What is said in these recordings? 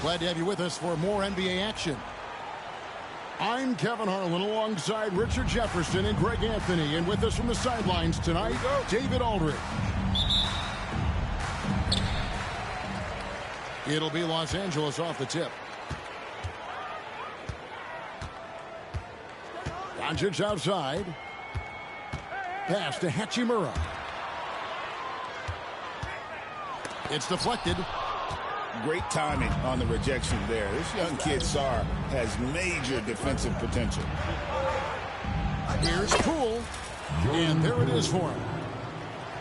Glad to have you with us for more NBA action. I'm Kevin Harlan alongside Richard Jefferson and Greg Anthony. And with us from the sidelines tonight, David Aldridge. It'll be Los Angeles off the tip. Doncic outside. Pass to Hachimura. It's deflected. Great timing on the rejection there. This young kid, Sarr, has major defensive potential. Here's Poole. And there it is for him.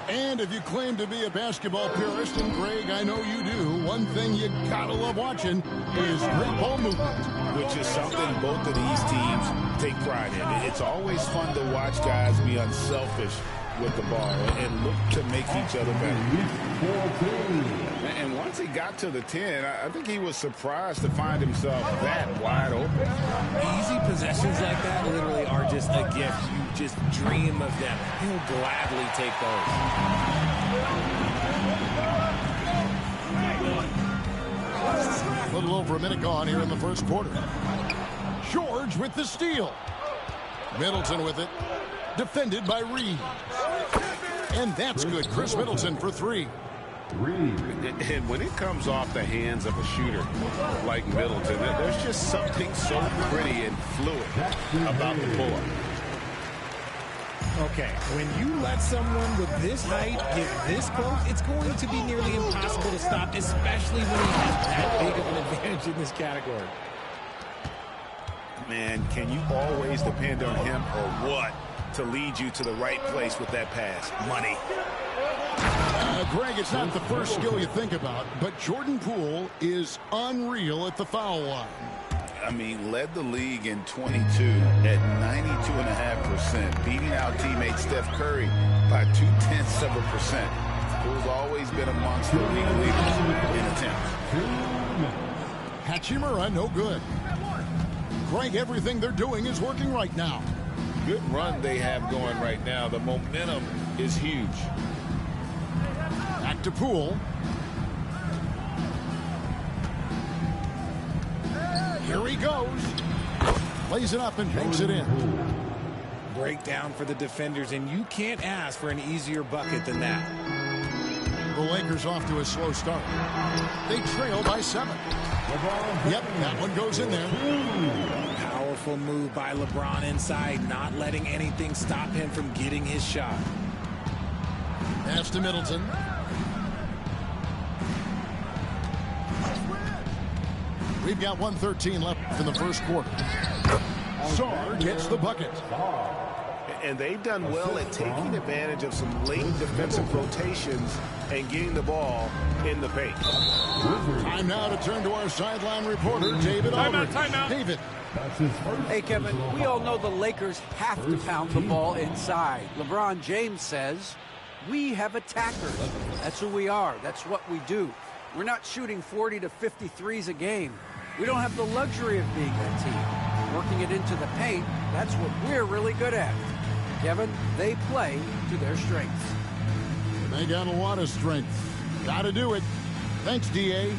And if you claim to be a basketball purist, and Greg, I know you do, one thing you gotta love watching is great ball movement. Which is something both of these teams take pride in. It's always fun to watch guys be unselfish with the ball and look to make each other better. And once he got to the 10, I think he was surprised to find himself that wide open. Easy possessions like that literally are just a gift. You just dream of them. He'll gladly take those. A little over a minute gone here in the first quarter. George with the steal. Middleton with it. Defended by Reeves. And that's good. Chris Middleton for three. And when it comes off the hands of a shooter like Middleton, there's just something so pretty and fluid about the pull-up. Okay, when you let someone with this height get this close, it's going to be nearly impossible to stop, especially when he has that big of an advantage in this category. Man, can you always depend on him or what to lead you to the right place with that pass? Money. Greg, it's not the first skill you think about, but Jordan Poole is unreal at the foul line. I mean, led the league in 22 at 92.5%, beating out teammate Steph Curry by 0.2%. Poole's always been amongst the league leaders in attempts. Hachimura, no good. Greg, everything they're doing is working right now. Good run they have going right now. The momentum is huge. Back to Poole. Here he goes. Lays it up and banks it in. Breakdown for the defenders, and you can't ask for an easier bucket than that. The Lakers off to a slow start. They trail by 7. Yep, that one goes in there. Powerful move by LeBron inside, not letting anything stop him from getting his shot. Pass to Middleton. We've got 1:13 left in the first quarter. Sarr gets the bucket. And they've done well at taking advantage of some late defensive rotations and getting the ball in the paint. Time now to turn to our sideline reporter, David Aldridge. Timeout. David. Hey, Kevin, we all know the Lakers have to pound the ball inside. LeBron James says, we have attackers. That's who we are. That's what we do. We're not shooting 40 to 50 threes a game. We don't have the luxury of being that team. Working it into the paint, that's what we're really good at. Kevin, they play to their strengths. They got a lot of strength. Got to do it. Thanks, D.A.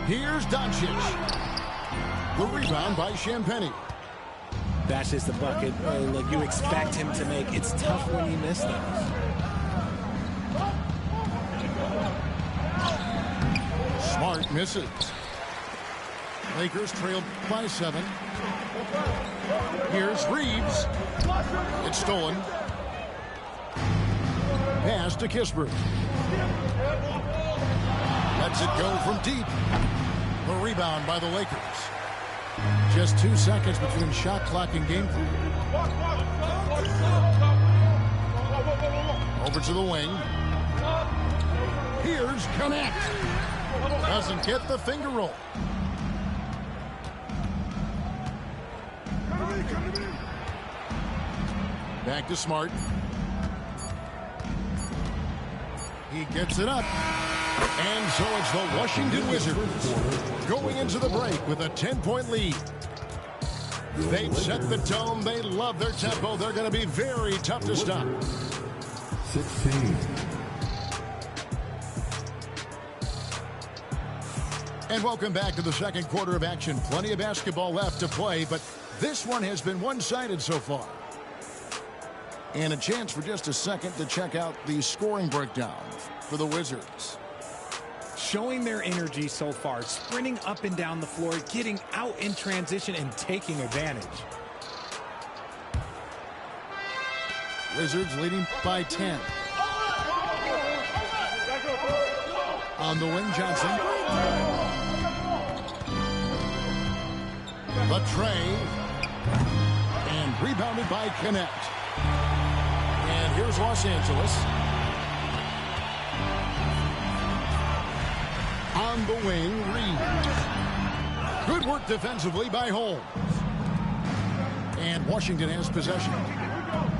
Here's Doncic. The rebound by Champagnie. That's just the bucket like you expect him to make. It's tough when you miss those. Smart misses. Lakers trailed by 7. Here's Reeves. It's stolen. Pass to Kispert. Lets it go from deep. The rebound by the Lakers. Just 2 seconds between shot clock and game time. Over to the wing. Here's Connect. Doesn't get the finger roll. Back to Smart. He gets it up. And so it's the Washington Wizards going into the break with a 10-point lead. They've set the tone. They love their tempo. They're going to be very tough to stop. 16. And welcome back to the second quarter of action. Plenty of basketball left to play, but this one has been one-sided so far. And a chance for just a second to check out the scoring breakdown for the Wizards. Showing their energy so far, sprinting up and down the floor, getting out in transition and taking advantage. Wizards leading by 10. On the wing, Johnson. The tray. And rebounded by Connect. And here's Los Angeles. On the wing, Reeves. Good work defensively by Holmes. And Washington has possession.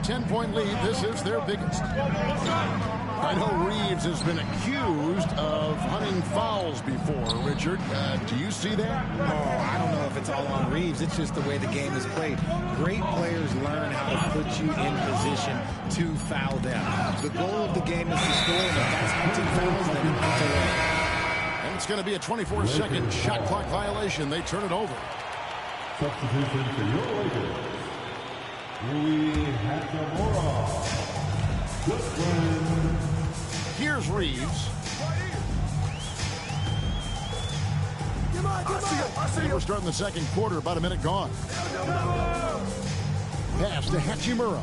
10-point lead. This is their biggest. I know Reeves has been accused of hunting fouls before, Richard. Do you see that? Oh, I don't know if it's all on Reeves. It's just the way the game is played. Great players learn how to put you in position to foul them. The goal of the game is to score, and if that's hunting fouls, then it's away. And it's going to be a 24-second shot clock violation. They turn it over. Substitution for your Lakers. Rui Hachimura. Brooklyn. Here's Reeves. And we're starting the second quarter, about a minute gone. Pass to Hachimura.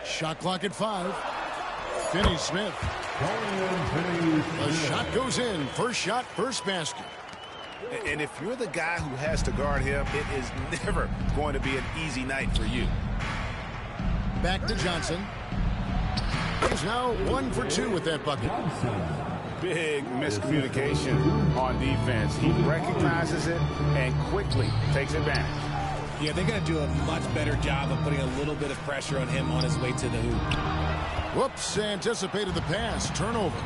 Shot clock at 5. Finney-Smith. The shot goes in. First shot, first basket. And if you're the guy who has to guard him, it is never going to be an easy night for you. Back to Johnson. He's now 1 for 2 with that bucket. Big miscommunication on defense. He recognizes it and quickly takes advantage. Yeah, they're going to do a much better job of putting a little bit of pressure on him on his way to the hoop. Whoops, anticipated the pass. Turnover.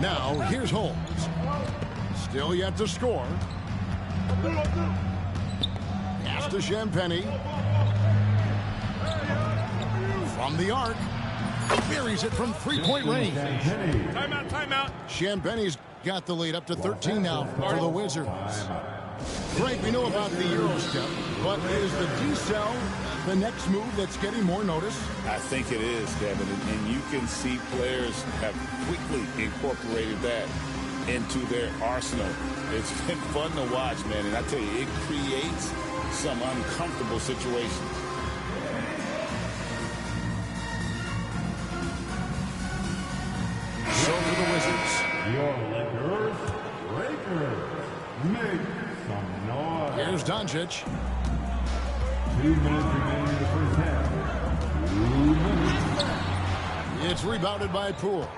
Now, here's Holmes. Still yet to score. Pass to Champagnie. From the arc. Buries it from three-point range. Timeout, timeout. Champagnie's got the lead up to 13 now for the Wizards. Greg, we know about the Euro step, but is the decel the next move that's getting more notice? I think it is, Kevin, and you can see players have quickly incorporated that into their arsenal. It's been fun to watch, man, and I tell you, it creates some uncomfortable situations. So for the Wizards, Lakers, make some noise. Here's Doncic. 2 minutes remaining in the first half. 2 minutes. It's rebounded by Poole.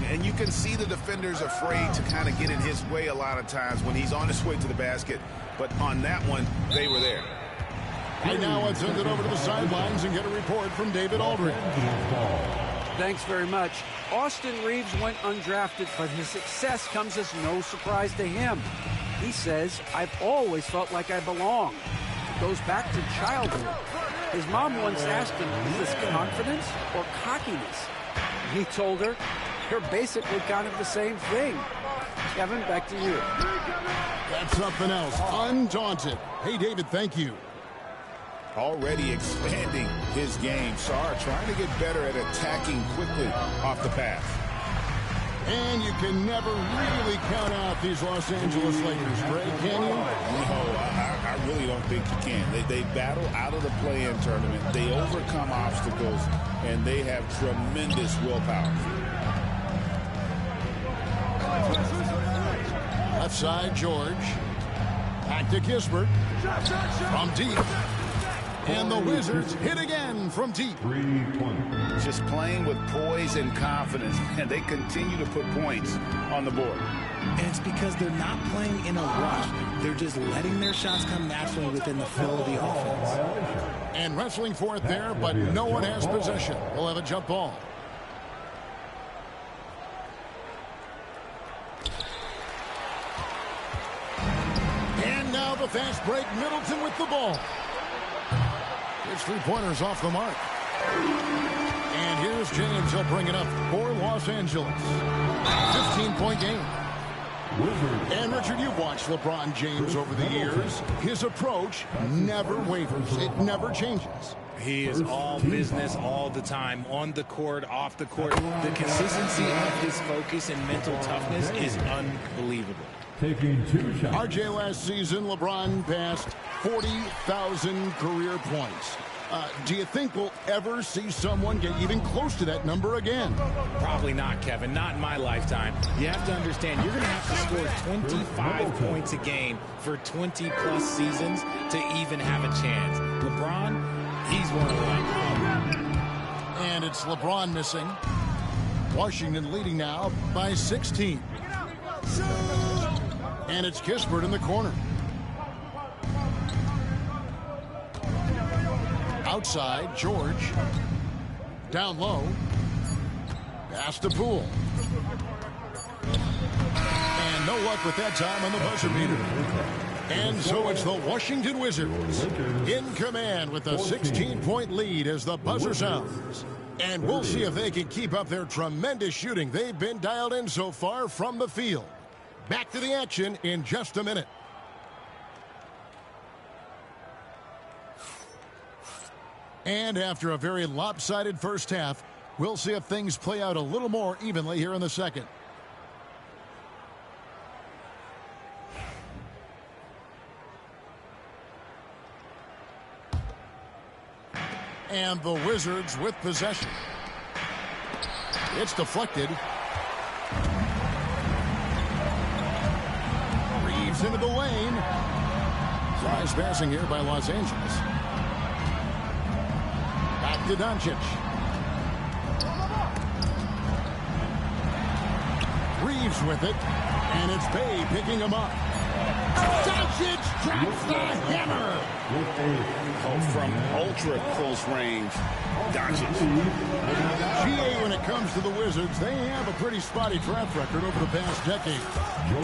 And you can see the defenders afraid to kind of get in his way a lot of times when he's on his way to the basket. But on that one, they were there. And now let's send it over to the sidelines and get a report from David Aldridge. Thanks very much. Austin Reeves went undrafted, but his success comes as no surprise to him. He says, "I've always felt like I belong." It goes back to childhood. His mom once asked him, "Is this confidence or cockiness?" He told her, "They're basically kind of the same thing." Kevin, back to you. That's something else. Undaunted. Hey, David, thank you. Already expanding his game. Sarr trying to get better at attacking quickly off the pass. And you can never really count out these Los Angeles Lakers, Greg, can you? No, I really don't think you can. They battle out of the play-in tournament. They overcome obstacles, and they have tremendous willpower. Left side, George. Back to Kispert. From deep. And the Wizards hit again from deep. 3 points. Just playing with poise and confidence, and they continue to put points on the board. And it's because they're not playing in a rush. They're just letting their shots come naturally within the flow of the offense. And wrestling for it there, but no one has possession. We'll have a jump ball. And now the fast break. Middleton with the ball. His three-pointers off the mark. And here's James. He'll bring it up for Los Angeles. 15-point game. And Richard, you've watched LeBron James over the years. His approach never wavers. It never changes. He is all business all the time, on the court, off the court. The consistency of his focus and mental toughness is unbelievable. Taking 2 shots. RJ, last season, LeBron passed 40,000 career points. Do you think we'll ever see someone get even close to that number again? Probably not, Kevin. Not in my lifetime. You have to understand, you're going to have to score 25 points a game for 20-plus seasons to even have a chance. LeBron, he's one of them. And it's LeBron missing. Washington leading now by 16. And it's Kispert in the corner. Outside, George. Down low. Pass to Poole. And no luck with that time on the buzzer beater. And so it's the Washington Wizards in command with a 16-point lead as the buzzer sounds. And we'll see if they can keep up their tremendous shooting. They've been dialed in so far from the field. Back to the action in just a minute. And after a very lopsided first half, we'll see if things play out a little more evenly here in the second. And the Wizards with possession. It's deflected. Reeves into the lane. Nice passing here by Los Angeles. Back to Doncic. Reeves with it. And it's Bay picking him up. Doncic drops the hammer. From ultra close range, Doncic. GA, when it comes to the Wizards, they have a pretty spotty track record over the past decade.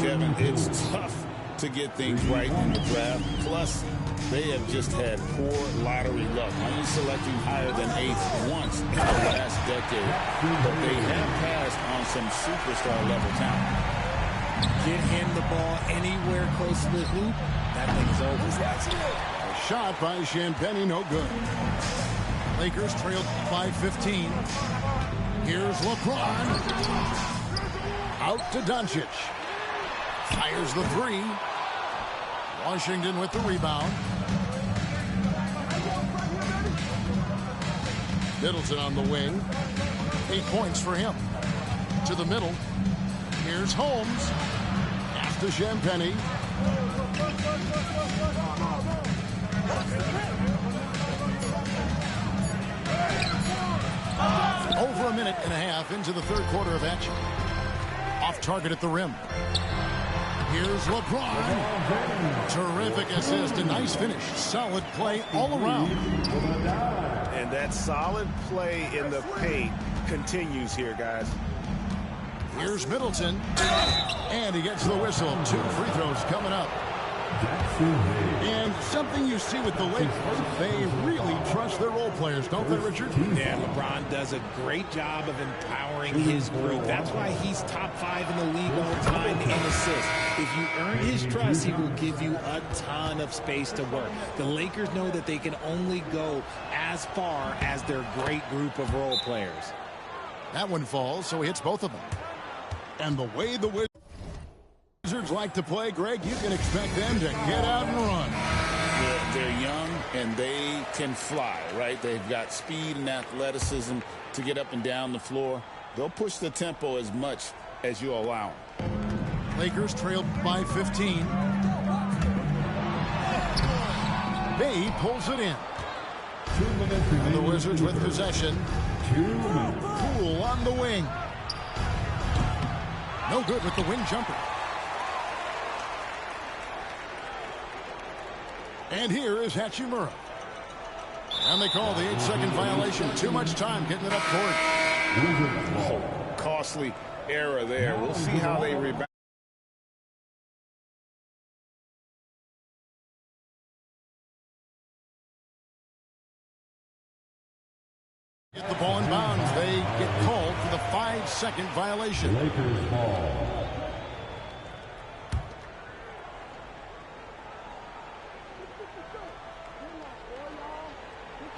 Kevin, it's tough to get things right in the draft. Plus, they have just had poor lottery luck, only selecting higher than 8th once in the last decade. But they have passed on some superstar-level talent. Get him the ball anywhere close to the hoop, that thing is over. A shot by Champagny, no good. Lakers trailed by 15. Here's LeBron. Out to Doncic. Fires the three. Washington with the rebound. Middleton on the wing. 8 points for him. To the middle. Here's Holmes. Pass pass to Champagny. Over a minute and a half into the third quarter of action. Off target at the rim. Here's LeBron. Terrific assist. A nice finish. Solid play all around. And that solid play in the paint continues here, guys. Here's Middleton. And he gets the whistle. 2 free throws coming up. And something you see with the Lakers, they really trust their role players, don't they, Richard? Yeah, LeBron does a great job of empowering his group. That's why he's top 5 in the league all time in assists. If you earn his trust, he will give you a ton of space to work. The Lakers know that they can only go as far as their great group of role players. That one falls, so he hits both of them. And the way the Wizards like to play, Greg, you can expect them to get out and run. They're young and they can fly, right? They've got speed and athleticism to get up and down the floor. They'll push the tempo as much as you allow them. Lakers trailed by 15. Bay pulls it in. 2 minutes remaining. The Wizards with possession. 2 minutes. Poole on the wing. No good with the wing jumper. And here is Hachimura. And they call the 8-second violation. Too much time getting it up court. Oh, costly error there. We'll see how they rebound. Get the ball in bounds. They get called for the 5-second violation. Lakers ball.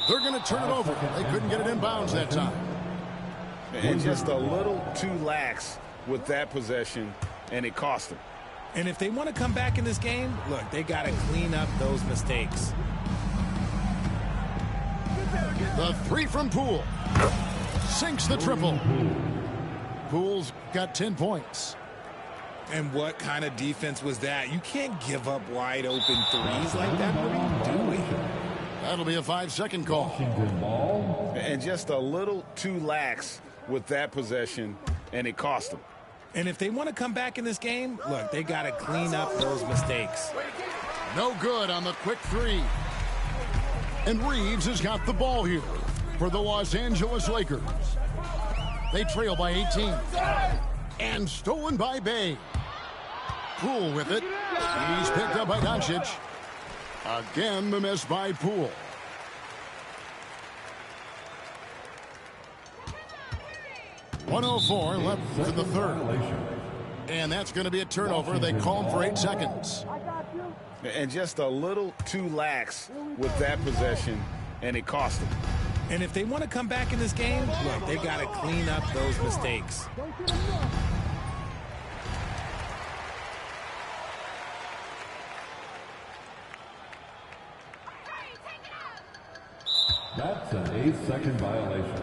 They're going to turn it over. They couldn't get it in bounds that time. And just a little too lax with that possession, and it cost them. And if they want to come back in this game, look, they got to clean up those mistakes. The 3 from Poole. Sinks the triple. Poole's got 10 points. And what kind of defense was that? You can't give up wide open threes like that. What are you doing? That'll be a 5-second call. Washington ball. And just a little too lax with that possession, and it cost them. And if they want to come back in this game, look, they got to clean up those mistakes. No good on the quick 3. And Reeves has got the ball here for the Los Angeles Lakers. They trail by 18. And stolen by Bay. Poole with it. He's picked up by Doncic. Again, the miss by Poole. .104 left in the third. And that's going to be a turnover. They call him for 8 seconds. And just a little too lax with that possession, and it cost them. And if they want to come back in this game, look, they got to clean up those mistakes. That's an 8-second violation.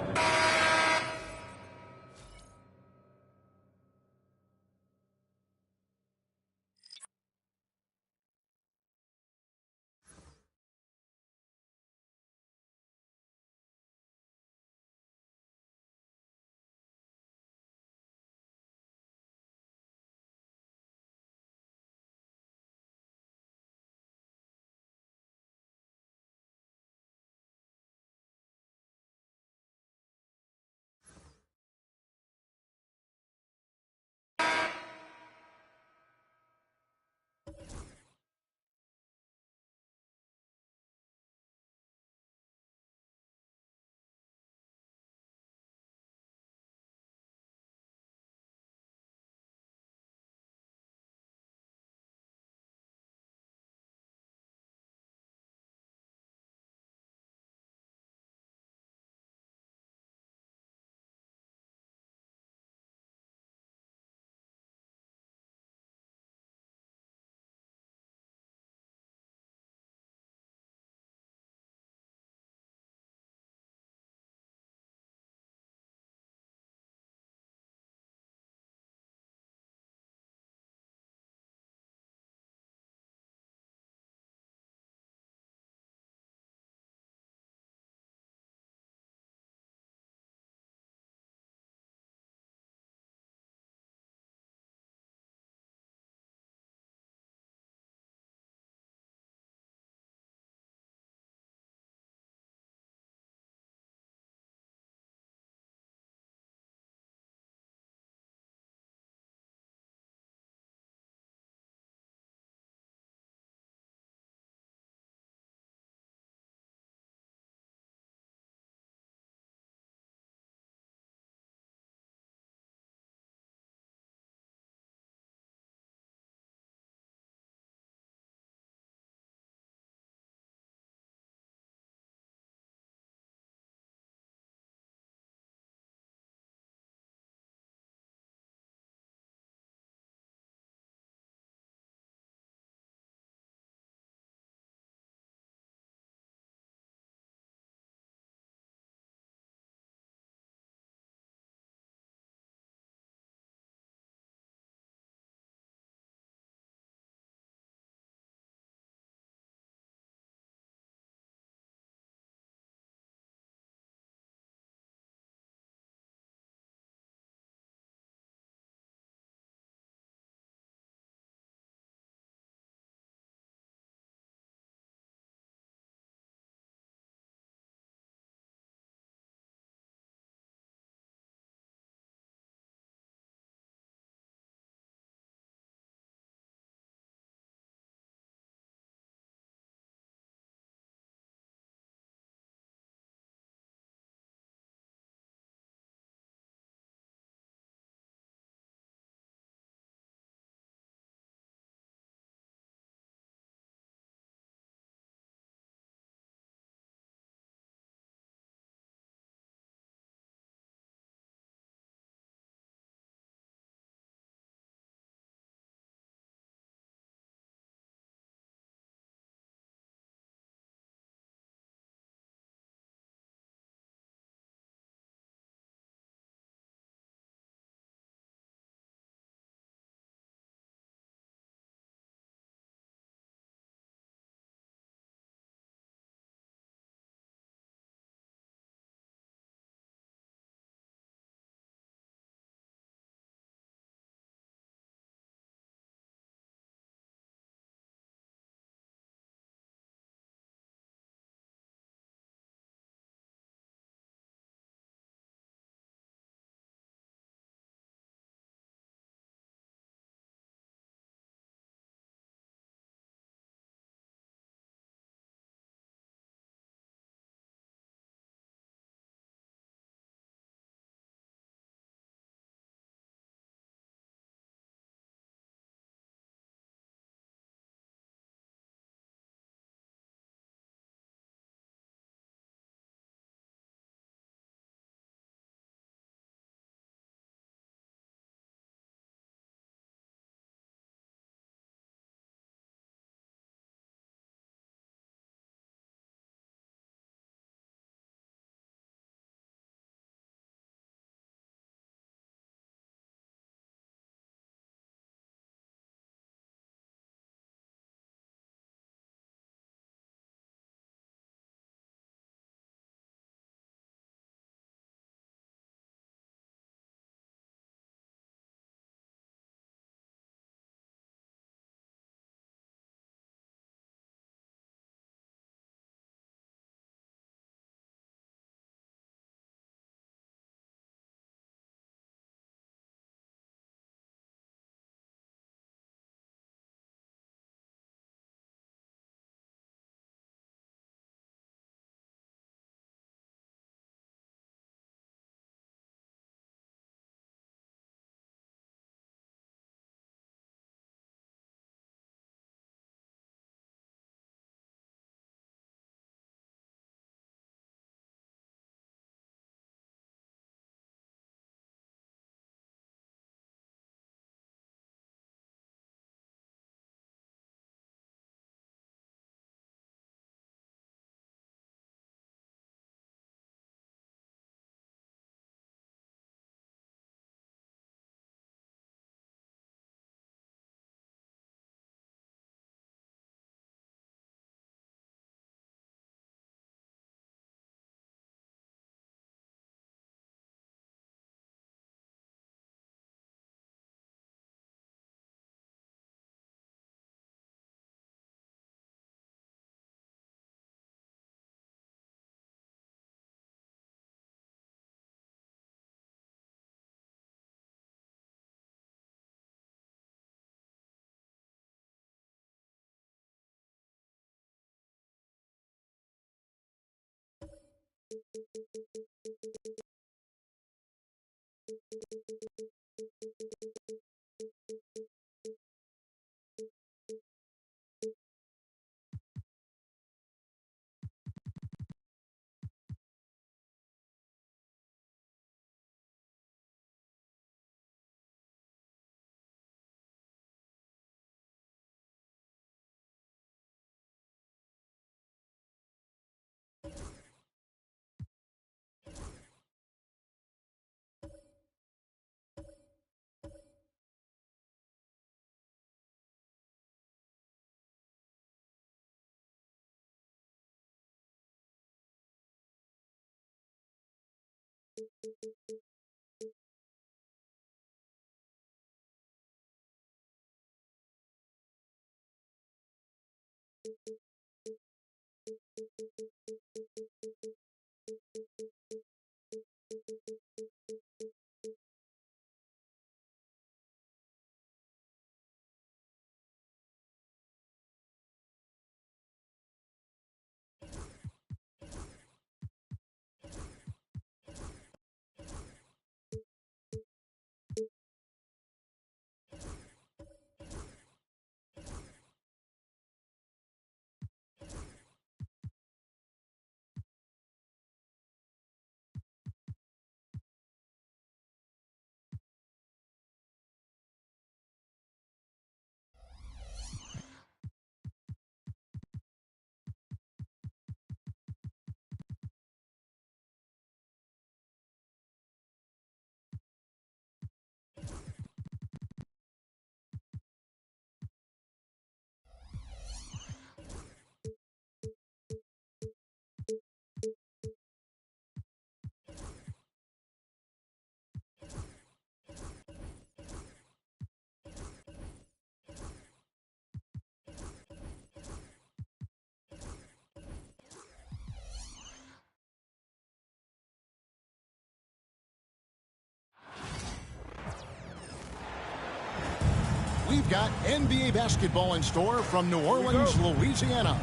We've got NBA basketball in store from New Orleans, Louisiana,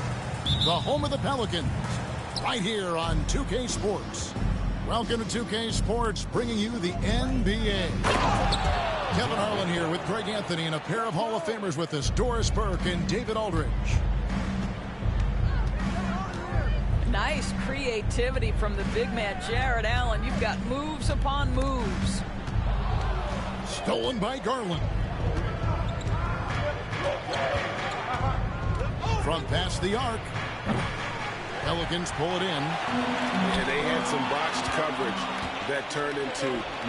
the home of the Pelicans, right here on 2K Sports. Welcome to 2K Sports, bringing you the NBA. Kevin Harlan here with Greg Anthony and a pair of Hall of Famers with us, Doris Burke and David Aldridge. Nice creativity from the big man, Jared Allen. You've got moves upon moves. Stolen by Garland. From past the arc. Pelicans pull it in. And they had some botched coverage that turned into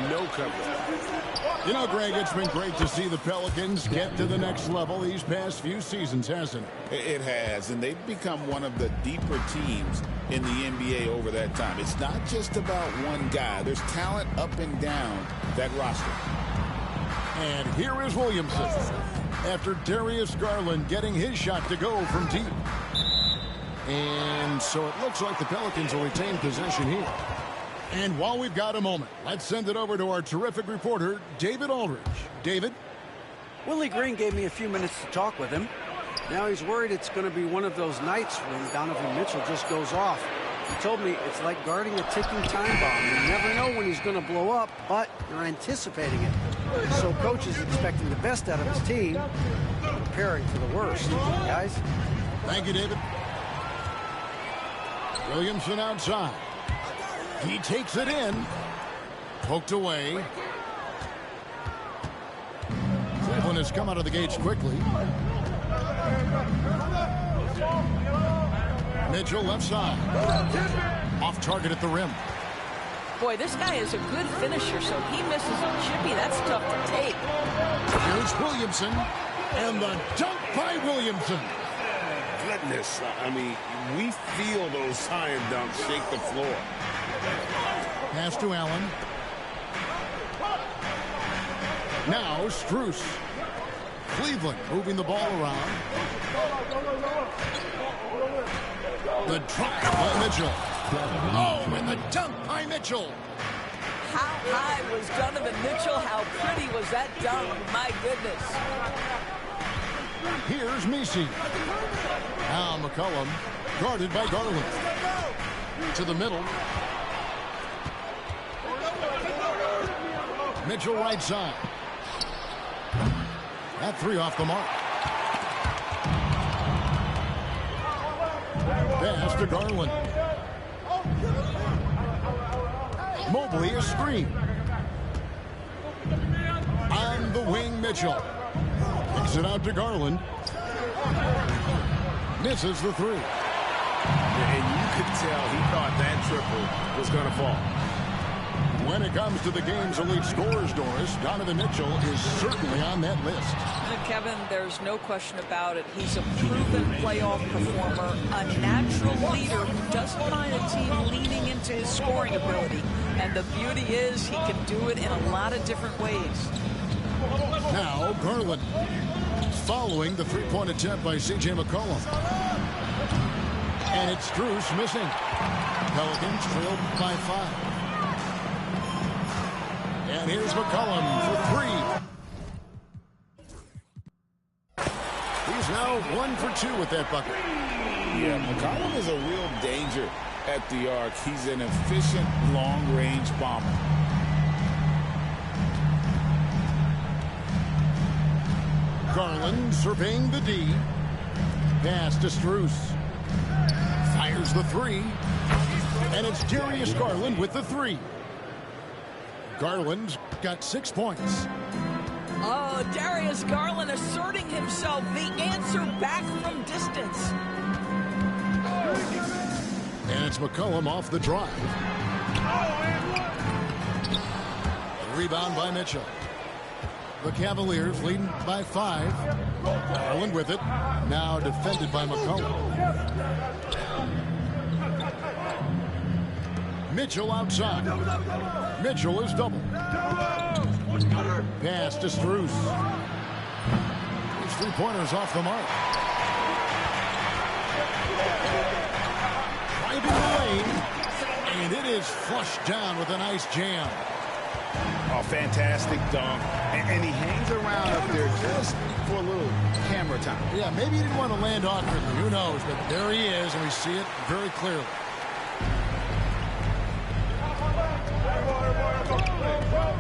no coverage. You know, Greg, it's been great to see the Pelicans get to the next level these past few seasons, hasn't it? It has, and they've become one of the deeper teams in the NBA over that time. It's not just about one guy. There's talent up and down that roster. And here is Williamson. After Darius Garland getting his shot to go from deep. And so it looks like the Pelicans will retain possession here. And while we've got a moment, let's send it over to our terrific reporter, David Aldridge. David? Willie Green gave me a few minutes to talk with him. Now he's worried it's going to be one of those nights when Donovan Mitchell just goes off. He told me it's like guarding a ticking time bomb. You never know when he's going to blow up, but you're anticipating it. So coach is expecting the best out of his team, preparing for the worst. Guys? Thank you, David. Williamson outside. He takes it in. Poked away. Cleveland has come out of the gates quickly. Mitchell left side. Off target at the rim. Boy, this guy is a good finisher, so he misses a chippy. That's tough to take. Here's Williamson. And the dunk by Williamson. Goodness, I mean, we feel those science dunks shake the floor. Pass to Allen. Now Strus. Cleveland moving the ball around. The drive by Mitchell. Oh, and the dunk by Mitchell. How high was Donovan Mitchell? How pretty was that dunk? My goodness. Here's Messi. Now McCollum, guarded by Garland. To the middle. Mitchell right side. That three off the mark. Pass to Garland. Mobley a screen. On the wing, Mitchell. Kicks it out to Garland. Misses the three. And you could tell he thought that triple was going to fall. When it comes to the game's elite scorers, Doris, Donovan Mitchell is certainly on that list. Kevin, there's no question about it. He's a proven playoff performer, a natural leader who doesn't mind a team leaning into his scoring ability. And the beauty is he can do it in a lot of different ways. Now Garland, following the three-point attempt by C.J. McCollum. And it's Strus missing. Pelicans trailed by 5. And here's McCollum for three. He's now 1 for 2 with that bucket. Yeah, McCollum is a real danger at the arc. He's an efficient long-range bomber. Garland surveying the D. Pass to Strus. Fires the three. And it's Darius Garland with the three. Garland's got 6 points. Oh, Darius Garland asserting himself, the answer back from distance. And it's McCollum off the drive. Rebound by Mitchell. The Cavaliers leading by 5. Garland with it. Now defended by McCollum. Mitchell outside. Mitchell is double. Pass to Strus. His three-pointers off the mark. Driving the lane. And it is flushed down with a nice jam. Oh, fantastic dunk. And he hangs around up there just for a little camera time. Yeah, maybe he didn't want to land awkwardly. Who knows? But there he is, and we see it very clearly.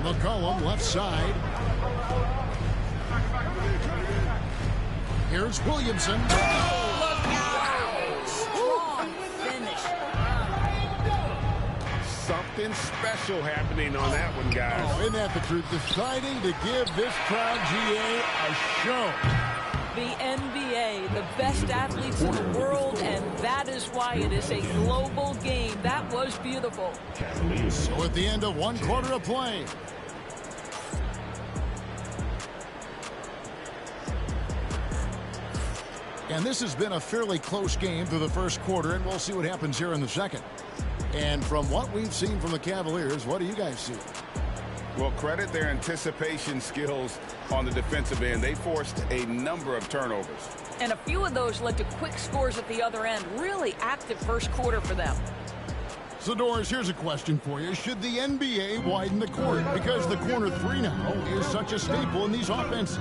McCollum left side. Here's Williamson. Look out! Strong finish. Something special happening on that one, guys. Oh, isn't that the truth? Deciding to give this crowd, GA, a show. The NBA, the best athletes in the world, and that is why it is a global game. That was beautiful. So at the end of 1 quarter of play. And this has been a fairly close game through the first quarter, and we'll see what happens here in the second. And from what we've seen from the Cavaliers, what do you guys see? Well, credit their anticipation skills on the defensive end. They forced a number of turnovers. And a few of those led to quick scores at the other end. Really active first quarter for them. So, Doris, here's a question for you. Should the NBA widen the court? Because the corner three now is such a staple in these offenses.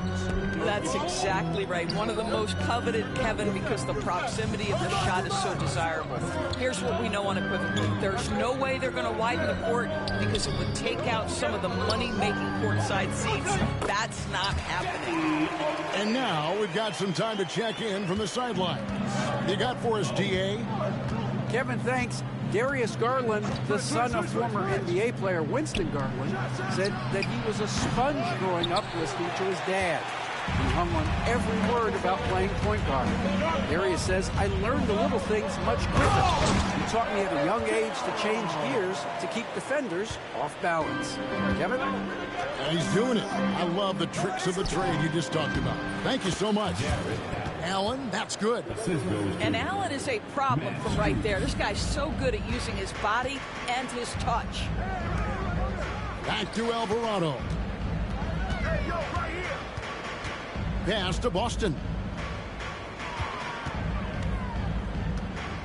That's exactly right. One of the most coveted, Kevin, because the proximity of the shot is so desirable. Here's what we know unequivocally. There's no way they're going to widen the court because it would take out some of the money-making courtside seats. That's not happening. And now we've got some time to check in from the sidelines. You got for us, DA? Kevin, thanks. Darius Garland, the son of former NBA player Winston Garland, said that he was a sponge growing up listening to his dad. He hung on every word about playing point guard. Darius says, I learned the little things much quicker. He taught me at a young age to change gears to keep defenders off balance. Kevin? He's doing it. I love the tricks of the trade you just talked about. Thank you so much. Allen, that's good. And Allen is a problem from right there. This guy's so good at using his body and his touch. Back to Alvarado. Pass to Boston.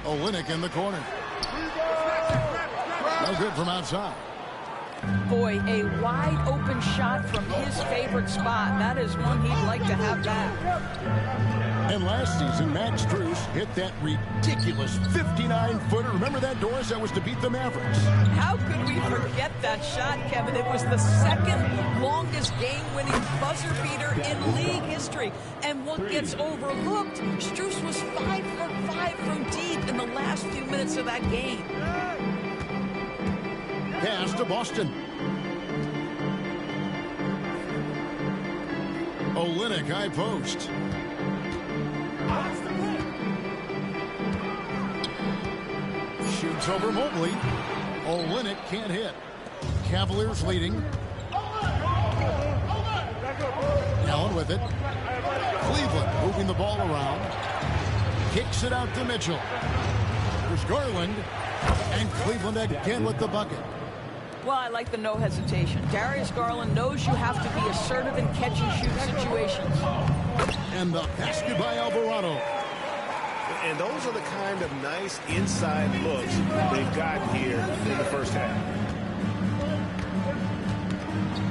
Olynyk in the corner. No good from outside. Boy, a wide open shot from his favorite spot. That is one he'd like to have back. And last season, Max Strus hit that ridiculous 59-footer. Remember that, Doris? That was to beat the Mavericks. How could we forget that shot, Kevin? It was the second longest game-winning buzzer beater in league history. And what gets overlooked, Strus was 5 for 5 from deep in the last few minutes of that game. Pass to Boston. Olynyk high post. Shoots over Mobley. Olynyk can't hit. Cavaliers leading. Allen with it. Cleveland moving the ball around. Kicks it out to Mitchell. There's Garland. And Cleveland again with the bucket. Well, I like the no hesitation. Darius Garland knows you have to be assertive in catch-and-shoot situations. And the basket by Alvarado. And those are the kind of nice inside looks they've got here in the first half.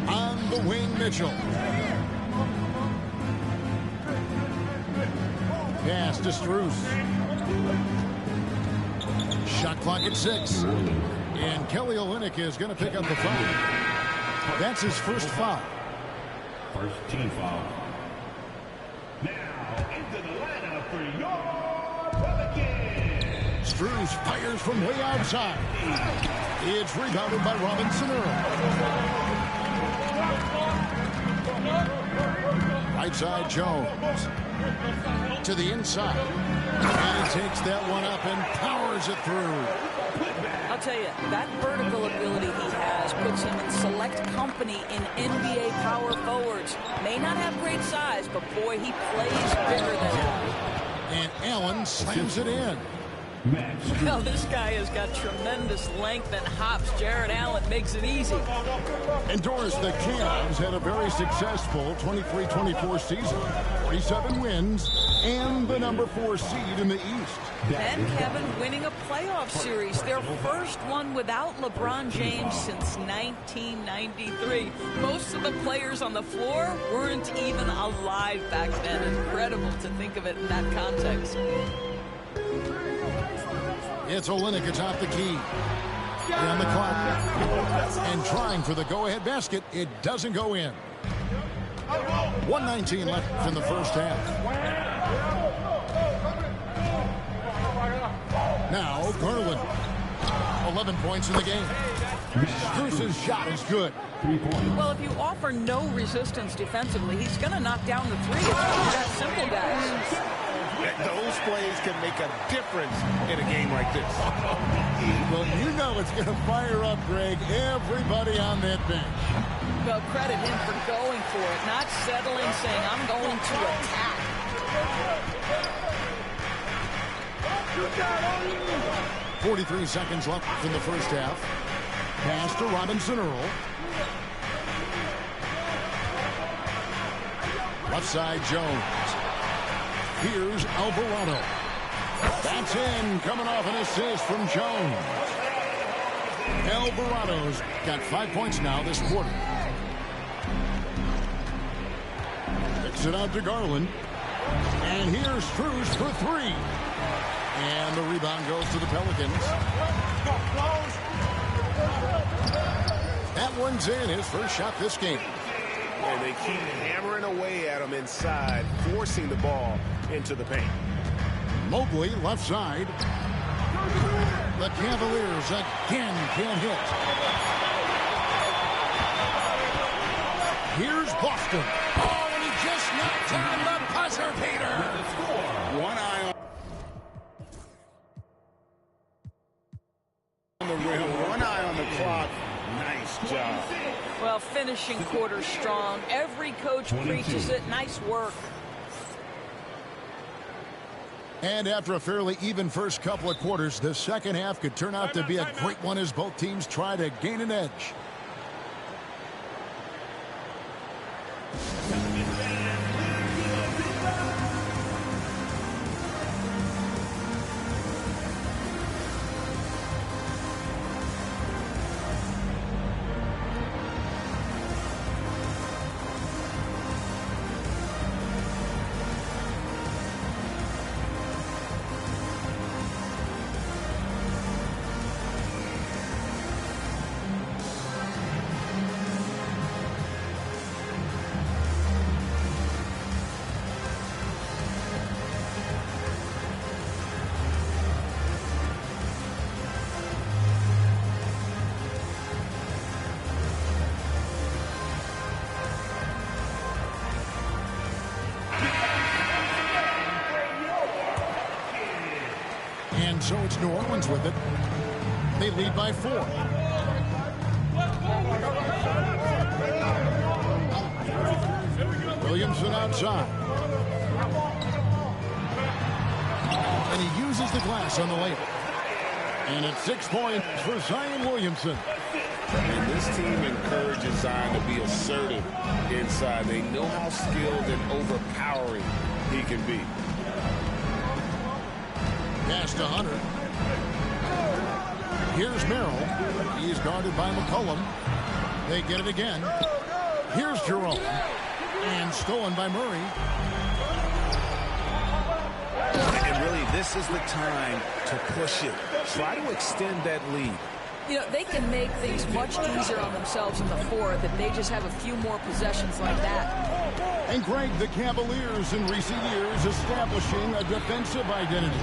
On the wing, Mitchell. Pass to Strus. Shot clock at 6. And Kelly Olynyk is going to pick up the foul. That's his first foul. First team foul. Now into the lineup for your Pelicans. Strus fires from way outside. It's rebounded by Robinson Earl. Right side, Jones. To the inside. And he takes that one up and powers it through. I'll tell you, that vertical ability he has puts him in select company in NBA power forwards. May not have great size, but boy, he plays bigger than him. And Allen slams it in. Well, this guy has got tremendous length and hops. Jared Allen makes it easy. And Doris, the Cavs had a very successful 23-24 season. 47 wins and the number 4 seed in the East. And Kevin winning a playoff series, their first one without LeBron James since 1993. Most of the players on the floor weren't even alive back then. Incredible to think of it in that context. It's Olynyk atop the key. On the clock. And trying for the go-ahead basket. It doesn't go in. 1:19 left in the first half. Now Garland. 11 points in the game. Strus's shot is good. Well, if you offer no resistance defensively, he's going to knock down the three. It's that simple, guys. Those plays can make a difference in a game like this. Well, you know it's going to fire up, Greg, everybody on that bench. Well, credit him for going for it, not settling, saying, I'm going to attack. 43 seconds left in the first half. Pass to Robinson Earl. Left side, Jones. Here's Alvarado. That's in, coming off an assist from Jones. Alvarado's got 5 points now this quarter. Picks it out to Garland. And here's Strus for 3. And the rebound goes to the Pelicans. That one's in, his first shot this game. And they keep hammering away at him inside, forcing the ball into the paint. Mobley, left side. The Cavaliers again can't hit. Here's Boston. Oh, and he just knocked down the buzzer beater. One eye on the rim, one eye on the clock. Nice job. Well, finishing quarter strong. Every coach preaches it. Nice work. And after a fairly even first couple of quarters, the second half could turn out to be a great one as both teams try to gain an edge. And so it's New Orleans with it. They lead by 4. Williamson outside. And he uses the glass on the layup. And it's 6 points for Zion Williamson. And this team encourages Zion to be assertive inside. They know how skilled and overpowering he can be. Pass to Hunter. Here's Merrill. He's guarded by McCollum. They get it again. Here's Jerome. And stolen by Murray. And really, this is the time to push it. Try to extend that lead. You know, they can make things much easier on themselves in the fourth if they just have a few more possessions like that. And Greg, the Cavaliers in recent years establishing a defensive identity.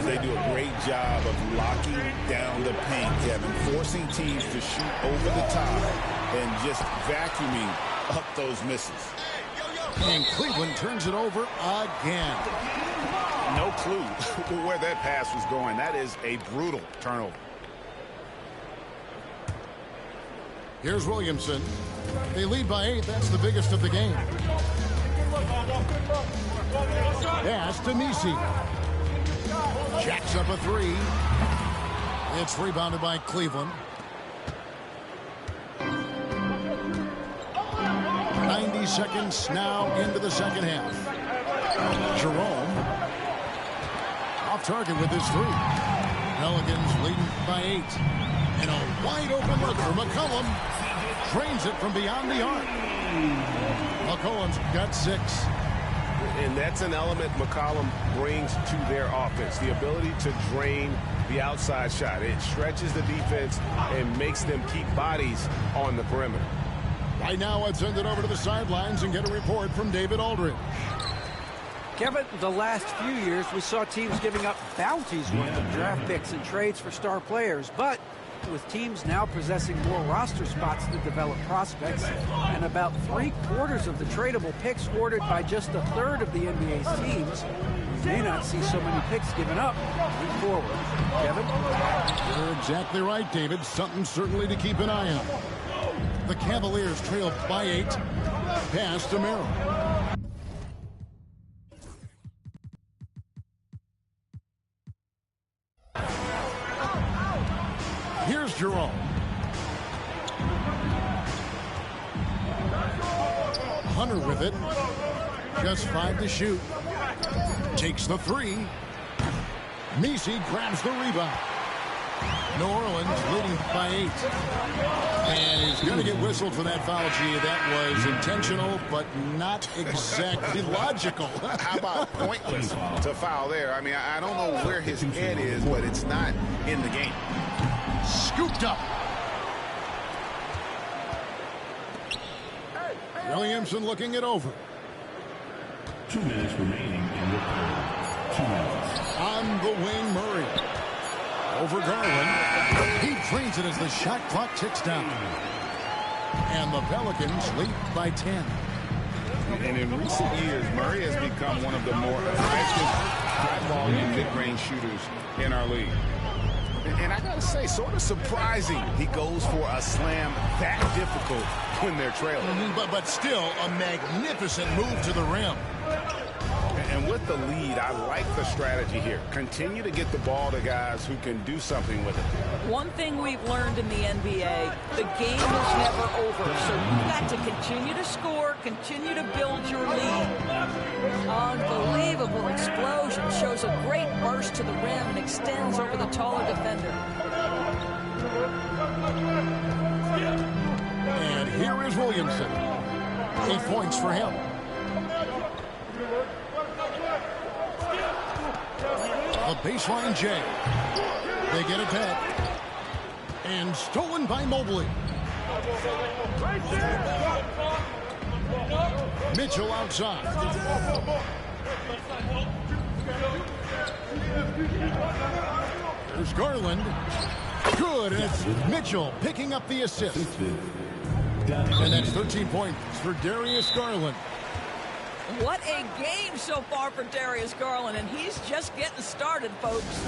They do a great job of locking down the paint, Kevin, forcing teams to shoot over the top and just vacuuming up those misses. And Cleveland turns it over again. No clue where that pass was going. That is a brutal turnover. Here's Williamson. They lead by 8. That's the biggest of the game. Pass to Misi. Jacks up a 3. It's rebounded by Cleveland. 90 seconds now into the second half. Jerome off target with his 3. Pelicans leading by 8. And a wide open look for McCollum. Drains it from beyond the arc. McCollum's got 6. And that's an element McCollum brings to their offense. The ability to drain the outside shot. It stretches the defense and makes them keep bodies on the perimeter. Right now, I'd send it over to the sidelines and get a report from David Aldridge. Kevin, the last few years, we saw teams giving up bounties worth of draft picks and trades for star players. But with teams now possessing more roster spots to develop prospects and about 3/4 of the tradable picks ordered by just a third of the NBA's teams, we may not see so many picks given up moving forward. Kevin? You're exactly right, David. Something certainly to keep an eye on. The Cavaliers trail by 8. Pass to Merrill. Here's Jerome. Hunter with it. Just 5 to shoot. Takes the 3. Misi grabs the rebound. New Orleans leading by 8. And he's going to get whistled for that foul. Gee, that was intentional, but not exactly logical. How about pointless to foul there? I mean, I don't know where his head is, but it's not in the game. Scooped up. Williamson looking it over. 2 minutes remaining in the third. 2 minutes. On the wing, Murray. Over Garland. He drains it as the shot clock ticks down. And the Pelicans lead by 10. And in recent years, Murray has become one of the more effective high-volume mid-range shooters in our league. And I got to say, sort of surprising he goes for a slam that difficult when they're trailing. But still, a magnificent move to the rim. And with the lead, I like the strategy here. Continue to get the ball to guys who can do something with it. One thing we've learned in the NBA, the game is never over. So you've got to continue to score, continue to build your lead. Unbelievable explosion. Shows a great burst to the rim and extends over the taller defender. And here is Williamson. 8 points for him. A baseline J. They get it back. And stolen by Mobley. Mitchell outside. There's Garland. Good, and it's Mitchell picking up the assist. And that's 13 points for Darius Garland. What a game so far for Darius Garland, and he's just getting started, folks.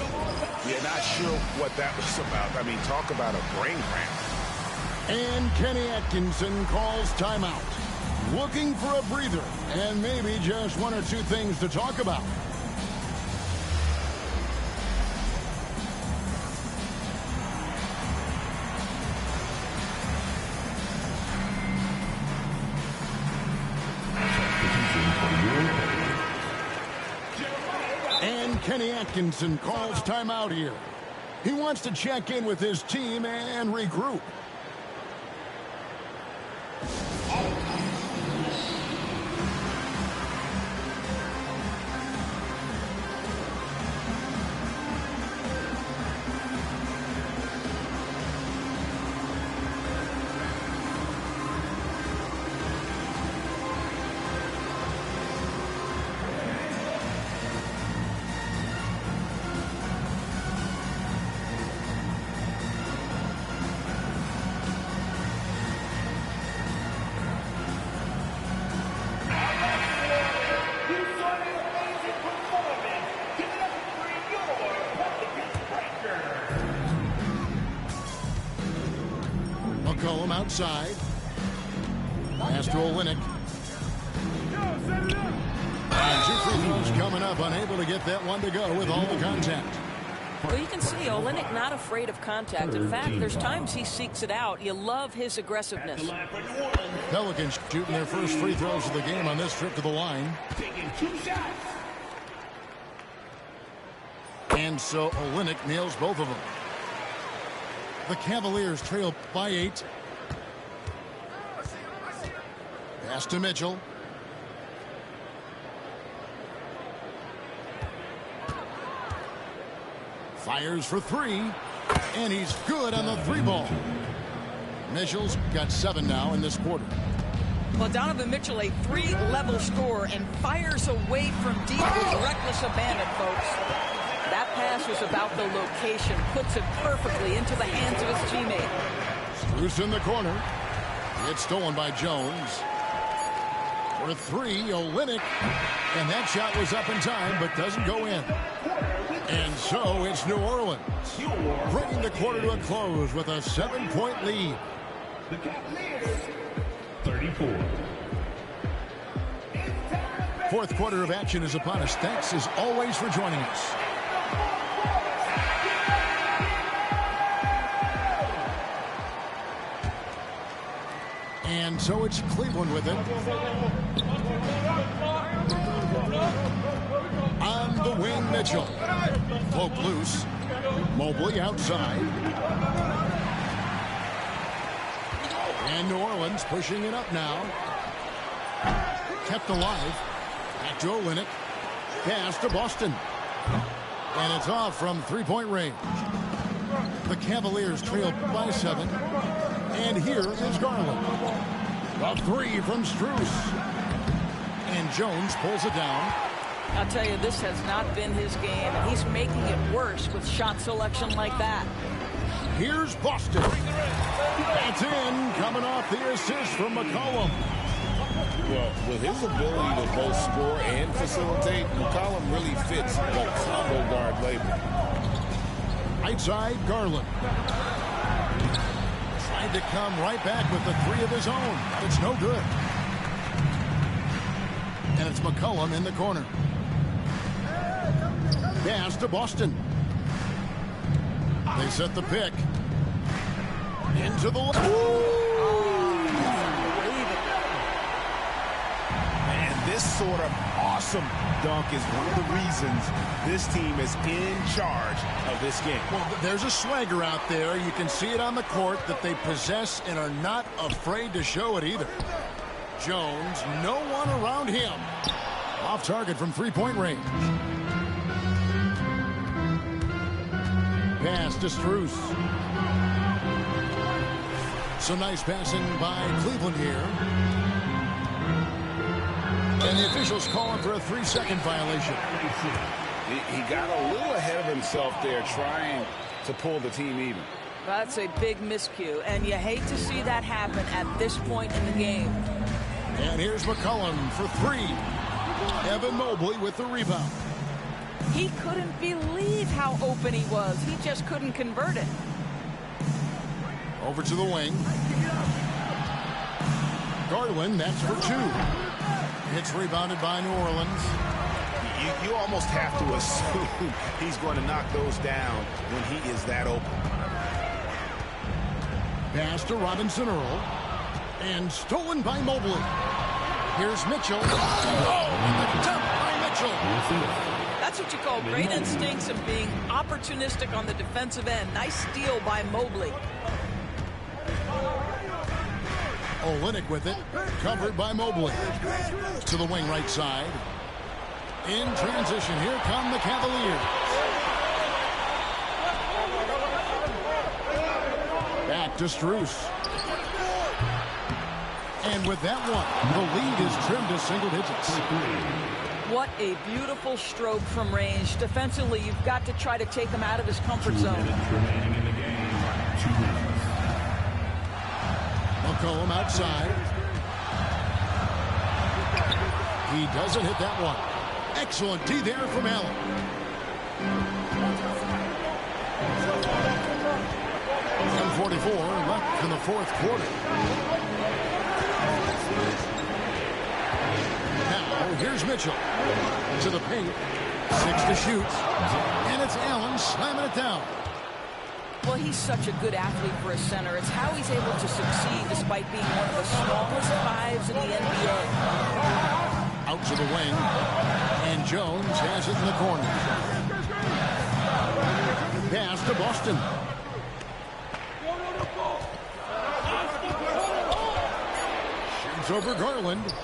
Yeah, not sure what that was about. I mean, talk about a brain cramp. And Kenny Atkinson calls timeout. Looking for a breather and maybe just one or two things to talk about. And Kenny Atkinson calls timeout here. He wants to check in with his team and regroup. McCollum outside. Pass to Olynyk. And 2 free throws coming up, unable to get that one to go with all the contact. Well, you can see Olynyk not afraid of contact. In fact, there's times he seeks it out. You love his aggressiveness. Pelicans shooting their first free throws of the game on this trip to the line. And so Olynyk nails both of them. The Cavaliers trail by 8. Pass to Mitchell. Fires for 3. And he's good on the 3-ball. Mitchell's got 7 now in this quarter. Well, Donovan Mitchell, a 3-level scorer, and fires away from deep with reckless abandon, folks. That pass was about the location, puts it perfectly into the hands of his teammate. Strus in the corner. It's stolen by Jones. For 3, Olynyk. And that shot was up in time, but doesn't go in. And so it's New Orleans, bringing the quarter to a close with a 7-point lead. The Cavaliers, 34. Fourth quarter of action is upon us. Thanks as always for joining us. And so it's Cleveland with it. On the wing, Mitchell. Poke loose. Mobley outside. And New Orleans pushing it up now. Kept alive. Back to Olynyk. Pass to Boston. And it's off from 3-point range. The Cavaliers trail by 7. And here is Garland. A 3 from Strus. And Jones pulls it down. I'll tell you, this has not been his game, and he's making it worse with shot selection like that. Here's Boston. That's in, coming off the assist from McCollum. Well, with his ability to both score and facilitate, McCollum really fits the combo guard label. Right side, Garland. Tried to come right back with the 3 of his own. It's no good. And it's McCollum in the corner. Pass to Boston. They set the pick. Into the left. And this sort of awesome dunk is one of the reasons this team is in charge of this game. Well, there's a swagger out there. You can see it on the court that they possess and are not afraid to show it either. Jones, no one around him. Off target from 3-point range. Pass to Strus. Some nice passing by Cleveland here. And the officials calling for a 3-second violation. He got a little ahead of himself there trying to pull the team even. That's a big miscue, and you hate to see that happen at this point in the game. And here's McCollum for 3. Evan Mobley with the rebound. He couldn't believe how open he was. He just couldn't convert it. Over to the wing. Garland, that's for two. It's rebounded by New Orleans. You almost have to assume he's going to knock those down when he is that open. Pass to Robinson Earl. And stolen by Mobley. Here's Mitchell. Oh, and the dump by Mitchell. That's what you call great instincts and being opportunistic on the defensive end. Nice steal by Mobley. Olynyk with it. Covered by Mobley. To the wing right side. In transition, here come the Cavaliers. Back to Strus. And with that one, the lead is trimmed to single digits. What a beautiful stroke from range. Defensively, you've got to try to take him out of his comfort zone. McCollum outside. He doesn't hit that one. Excellent D there from Allen. .44 left in the fourth quarter. Now, here's Mitchell. To the paint. 6 to shoot. And it's Allen slamming it down. Well, he's such a good athlete for a center. It's how he's able to succeed despite being one of the smallest fives in the NBA. Out to the wing. And Jones has it in the corner. Pass to Boston. Shoots over Garland.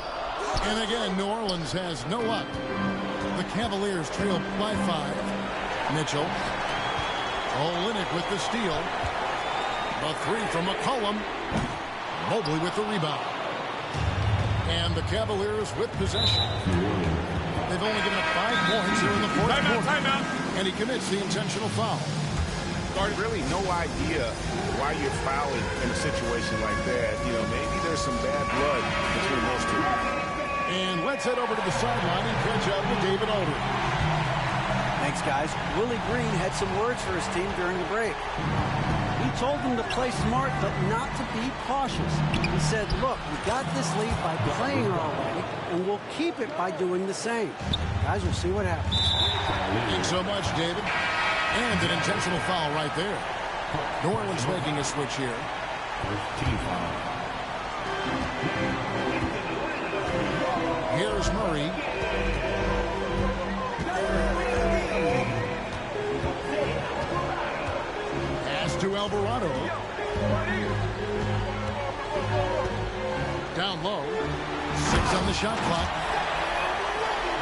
And again, New Orleans has no luck. The Cavaliers trail by 5. Mitchell. Olynyk with the steal. The three from McCollum. Mobley with the rebound. And the Cavaliers with possession. They've only given up 5 points here in the fourth quarter. Timeout. And he commits the intentional foul. Really no idea why you're fouling in a situation like that. You know, maybe there's some bad blood between those two. And let's head over to the sideline and catch up with David Aldridge. Thanks, guys. Willie Green had some words for his team during the break. He told them to play smart, but not to be cautious. He said, look, we got this lead by playing our way, and we'll keep it by doing the same. Guys, we'll see what happens. Thanks so much, David. And an intentional foul right there. New Orleans making a switch here. Here's Murray. Pass to Alvarado. Down low. 6 on the shot clock.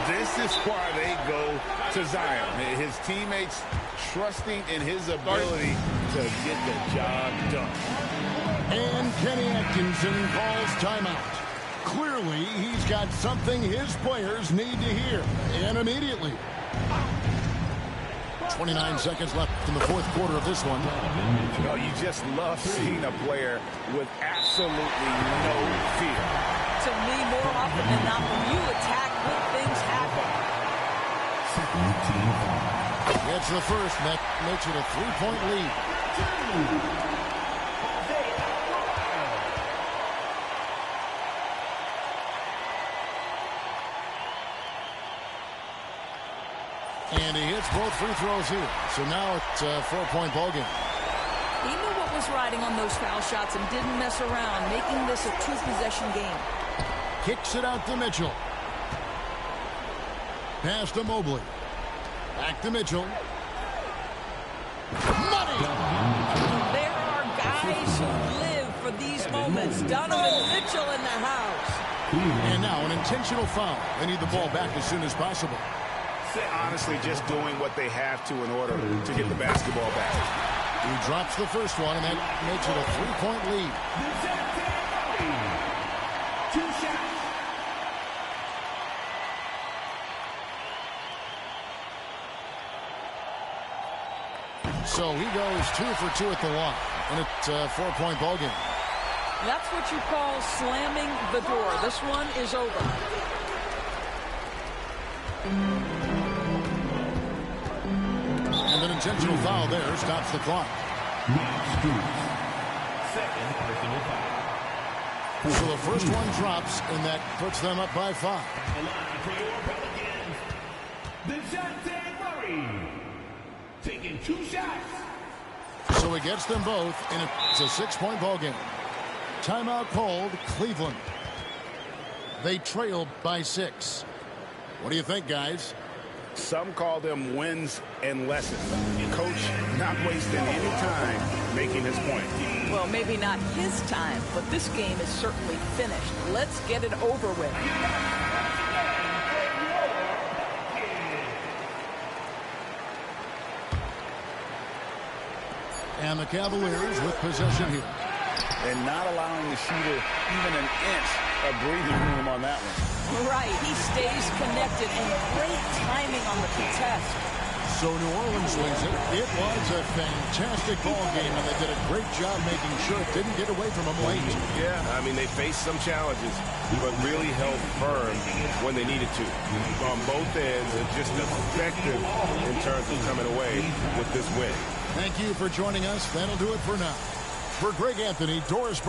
This is why they go to Zion. His teammates trusting in his ability to get the job done. And Kenny Atkinson calls timeout. Clearly, he's got something his players need to hear, and immediately. 29 seconds left in the fourth quarter of this one. You know, you just love seeing a player with absolutely no fear. To me, more often than not, when you attack, good things happen. Gets the first, that makes it a 3-point lead. And he hits both free throws here. So now it's a 4-point ball game. He knew what was riding on those foul shots and didn't mess around, making this a 2-possession game. Kicks it out to Mitchell. Pass to Mobley. Back to Mitchell. Money! There are guys who live for these moments. Donovan Mitchell in the house. And now an intentional foul. They need the ball back as soon as possible. Honestly, just doing what they have to in order to get the basketball back. He drops the first one, and that makes it a 3-point lead. So he goes 2 for 2 at the line, and it's a 4-point ball game. That's what you call slamming the door. This one is over. intentional foul there stops the clock. Second personal foul. So the first one drops, and that puts them up by 5. The line for your Pelicans, DeJounte Murray, taking 2 shots. So he gets them both, and it's a 6-point ball game. Timeout called, Cleveland. They trailed by 6. What do you think, guys? Some call them wins and lessons. Coach not wasting any time making his point. Well, maybe not his time, but this game is certainly finished. Let's get it over with. And the Cavaliers with possession here. And not allowing the shooter even an inch of breathing room on that one. Right, he stays connected and great timing on the contest. So New Orleans wins it. It was a fantastic ball game, and they did a great job making sure it didn't get away from them late. Yeah, I mean, they faced some challenges, but really held firm when they needed to. On both ends, and just effective in terms of coming away with this win. Thank you for joining us. That'll do it for now. For Greg Anthony, Doris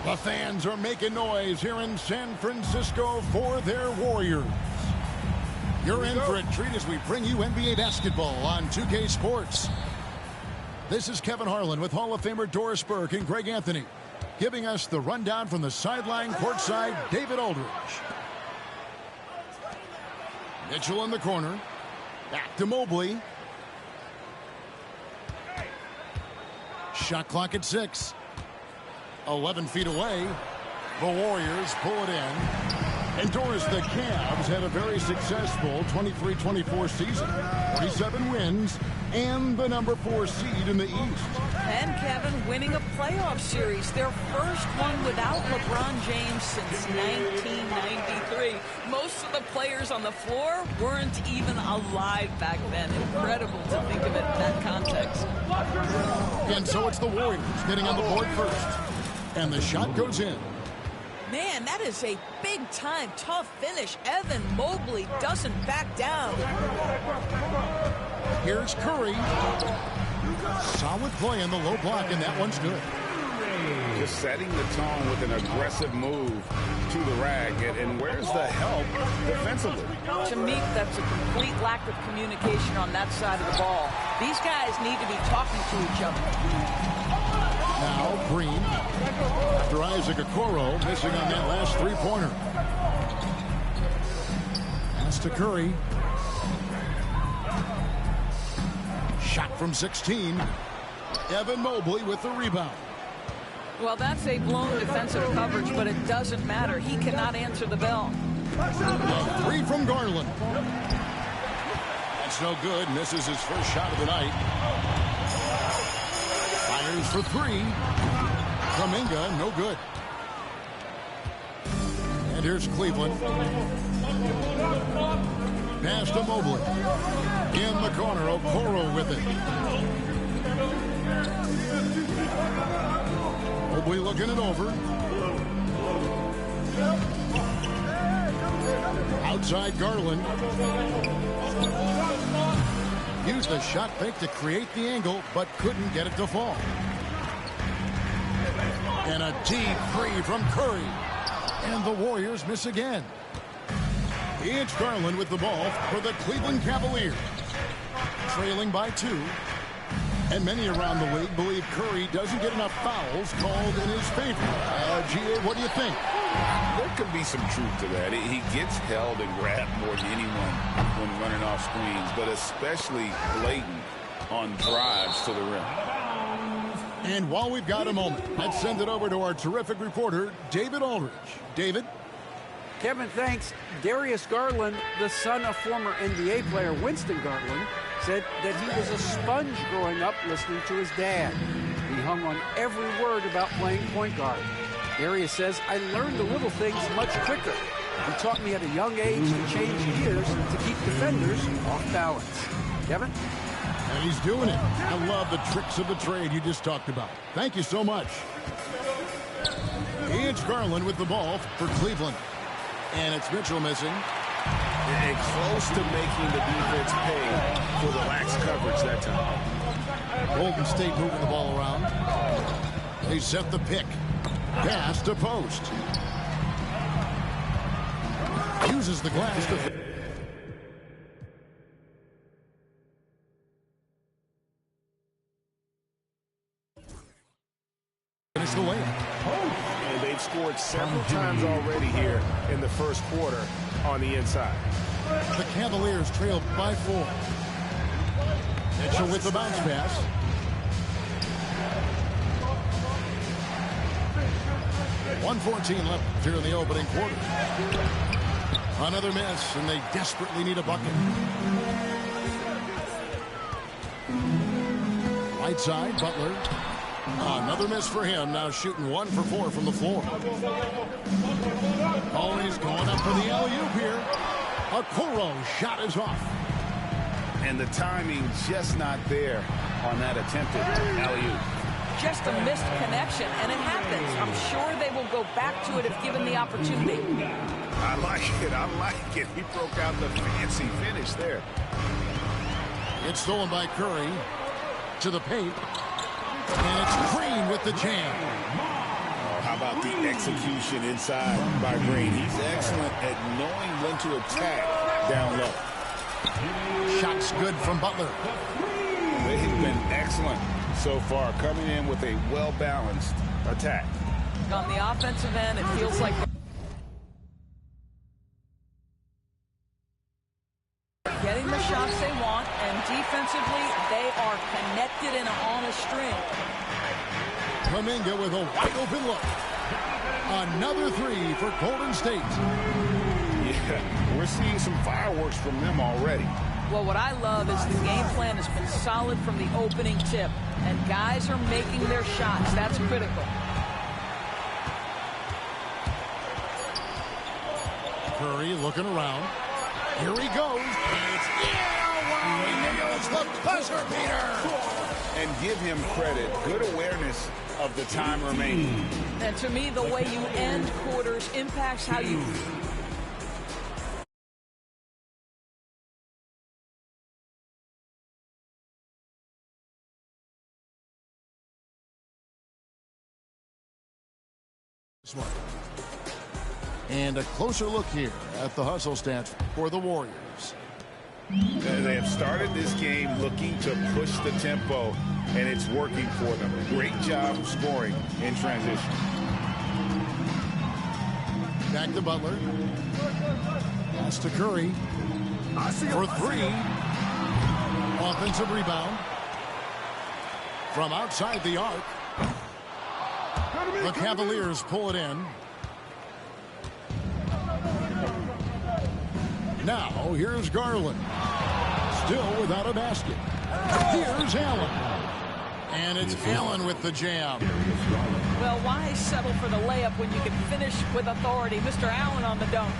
The fans are making noise here in San Francisco for their Warriors. You're in for a treat as we bring you NBA basketball on 2K Sports. This is Kevin Harlan with Hall of Famer Doris Burke and Greg Anthony, giving us the rundown from the sideline courtside, David Aldridge. Mitchell in the corner. Back to Mobley. Shot clock at 6. 11 feet away. The Warriors pull it in. And Doris, the Cavs had a very successful 23-24 season. 47 wins and the number 4 seed in the East. And Kevin winning a playoff series, their first one without LeBron James since 1993. Most of the players on the floor weren't even alive back then. Incredible to think of it in that context. And so it's the Warriors getting on the board first. And the shot goes in. Man, that is a big-time, tough finish. Evan Mobley doesn't back down. Here's Curry. Solid play in the low block, and that one's good. Just setting the tone with an aggressive move to the rack. And where's the help defensively? To me, that's a complete lack of communication on that side of the ball. These guys need to be talking to each other. Now Green, after Isaac Okoro missing on that last three-pointer. Pass to Curry. Shot from 16. Evan Mobley with the rebound. Well, that's a blown defensive coverage, but it doesn't matter. He cannot answer the bell. A 3 from Garland. That's no good. Misses his first shot of the night. Fires for 3. Kuminga, no good. And here's Cleveland. Pass to Mobley. In the corner, Okoro with it. Mobley looking it over. Outside Garland. Used the shot fake to create the angle, but couldn't get it to fall. And a deep 3 from Curry. And the Warriors miss again. It's Garland with the ball for the Cleveland Cavaliers. Trailing by 2. And many around the league believe Curry doesn't get enough fouls called in his favor. G.A., what do you think? There could be some truth to that. He gets held and grabbed more than anyone when running off screens, but especially blatant on drives to the rim. And while we've got a moment, let's send it over to our terrific reporter, David Aldridge. David? Kevin, thanks. Darius Garland, the son of former NBA player Winston Garland, said that he was a sponge growing up listening to his dad. He hung on every word about playing point guard. Darius says, I learned the little things much quicker. He taught me at a young age to change gears to keep defenders off balance. Kevin? And he's doing it. I love the tricks of the trade you just talked about. Thank you so much. It's Garland with the ball for Cleveland. And it's Mitchell missing. And close to making the defense pay for the lax coverage that time. Golden State moving the ball around. They set the pick. Pass to post. Uses the glass to finish the layup. And they've scored several times already here in the first quarter on the inside. The Cavaliers trailed by 4. Mitchell with the bounce pass. .114 left here in the opening quarter. Another miss, and they desperately need a bucket. Right side, Butler. Another miss for him. Now shooting 1 for 4 from the floor. Always going up for the alley-oop here. Okoro shot is off. And the timing just not there on that attempted alley-oop. Just a missed connection, and it happens. I'm sure they will go back to it if given the opportunity. I like it. I like it. He broke out the fancy finish there. It's stolen by Curry to the paint. And it's Green with the jam. Oh, how about about the execution inside by Green. He's excellent at knowing when to attack down low. Shots good from Butler. They've been excellent so far, coming in with a well-balanced attack. On the offensive end, it feels like they're getting the shots they want, and defensively, they are connected and on a string. Kuminga with a wide open look. Another three for Golden State. Yeah, we're seeing some fireworks from them already. Well, what I love is the game plan has been solid from the opening tip, and guys are making their shots. That's critical. Curry looking around. Here he goes. It's wow, he nails the buzzer beater. And give him credit. Good awareness of the time remaining. And to me, the way you end quarters impacts how you... And a closer look here at the hustle stats for the Warriors. They have started this game looking to push the tempo, and it's working for them. Great job scoring in transition. Back to Butler. Pass to Curry. For three. Offensive rebound. From outside the arc. The Cavaliers pull it in. Now, here's Garland. Still without a basket. Here's Allen. And it's Allen with the jam. Well, why settle for the layup when you can finish with authority? Mr. Allen on the dunk.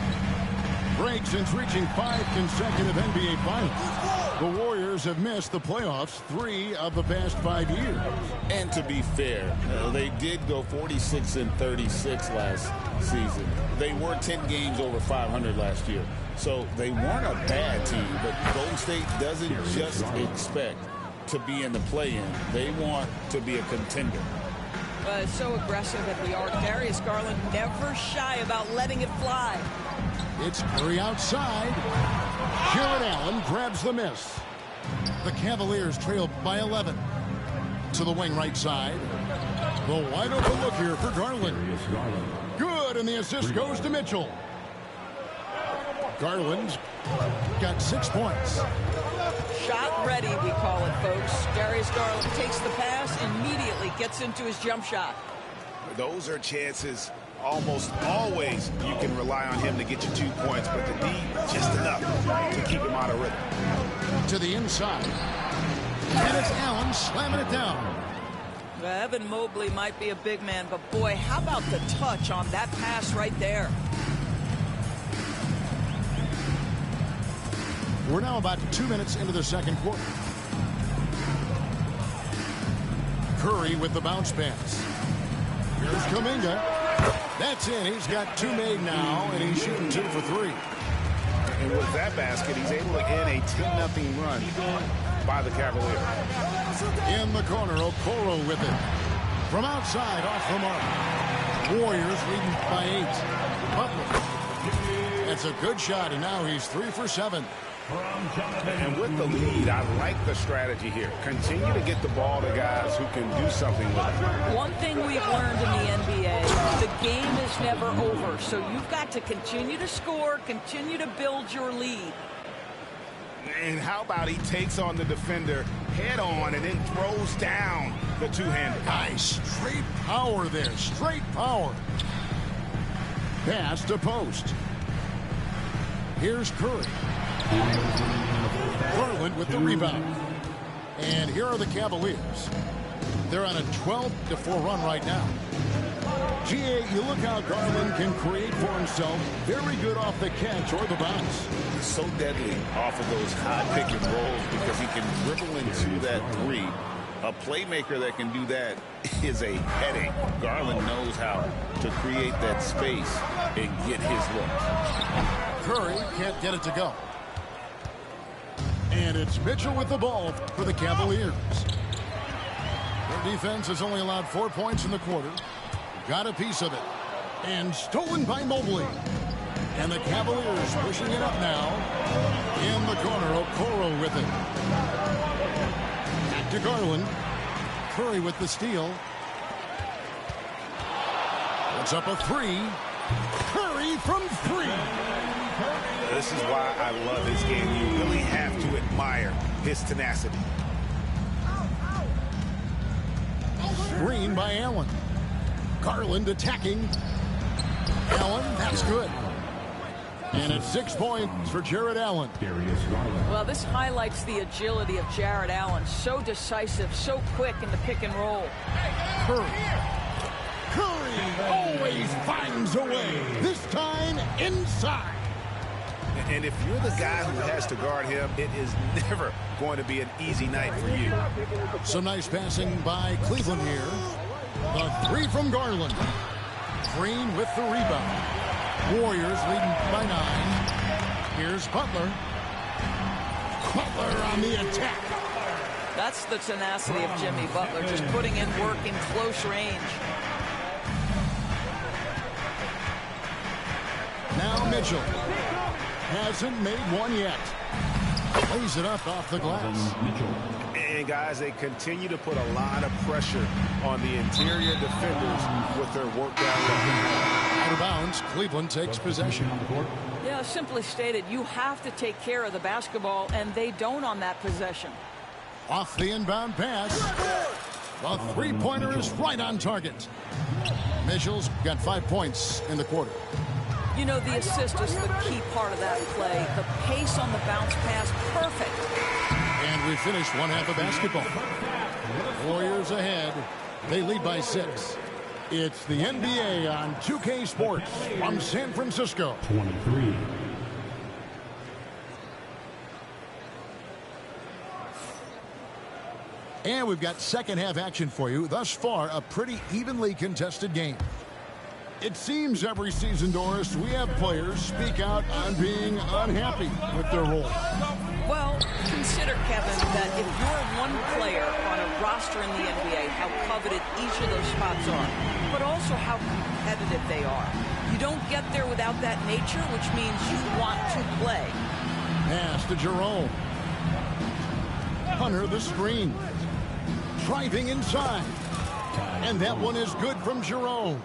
Break since reaching 5 consecutive NBA Finals. The Warriors have missed the playoffs 3 of the past 5 years. And to be fair, they did go 46-36 last season. They were 10 games over 500 last year. So they weren't a bad team, but Golden State doesn't just expect to be in the play-in. They want to be a contender. It's so aggressive at the arc. Darius Garland never shy about letting it fly. It's Curry outside. Jared Allen grabs the miss. The Cavaliers trail by 11. To the wing right side. The wide open look here for Garland. Good, and the assist goes to Mitchell. Garland's got 6 points. Shot ready, we call it, folks. Darius Garland takes the pass, immediately gets into his jump shot. Those are chances almost always you can rely on him to get you 2 points, but the D, just enough to keep him out of rhythm. To the inside. And it's Allen slamming it down. Well, Evan Mobley might be a big man, but boy, how about the touch on that pass right there? We're now about 2 minutes into the second quarter. Curry with the bounce pass. Here's Kuminga. That's in. He's got 2 made now, and he's shooting 2 for 3. And with that basket, he's able to end a 10-0 run by the Cavaliers. In the corner, Okoro with it. From outside, off the mark. Warriors leading by 8. Butler. That's a good shot, and now he's 3 for 7. And with the lead, I like the strategy here. Continue to get the ball to guys who can do something with it. One thing we've learned in the NBA, the game is never over. So you've got to continue to score, continue to build your lead. And how about he takes on the defender head on and then throws down the two-hander. Nice. Straight power there. Straight power. Pass to post. Here's Curry. Garland with the rebound. And here are the Cavaliers. They're on a 12-4 run right now. GA, you look how Garland can create for himself. Very good off the catch or the bounce. He's so deadly off of those high pick and rolls because he can dribble into that three. A playmaker that can do that is a headache. Garland knows how to create that space and get his look. Curry can't get it to go. And it's Mitchell with the ball for the Cavaliers. Their defense has only allowed 4 points in the quarter. got a piece of it. And stolen by Mobley. And the Cavaliers pushing it up now. In the corner, Okoro with it. Back to Garland. Curry with the steal. Puts up a three. Curry from three. This is why I love his game. You really have to admire his tenacity. Screen by Allen. Garland attacking. Allen, that's good. And it's 6 points for Jared Allen. Well, this highlights the agility of Jared Allen. So decisive, so quick in the pick and roll. Curry. Curry always finds a way. This time inside. And if you're the guy who has to guard him, it is never going to be an easy night for you. Some nice passing by Cleveland here. The three from Garland. Green with the rebound. Warriors leading by 9. Here's Butler. Butler on the attack. That's the tenacity of Jimmy Butler, just putting in work in close range. Now Mitchell. Hasn't made one yet. Plays it up off the glass. And guys, they continue to put a lot of pressure on the interior defenders with their work down low. Out of bounds, Cleveland takes possession. Yeah, simply stated, you have to take care of the basketball, and they don't on that possession. Off the inbound pass. The three-pointer is right on target. Mitchell's got 5 points in the quarter. You know, the assist is the key part of that play. The pace on the bounce pass, perfect. And we finished one half of basketball. Warriors ahead. They lead by 6. It's the NBA on 2K Sports from San Francisco. 23. And we've got second half action for you. Thus far, a pretty evenly contested game. It seems every season, Doris, we have players speak out on being unhappy with their role. Well, consider, Kevin, that if you're one player on a roster in the NBA, how coveted each of those spots are, but also how competitive they are. You don't get there without that nature, which means you want to play. Pass to Jerome. Hunter the screen. Driving inside. And that one is good from Jerome.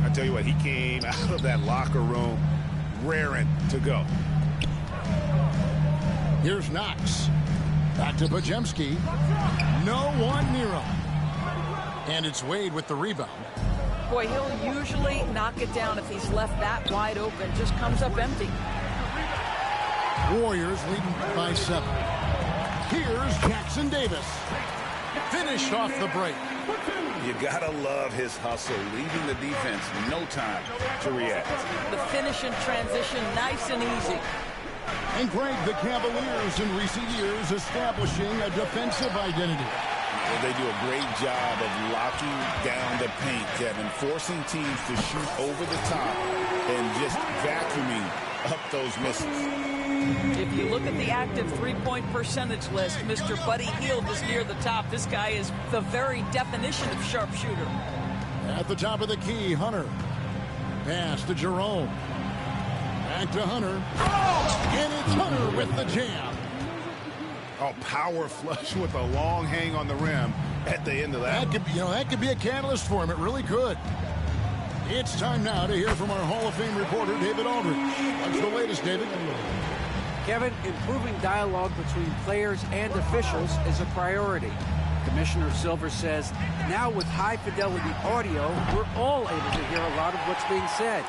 I tell you what, he came out of that locker room raring to go. Here's Knox. Back to Bajemski. No one near him. And it's Wade with the rebound. Boy, he'll usually knock it down if he's left that wide open. Just comes up empty. Warriors leading by 7. Here's Jackson Davis. Finished off the break. You gotta love his hustle, leaving the defense no time to react. The finish in transition, nice and easy. And Greg, the Cavaliers in recent years establishing a defensive identity. They do a great job of locking down the paint, Kevin, forcing teams to shoot over the top and just vacuuming up those misses. If you look at the active three-point percentage list, Mr. Buddy Hield is near the top. This guy is the very definition of sharpshooter. At the top of the key, Hunter. Pass to Jerome. Back to Hunter. And it's Hunter with the jam. Oh, power flush with a long hang on the rim at the end of that. That could be a catalyst for him. It really could. It's time now to hear from our Hall of Fame reporter, David Aldridge. What's the latest, David? Kevin, improving dialogue between players and officials is a priority. Commissioner Silver says, now with high-fidelity audio, we're all able to hear a lot of what's being said.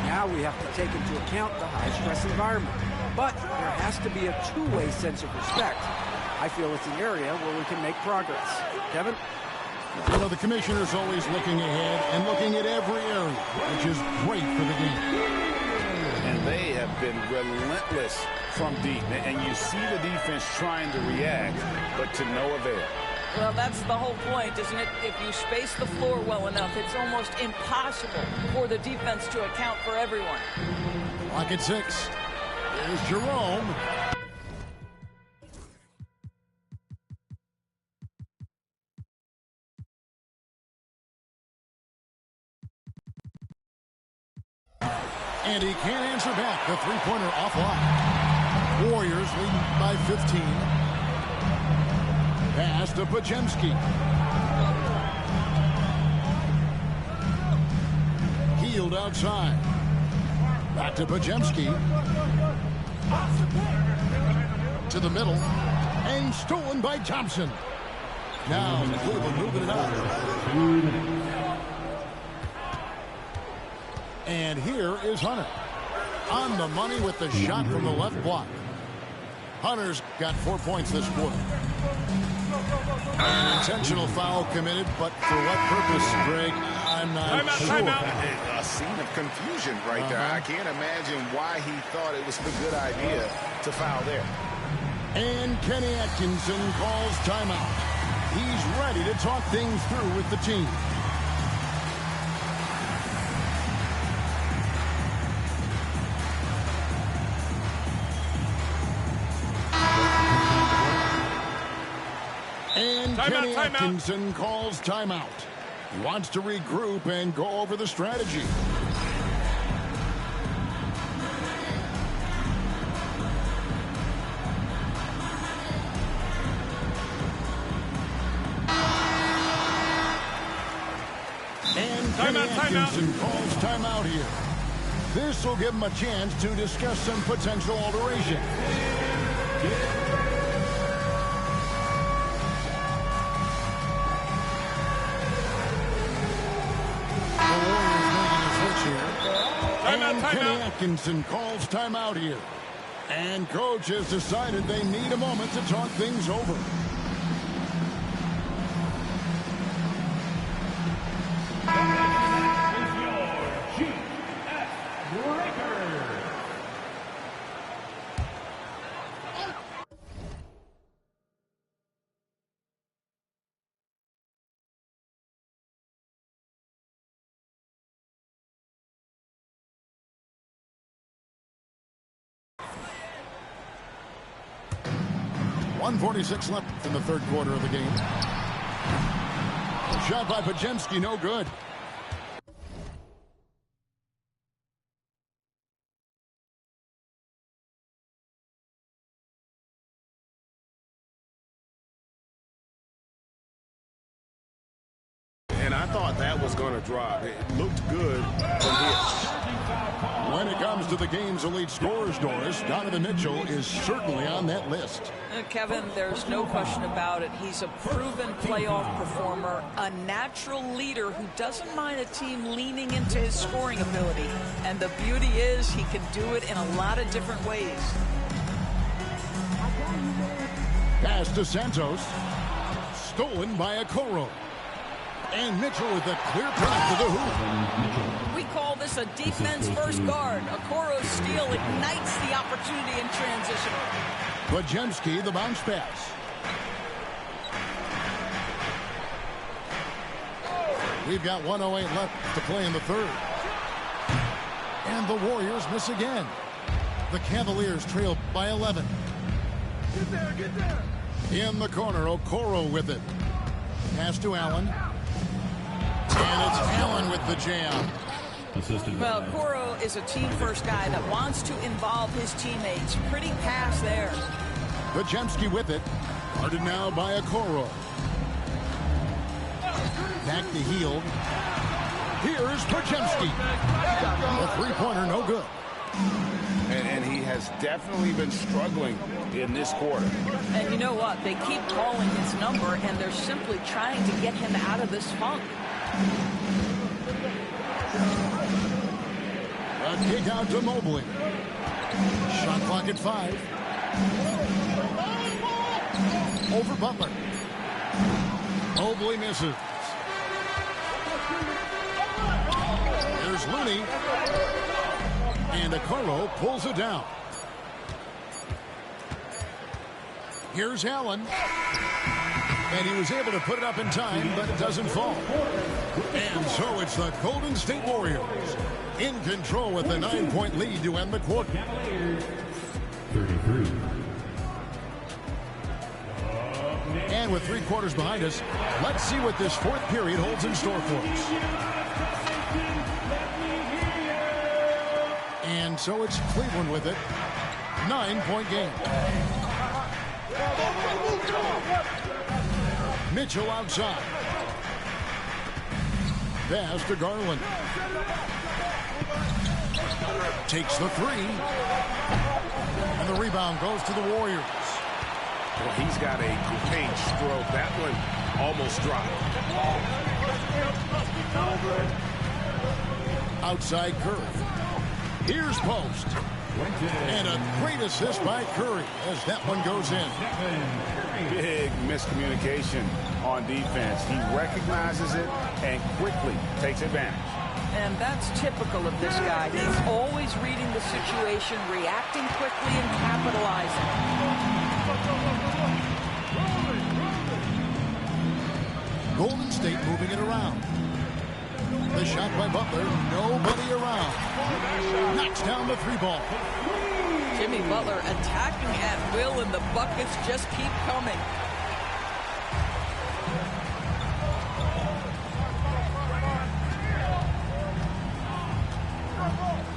Now we have to take into account the high-stress environment. But there has to be a two-way sense of respect. I feel it's an area where we can make progress. Kevin? You know, the commissioner's always looking ahead and looking at every area, which is great for the game. And they have been relentless from deep. And you see the defense trying to react, but to no avail. Well, that's the whole point, isn't it? If you space the floor well enough, it's almost impossible for the defense to account for everyone. Clock at 6. Here's Jerome. And he can't answer back. The three-pointer offline. Warriors leading by 15. Pass to Pajemski. Healed outside. Back to Pajemski. To the middle. And stolen by Thompson. Now Cleveland moving it up. And here is Hunter. On the money with the shot from the left block. Hunter's got 4 points this quarter. An intentional foul committed, but for what purpose, Greg? I'm not sure. A scene of confusion right there. I can't imagine why he thought it was a good idea to foul there. And Kenny Atkinson calls timeout. He's ready to talk things through with the team. And Kenny Atkinson calls timeout. He wants to regroup and go over the strategy. And Kenny Atkinson calls timeout here. This will give him a chance to discuss some potential alteration. And Kenny Atkinson calls timeout here. And coach has decided they need a moment to talk things over. .146 left in the third quarter of the game. Shot by Pajemski, no good. And I thought that was going to drop. It looked good from here. When it comes to the game's elite scorers, Doris, Donovan Mitchell is certainly on that list. Kevin, there's no question about it. He's a proven playoff performer, a natural leader who doesn't mind a team leaning into his scoring ability. And the beauty is he can do it in a lot of different ways. Pass to Santos. Stolen by Okoro. And Mitchell with a clear path to the hoop. We call this a defense-first guard. Okoro's steal ignites the opportunity in transition. Pajemski, the bounce pass. We've got 1:08 left to play in the third. And the Warriors miss again. The Cavaliers trail by 11. Get there, get there. In the corner, Okoro with it. Pass to Allen. And it's Allen with the jam. Well, Okoro is a team-first guy that wants to involve his teammates. Pretty pass there. Pajemski with it. Guarded now by Okoro. Back to Hield. Here's Pajemski. A three-pointer, no good. And he has definitely been struggling in this quarter. And you know what? They keep calling his number, and they're simply trying to get him out of this funk. A kick out to Mobley. Shot clock at 5. Over Butler. Mobley misses. There's Looney. And Okoro pulls it down. Here's Allen. And he was able to put it up in time, but it doesn't fall. And so it's the Golden State Warriors in control with a 9-point lead to end the quarter. 33. And with 3 quarters behind us, let's see what this fourth period holds in store for us. And so it's Cleveland with it. 9-point game. Mitchell outside. Pass to Garland. Takes the three. And the rebound goes to the Warriors. Well, he's got a great stroke. That one almost dropped. Outside Curry. Here's post. And a great assist by Curry as that one goes in. Big miscommunication on defense. He recognizes it and quickly takes advantage. And that's typical of this guy. He's always reading the situation, reacting quickly, and capitalizing. Golden State moving it around. The shot by Butler, nobody around. Knocks down the three ball. Jimmy Butler attacking at will, and the buckets just keep coming.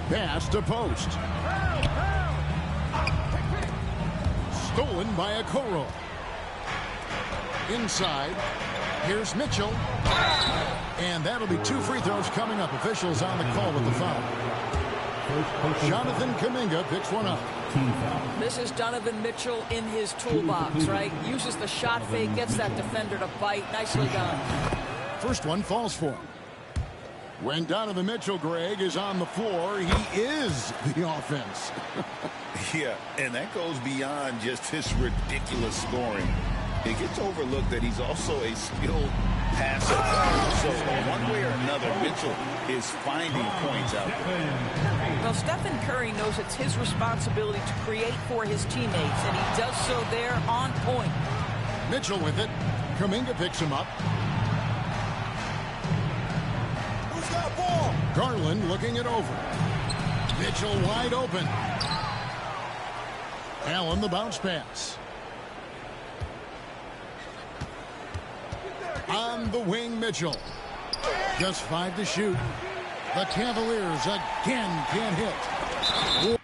Pass to post. Stolen by Okoro. Inside. Here's Mitchell. And that'll be 2 free throws coming up. Officials on the call with the foul. Jonathan Kuminga picks one up. This is Donovan Mitchell in his toolbox, right? Uses the shot fake, gets that defender to bite. Nicely done. First one falls for him. When Donovan Mitchell, Greg, is on the floor, he is the offense. Yeah, and that goes beyond just his ridiculous scoring. It gets overlooked that he's also a skilled passer. So one way or another, Mitchell is finding points out there. Well, Stephen Curry knows it's his responsibility to create for his teammates, and he does so there on point. Mitchell with it. Kuminga picks him up. Who's got ball? Garland looking it over. Mitchell wide open. Allen the bounce pass. On the wing, Mitchell. Just 5 to shoot. The Cavaliers again can't hit.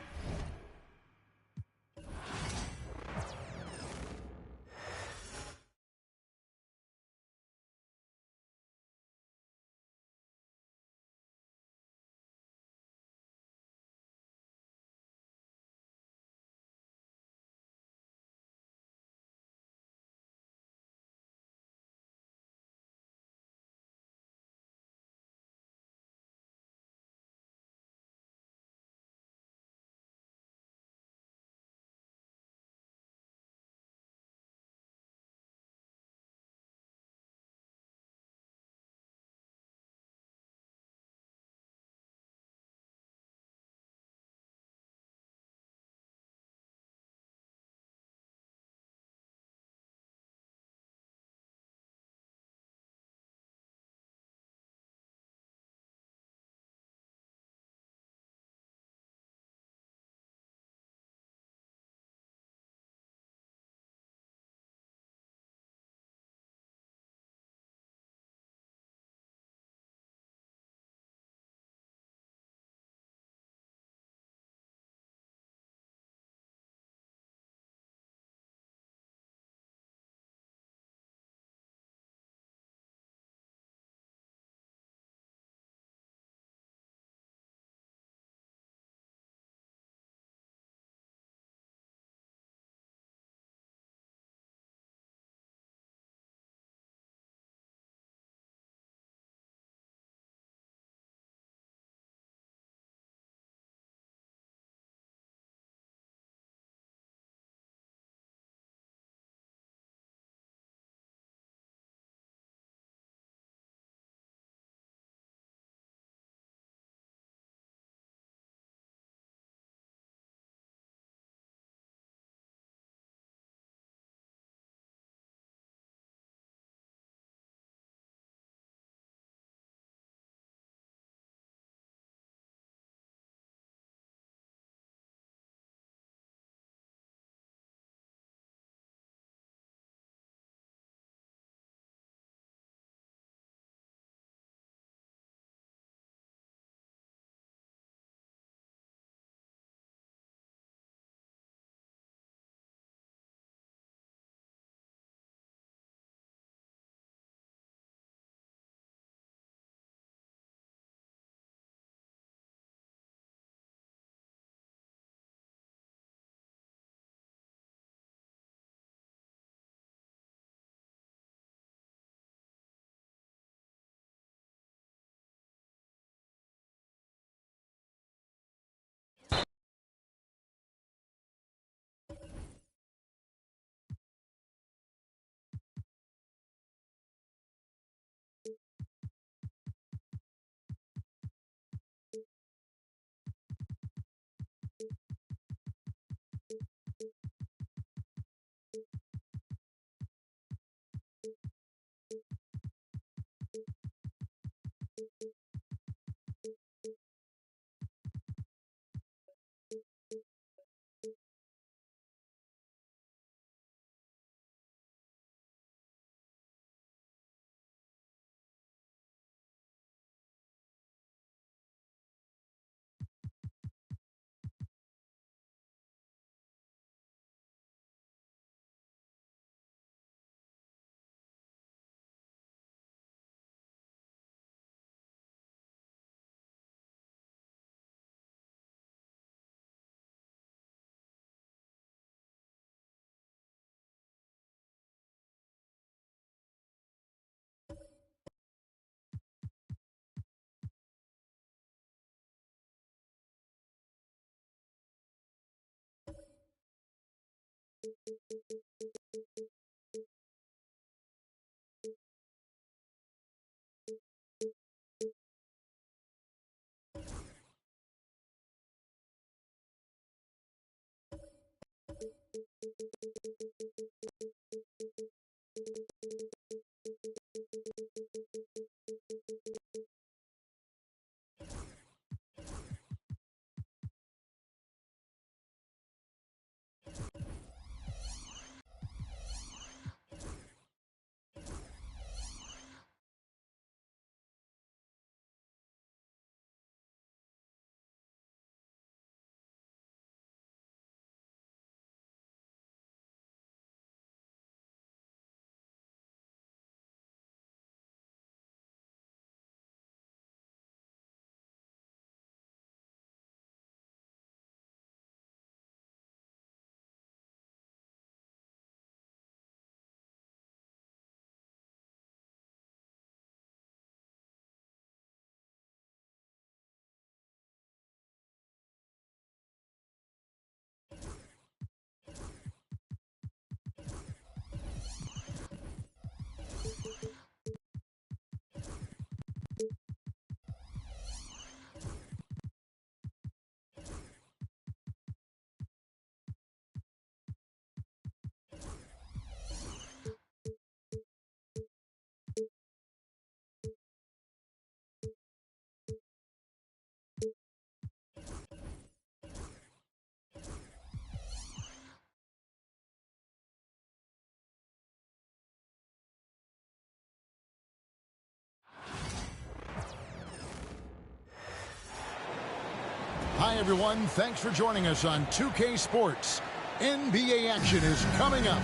Hi, everyone. Thanks for joining us on 2K Sports. NBA action is coming up.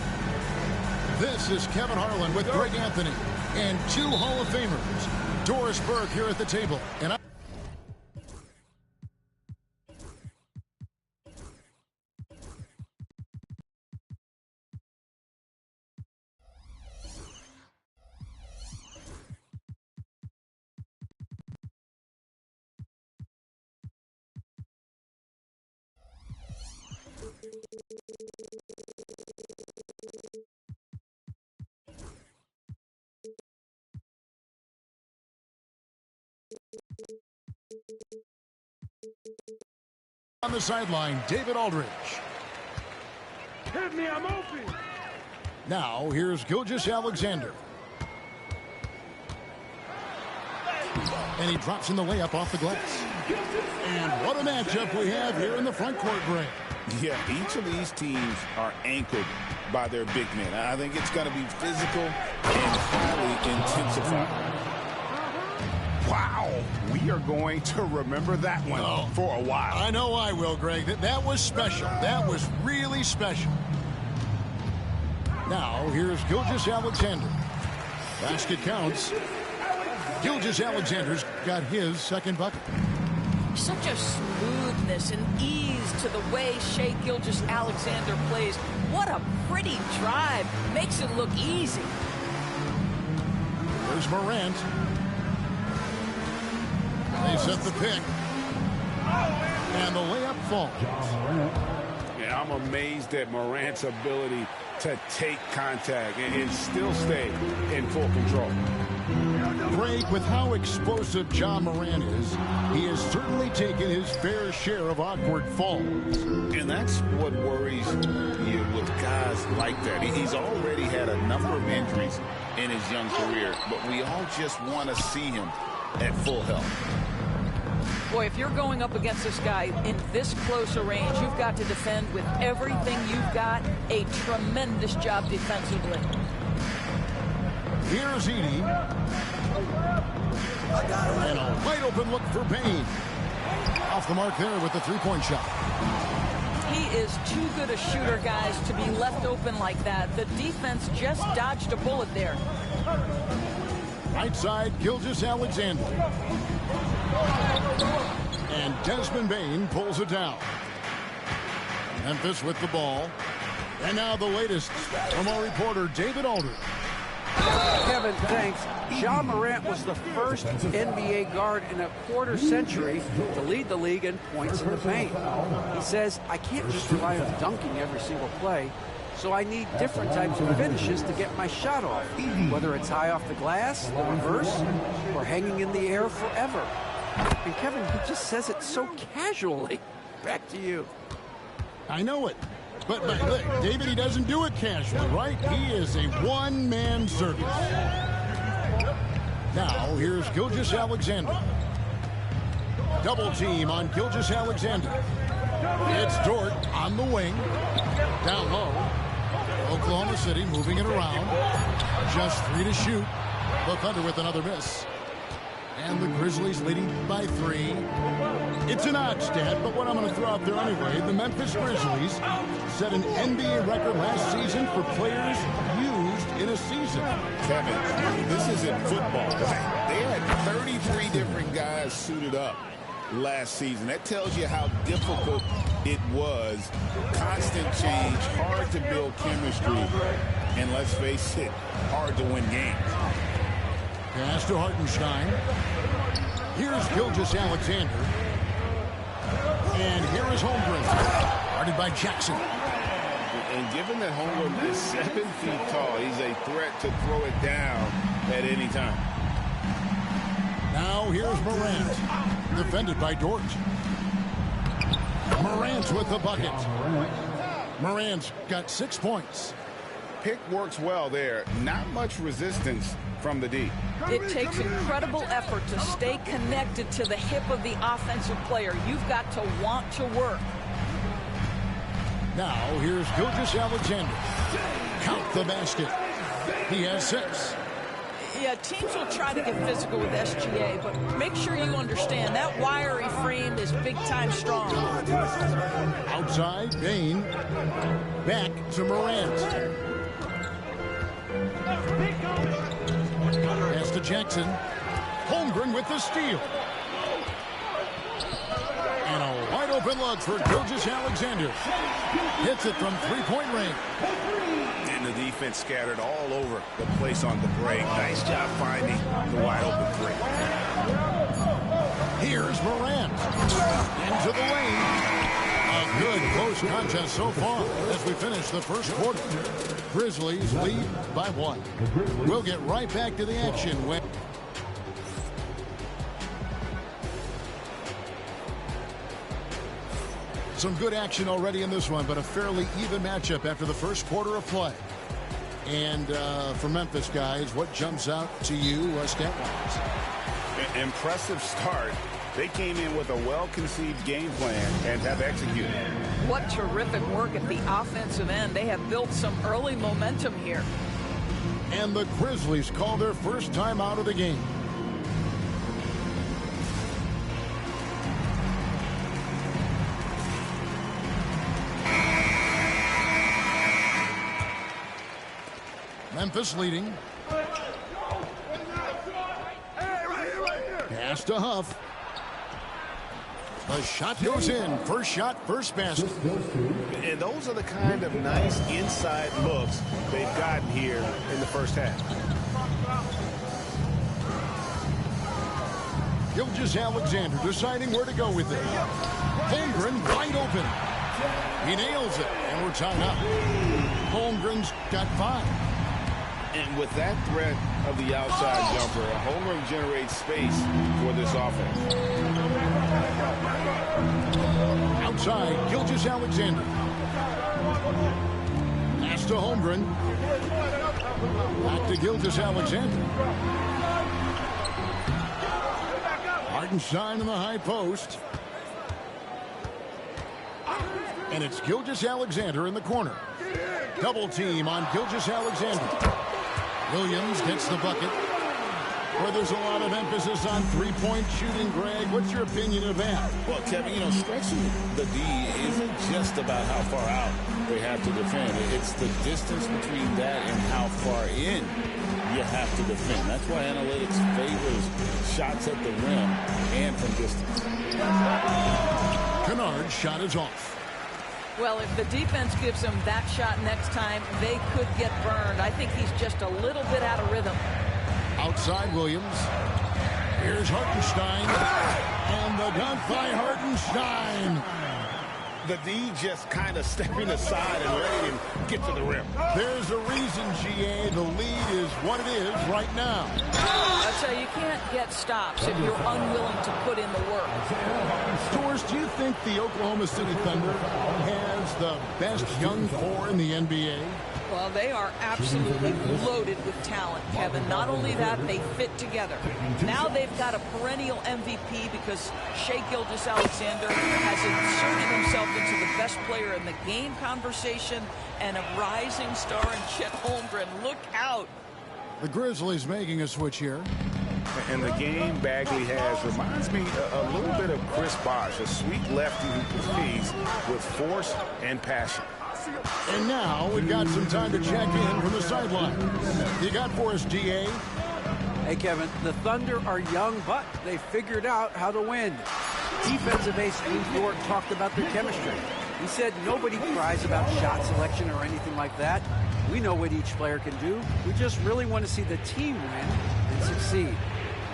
This is Kevin Harlan with Greg Anthony and two Hall of Famers. Doris Burke here at the table. And on the sideline, David Aldridge. Hit me, I'm open. Now, here's Gilgeous-Alexander. And he drops in the layup off the glass. And what a matchup we have here in the front court, Greg. Yeah, each of these teams are anchored by their big men. I think it's going to be physical and highly intensified. Wow, we are going to remember that one for a while. I know I will, Greg. That was special. That was really special. Now, here's Gilgeous-Alexander. Basket counts. Gilgeous-Alexander's got his second bucket. Such a smoothness and ease to the way Shai Gilgeous-Alexander plays. What a pretty drive. Makes it look easy. There's Morant. They set the pick. And the layup falls. Yeah, I'm amazed at Morant's ability to take contact and still stay in full control. Greg, with how explosive Ja Morant is, he has certainly taken his fair share of awkward falls. And that's what worries you with guys like that. He's already had a number of injuries in his young career, but we all just want to see him at full health. Boy, if you're going up against this guy in this close a range, you've got to defend with everything you've got. A tremendous job defensively. Here's Edie. And a wide open look for Payne. Off the mark there with the three-point shot. He is too good a shooter, guys, to be left open like that. The defense just dodged a bullet there. Right side, Gilgeous-Alexander. And Desmond Bane pulls it down. Memphis with the ball. And now the latest from our reporter, David Aldridge. Kevin, thanks. Ja Morant was the first NBA guard in a quarter century to lead the league in points in the paint. He says, I can't just rely on dunking every single play. So I need different types of finishes to get my shot off, whether it's high off the glass, the reverse, or hanging in the air forever. And Kevin, he just says it so casually. Back to you. I know it. But look, David, he doesn't do it casually, right? He is a one-man service. Now, here's Gilgeous-Alexander. Double team on Gilgeous-Alexander. It's Dort on the wing. Down low. Oklahoma City moving it around. Just 3 to shoot. The Thunder with another miss. And the Grizzlies leading by 3. It's an odd stat, but what I'm going to throw out there anyway, the Memphis Grizzlies set an NBA record last season for players used in a season. Kevin, this isn't football. They had 33 different guys suited up last season. That tells you how difficult it was. Constant change, hard to build chemistry, and let's face it, hard to win games. Pass to Hartenstein. Here's Gilgeous-Alexander. And here is Holmgren. Guarded by Jackson. And given that Holmgren is 7 feet tall, he's a threat to throw it down at any time. Now here's Morant. Defended by Dort. Morant with the bucket. Morant's got 6 points. Pick works well there. Not much resistance from the D. It takes incredible effort to stay connected to the hip of the offensive player. You've got to want to work. Now here's Gilgeous-Alexander. Count the basket. He has 6. Yeah, teams will try to get physical with SGA, but make sure you understand that wiry frame is big-time strong. Outside, Bain. Back to Morant. Pass to Jackson. Holmgren with the steal. And a wide-open look for Gilgeous-Alexander. Hits it from three-point range. And the defense scattered all over the place on the break. Nice job finding the wide-open three. Here's Morant. Into the lane. A good close contest so far as we finish the first quarter. Grizzlies lead by 1. We'll get right back to the action when... Some good action already in this one, but a fairly even matchup after the first quarter of play. And for Memphis, guys, what jumps out to you stat-wise? Impressive start. They came in with a well-conceived game plan and have executed. What terrific work at the offensive end. They have built some early momentum here. And the Grizzlies call their first time out of the game. Memphis leading. Pass to Huff. The shot goes in. First shot, first basket. And those are the kind of nice inside looks they've gotten here in the first half. Gilgeous-Alexander deciding where to go with it. Holmgren wide open. He nails it, and we're tied up. Holmgren's got 5. And with that threat of the outside jumper, Holmgren generates space for this offense. Outside, Gilgeous-Alexander. Pass to Holmgren. Back to Gilgeous-Alexander. Hartenstein in the high post. And it's Gilgeous-Alexander in the corner. Double team on Gilgeous-Alexander. Williams gets the bucket. Where there's a lot of emphasis on three-point shooting, Greg. What's your opinion of that? Well, Kevin, stretching the D isn't just about how far out they have to defend. It's the distance between that and how far in you have to defend. That's why analytics favors shots at the rim and from distance. Kennard's shot is off. Well, if the defense gives him that shot next time, they could get burned. I think he's just a little bit out of rhythm. Outside Williams. Here's Hartenstein. And the dunk by Hartenstein. The D just kind of stepping aside and letting him get to the rim. There's a reason, GA. The lead is what it is right now. I'll tell you, you can't get stops if you're unwilling to put in the work. Stores, do you think the Oklahoma City Thunder has the best young core in the NBA? Well, they are absolutely loaded with talent, Kevin. Not only that, they fit together. Now they've got a perennial MVP because Shai Gilgeous-Alexander has inserted himself into the best player in the game conversation, and a rising star in Chet Holmgren. Look out. The Grizzlies making a switch here. And the game Bagley has reminds me a little bit of Chris Bosh, a sweet lefty who plays with force and passion. And now we've got some time to check in from the sideline. You got for us, GA? Hey, Kevin, the Thunder are young, but they figured out how to win. Defensive ace Steve Dort talked about their chemistry. He said nobody cries about shot selection or anything like that. We know what each player can do. We just really want to see the team win and succeed.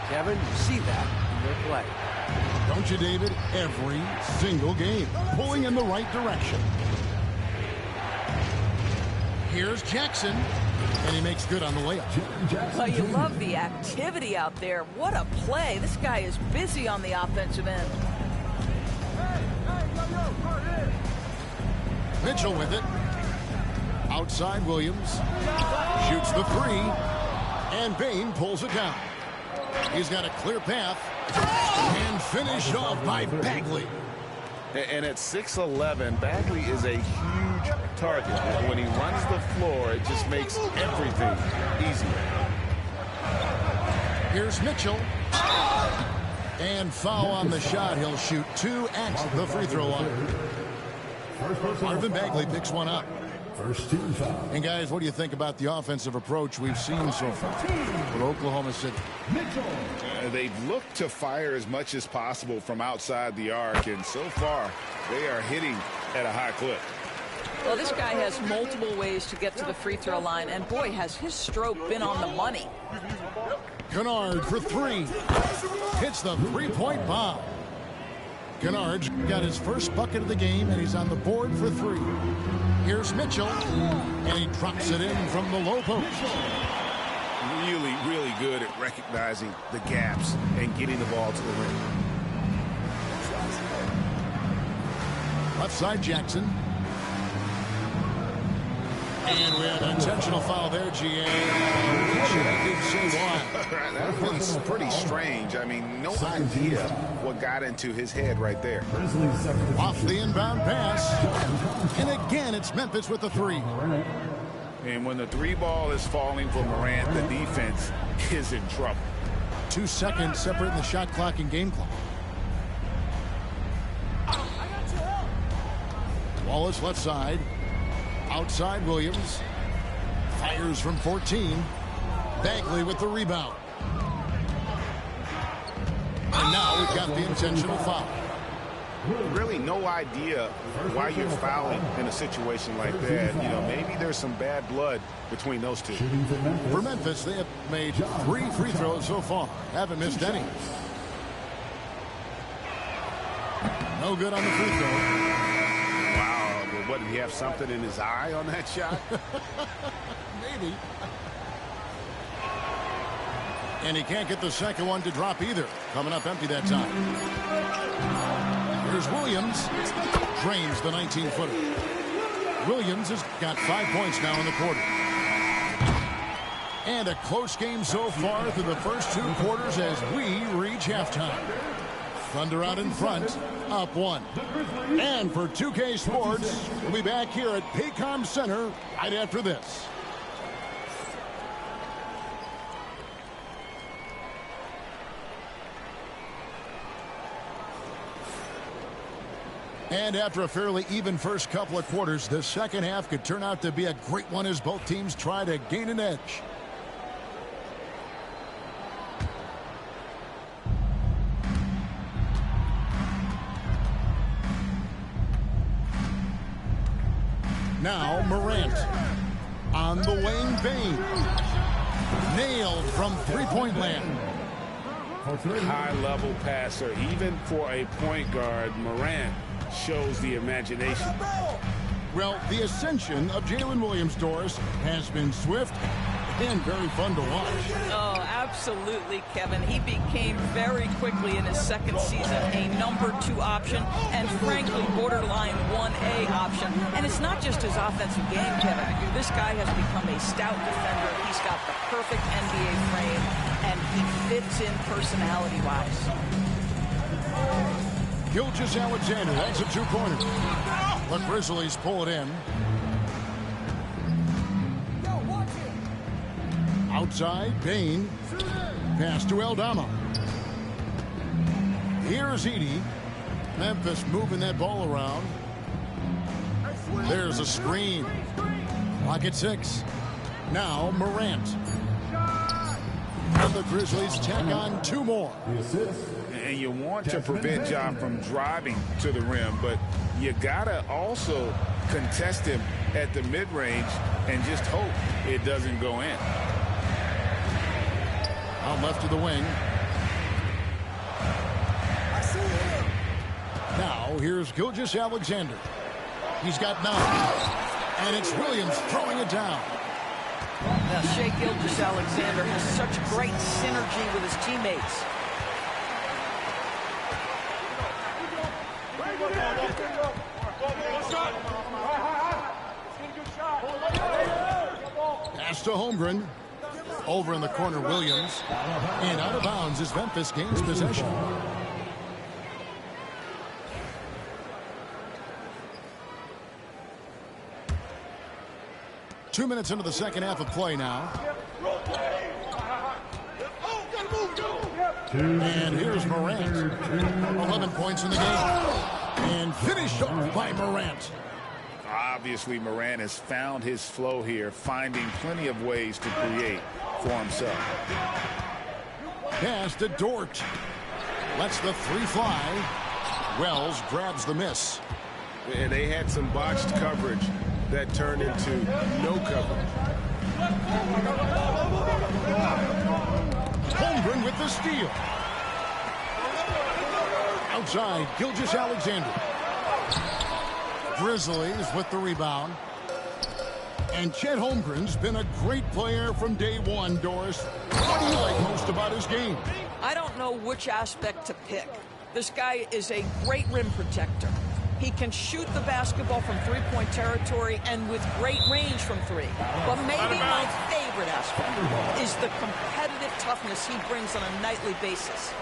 Kevin, you see that in their play. Don't you, David? Every single game, pulling in the right direction. Here's Jackson, and he makes good on the layup. Well, you love the activity out there. What a play. This guy is busy on the offensive end. Mitchell with it. Outside Williams. Shoots the three. And Bain pulls it down. He's got a clear path. And finished off by Bagley. And at 6'11", Bagley is a huge target. When he runs the floor, it just makes everything easier. Here's Mitchell. And foul on the shot. He'll shoot 2 at the free throw line. Marvin Bagley picks one up. First team foul. And guys, what do you think about the offensive approach we've seen so far for Oklahoma City? They've looked to fire as much as possible from outside the arc, and so far they are hitting at a high clip. Well, this guy has multiple ways to get to the free throw line, and boy, has his stroke been on the money. Kennard for 3. Hits the three-point bomb. Kennard's got his first bucket of the game, and he's on the board for 3. Here's Mitchell, and he drops it in from the low post. Really, really good at recognizing the gaps and getting the ball to the rim. Left side, Jackson. And we had an intentional foul there, GA. I did say why. That was pretty strange. I mean, no idea what got into his head right there. Off the inbound pass. And again, it's Memphis with the 3. And when the 3 ball is falling for Morant, the defense is in trouble. 2 seconds separating the shot clock and game clock. Wallace left side. Outside Williams. Fires from 14. Bagley with the rebound. And now we've got the intentional foul. Really no idea why you're fouling in a situation like that. You know, maybe there's some bad blood between those two. For Memphis, they have made 3 free throws so far. Haven't missed any. No good on the free throw. Wow, well, what, did he have something in his eye on that shot? Maybe. And he can't get the second one to drop either. Coming up empty that time. Here's Williams. Drains the 19-footer. Williams has got 5 points now in the quarter. And a close game so far through the first 2 quarters as we reach halftime. Thunder out in front, up 1. And for 2K Sports, we'll be back here at Paycom Center right after this. And after a fairly even first couple of quarters, the second half could turn out to be a great one as both teams try to gain an edge. Now Morant on the wing. Bain nailed from three-point land. High-level passer, even for a point guard. Morant shows the imagination. Well, the ascension of Jalen Williams, Doris, has been swift and very fun to watch. Oh, absolutely, Kevin. He became very quickly in his second season a number 2 option and, frankly, borderline 1A option. And it's not just his offensive game, Kevin. This guy has become a stout defender. He's got the perfect NBA frame, and he fits in personality-wise. Gilgeous-Alexander, that's a 2-pointer. The Grizzlies pull it in. Outside, Bain. Pass to Aldama. Here's Edey. Memphis moving that ball around. There's a screen. Clock at 6. Now Morant. And the Grizzlies tack on 2 more. And you want to prevent Ja from driving to the rim, but you gotta also contest him at the mid-range and just hope it doesn't go in. Out left of the wing. Now here's Gilgeous-Alexander. He's got 9. And it's Williams throwing it down. Now, Shai Gilgeous-Alexander has such great synergy with his teammates. Pass to Holmgren. Over in the corner, Williams. And out of bounds as Memphis gains possession. Two minutes into the second half of play now. And here's Morant. 11 points in the game. And finished off by Morant. Obviously, Morant has found his flow here, finding plenty of ways to create for himself. Pass to Dort. Lets the 3 fly. Wells grabs the miss. And they had some botched coverage that turned into no coverage. Holmgren with the steal. Outside, Gilgeous-Alexander. Grizzlies with the rebound. And Chet Holmgren's been a great player from day one, Doris. What do you like most about his game? I don't know which aspect to pick. This guy is a great rim protector. He can shoot the basketball from three-point territory and with great range from 3. But maybe my favorite aspect is the competitive toughness he brings on a nightly basis.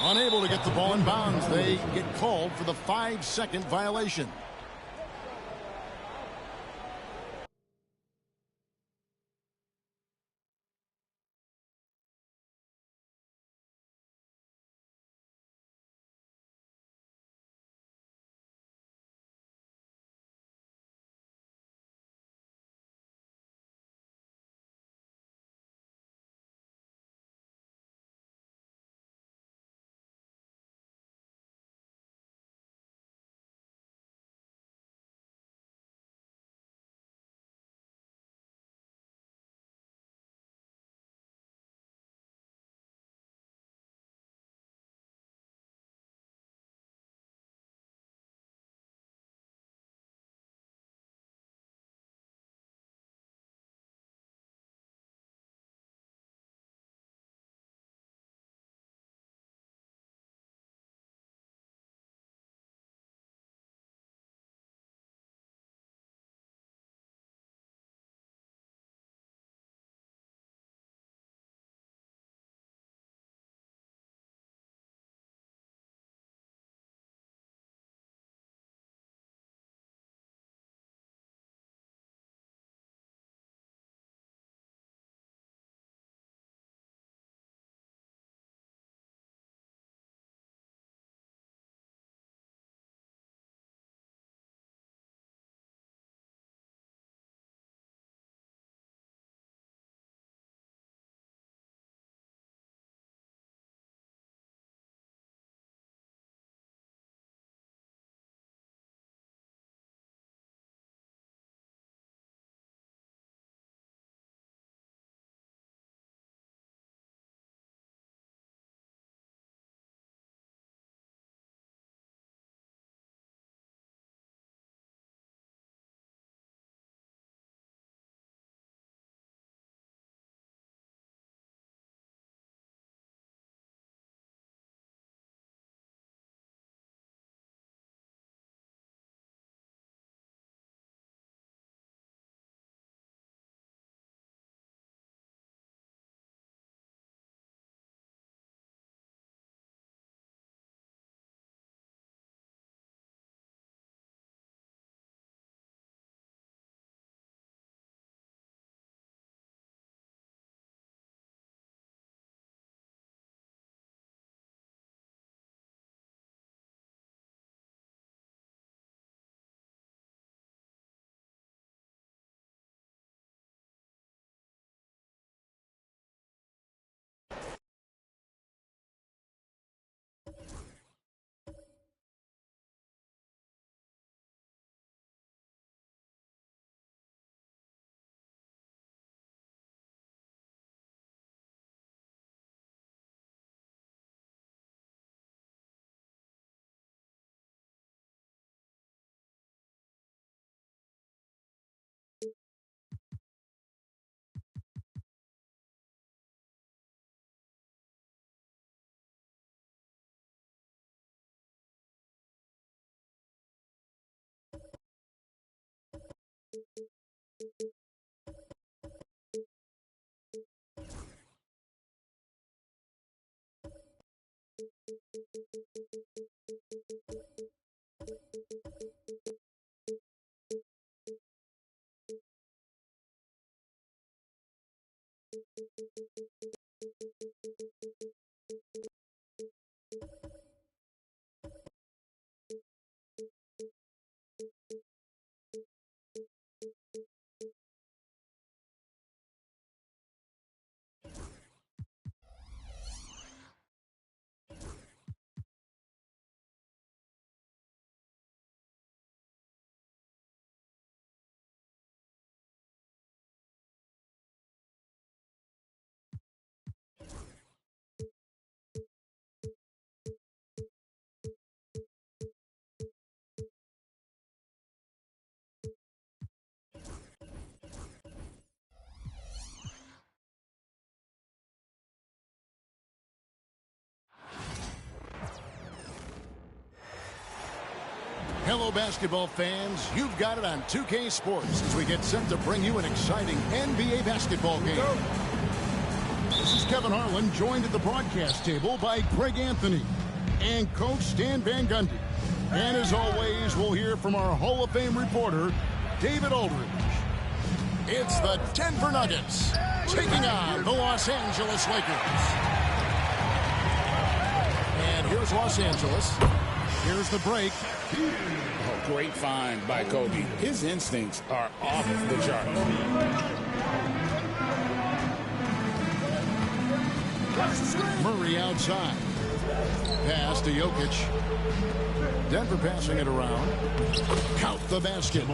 Unable to get the ball in bounds. They get called for the 5-second violation. Hello, basketball fans. You've got it on 2K Sports as we get set to bring you an exciting NBA basketball game. This is Kevin Harlan, joined at the broadcast table by Greg Anthony and Coach Stan Van Gundy. And as always, we'll hear from our Hall of Fame reporter, David Aldridge. It's the Denver Nuggets taking on the Los Angeles Lakers. And here's Los Angeles. Here's the break. Oh, great find by Kobe. His instincts are off the chart. Murray outside. Pass to Jokic. Denver passing it around. Count the basket.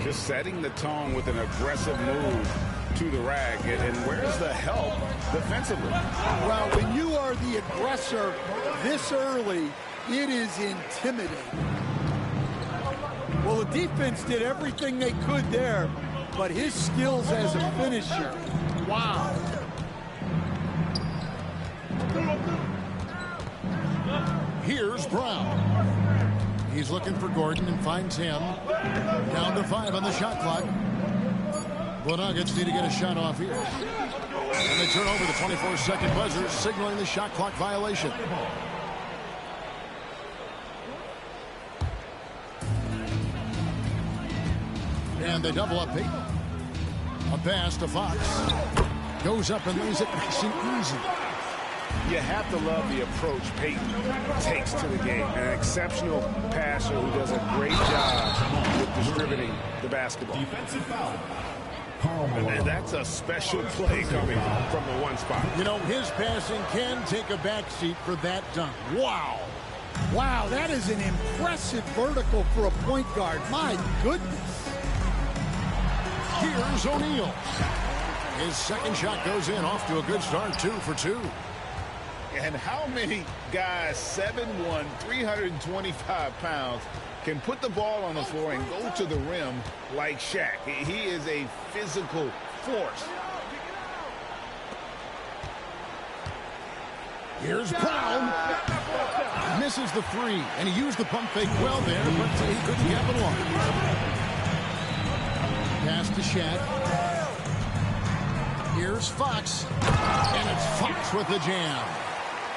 Just setting the tone with an aggressive move to the rack. And where's the help defensively? Well, when you are the aggressor this early, it is intimidating. Well, the defense did everything they could there, but his skills as a finisher, wow. Here's Brown. He's looking for Gordon and finds him. Down to 5 on the shot clock. The Nuggets need to get a shot off here. And they turn over the 24-second buzzer, signaling the shot clock violation. And they double up Peyton. A pass to Fox. Goes up and lays it nice and easy. You have to love the approach Peyton takes to the game. An exceptional passer who does a great job with distributing the basketball. Defensive foul. And that's a special play coming from the one spot. You know, his passing can take a backseat for that dunk. Wow. Wow, that is an impressive vertical for a point guard. My goodness. Here's O'Neal. His second shot goes in, off to a good start, 2 for 2. And how many guys, 7'1", 325 pounds, can put the ball on the floor and go to the rim like Shaq? He is a physical force. Here's Brown. Misses the 3, and he used the pump fake well there, but he couldn't capitalize. Pass to Shaq. Here's Fox. And it's Fox with the jam.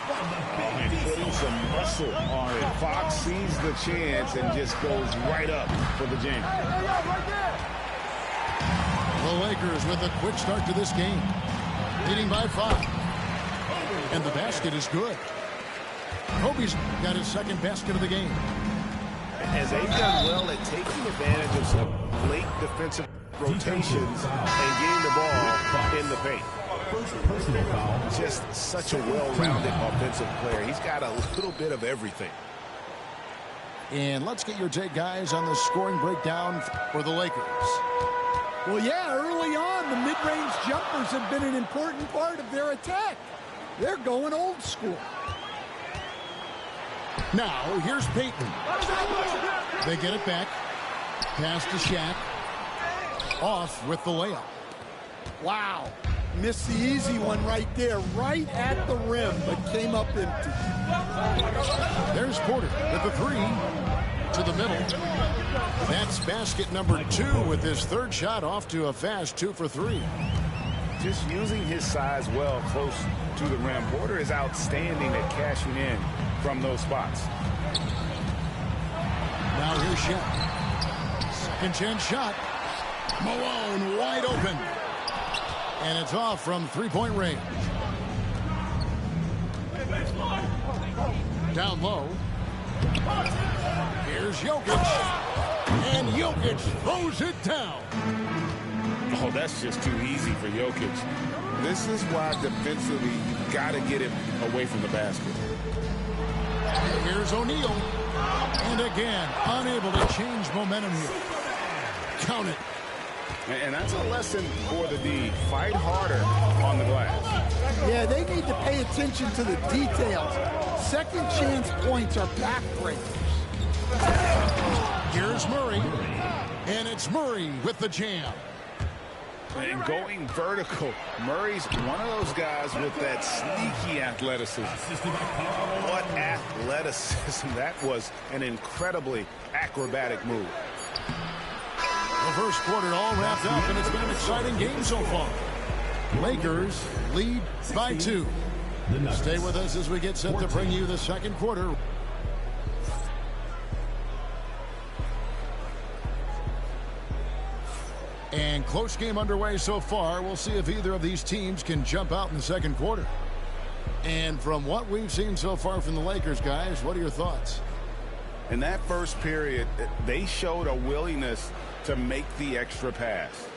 And putting some muscle on it. Fox sees the chance and just goes right up for the jam. The Lakers with a quick start to this game. Leading by 5. And the basket is good. Kobe's got his second basket of the game. As they've done well at taking advantage of some late defensive rotations and getting the ball in the paint. Personal foul. Just such a well-rounded offensive player. He's got a little bit of everything. And let's get your take, guys, on the scoring breakdown for the Lakers. Well, yeah, early on, the mid-range jumpers have been an important part of their attack. They're going old school. Now, here's Peyton. They get it back. Pass to Shaq. Off with the layup. Wow. Missed the easy one right there, right at the rim, but came up empty. There's Porter with the 3. to the middle. That's basket number 2 with his third shot off to a fast 2 for 3. Just using his size well close to the rim. Porter is outstanding at cashing in from those spots. Now here's Shaq. Second chance shot. Malone wide open. And it's off from three-point range. Down low. Here's Jokic. And Jokic throws it down. Oh, that's just too easy for Jokic. This is why defensively you got to get him away from the basket. Here's O'Neal. And again, unable to change momentum here. Count it. And that's a lesson for the D. Fight harder on the glass. Yeah, they need to pay attention to the details. Second chance points are backbreakers. Here's Murray. And it's Murray with the jam. And going vertical, Murray's one of those guys with that sneaky athleticism. What athleticism. That was an incredibly acrobatic move. The first quarter all wrapped up, and it's been an exciting game so far. Lakers lead by 2. Stay with us as we get set to bring you the second quarter. And close game underway so far. We'll see if either of these teams can jump out in the second quarter. And from what we've seen so far from the Lakers, guys, what are your thoughts? In that first period, they showed a willingness to make the extra pass.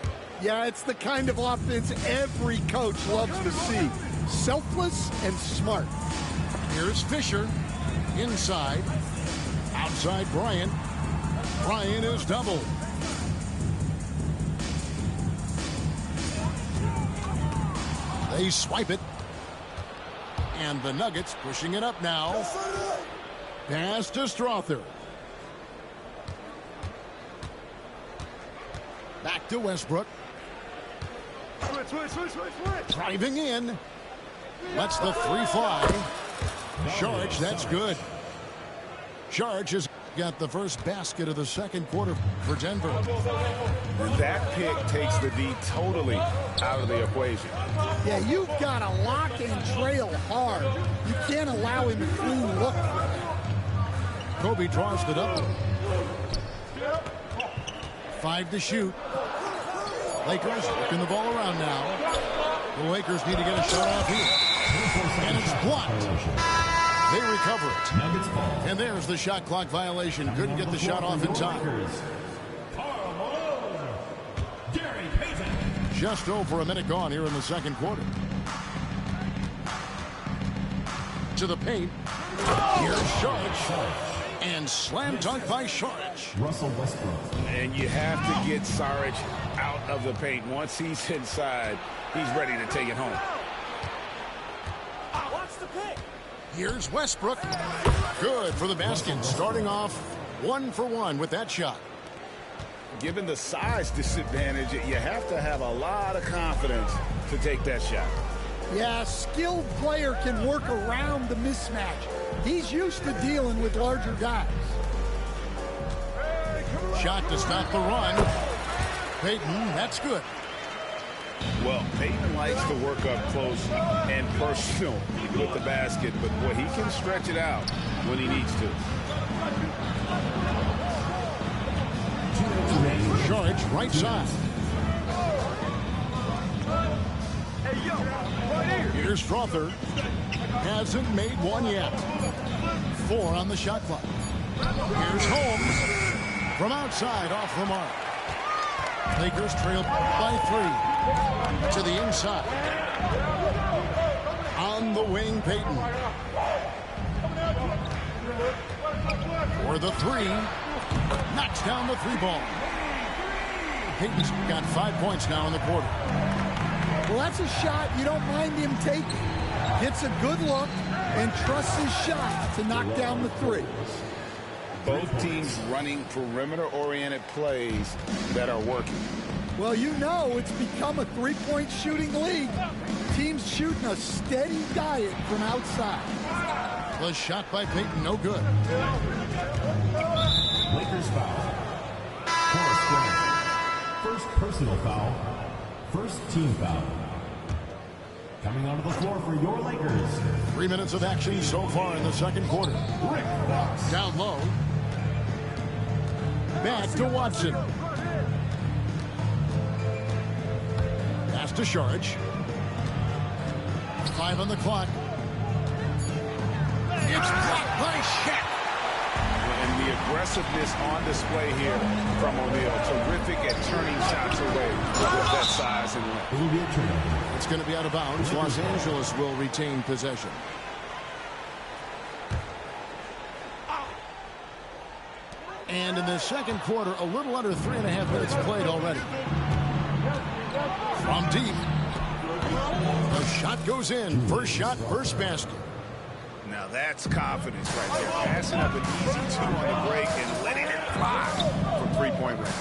Yeah, it's the kind of offense every coach loves to see. Selfless and smart. Here's Fisher. Inside. Outside Bryant. Bryant is doubled. They swipe it. And the Nuggets pushing it up now. Pass to Strother. Back to Westbrook. Driving in. Lets the 3 fly. Saric, that's good. Saric has got the first basket of the second quarter for Denver. That pick takes the D totally out of the equation. Yeah, you've got to lock and trail hard. You can't allow him to clean look. Kobe draws the double. 5 to shoot. Lakers working the ball around now. The Lakers need to get a shot off here. And it's blocked. They recover it. And there's the shot clock violation. Couldn't get the shot off in time. Just over a minute gone here in the second quarter. To the paint. Here's Saric. And slam dunk by Saric. Russell Westbrook. And you have to get Saric out of the paint. Once he's inside, he's ready to take it home. Watch the pick. Here's Westbrook. Good for the basket. Starting off 1 for 1 with that shot. Given the size disadvantage, you have to have a lot of confidence to take that shot. Yeah, a skilled player can work around the mismatch. He's used to dealing with larger guys. Shot to stop the run. Payton, that's good. Well, Payton likes to work up close and personal with the basket, but boy, he can stretch it out when he needs to. Saric, right side. Here's Strother. Hasn't made one yet. 4 on the shot clock. Here's Holmes. From outside, off the mark. Lakers trail by 3. To the inside. On the wing, Payton. For the 3. Knocks down the 3 ball. Payton's got 5 points now in the quarter. Well, that's a shot you don't mind him taking. Gets a good look and trusts his shot to knock down the 3. Both teams running perimeter-oriented plays that are working. Well, you know it's become a 3-point shooting league. Teams shooting a steady diet from outside. The shot by Payton, no good. First foul. First personal foul. First team foul. Coming onto the floor for your Lakers. 3 minutes of action so far in the second quarter. Rick Fox. Down low. Back to Watson. Pass to Sharge. 5 on the clock. It's blocked by Shaq. And the aggressiveness on display here from O'Neal. Terrific at turning shots away with that size and length. It will be a turnover. It's going to be out of bounds. Los Angeles will retain possession. And in the second quarter, a little under 3.5 minutes played already. From deep. The shot goes in. First shot, first basket. Now that's confidence right there. Passing up an easy 2 on the break and letting it fly from three-point range.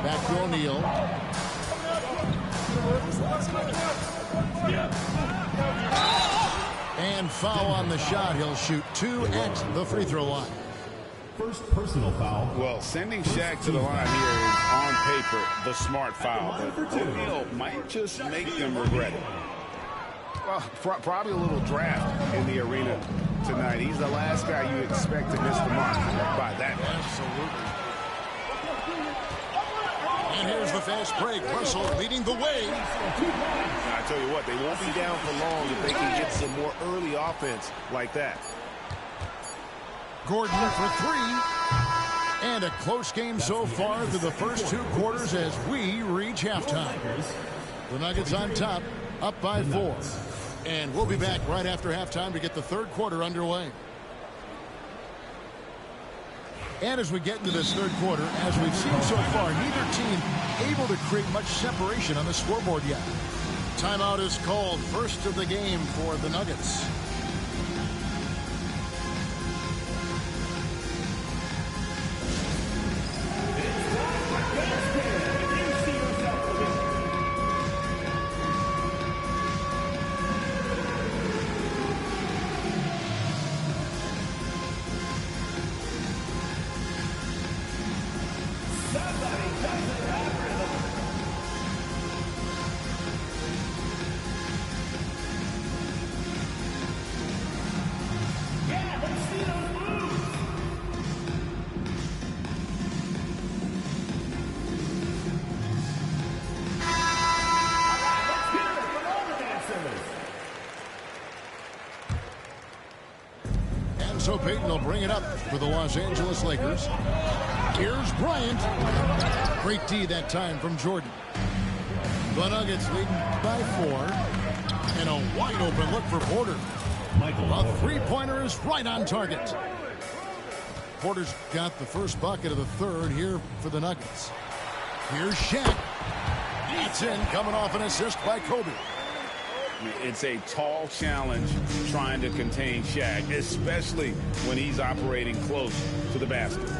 Back to O'Neal. And foul on the shot. He'll shoot 2 at the free throw line. First personal foul. Well, sending Shaq to the line here is on paper the smart foul, but O'Neal might just make them regret it. Well, probably a little draft in the arena tonight. He's the last guy you expect to miss the mark by that much. Absolutely. And here's the fast break. Russell leading the way. Now, I tell you what, they won't be down for long if they can get some more early offense like that. Gordon for 3. And a close game so far through the first 2 quarters as we reach halftime. The Nuggets on top, up by 4. And we'll be back right after halftime to get the third quarter underway. And as we get into this third quarter, as we've seen so far, neither team able to create much separation on the scoreboard yet. Timeout is called, first of the game for the Nuggets. So Payton will bring it up for the Los Angeles Lakers. Here's Bryant. Great D that time from Jordan. The Nuggets leading by 4. And a wide open look for Porter. A three-pointer is right on target. Porter's got the first bucket of the third here for the Nuggets. Here's Shaq. It's in, coming off an assist by Kobe. It's a tall challenge trying to contain Shaq, especially when he's operating close to the basket.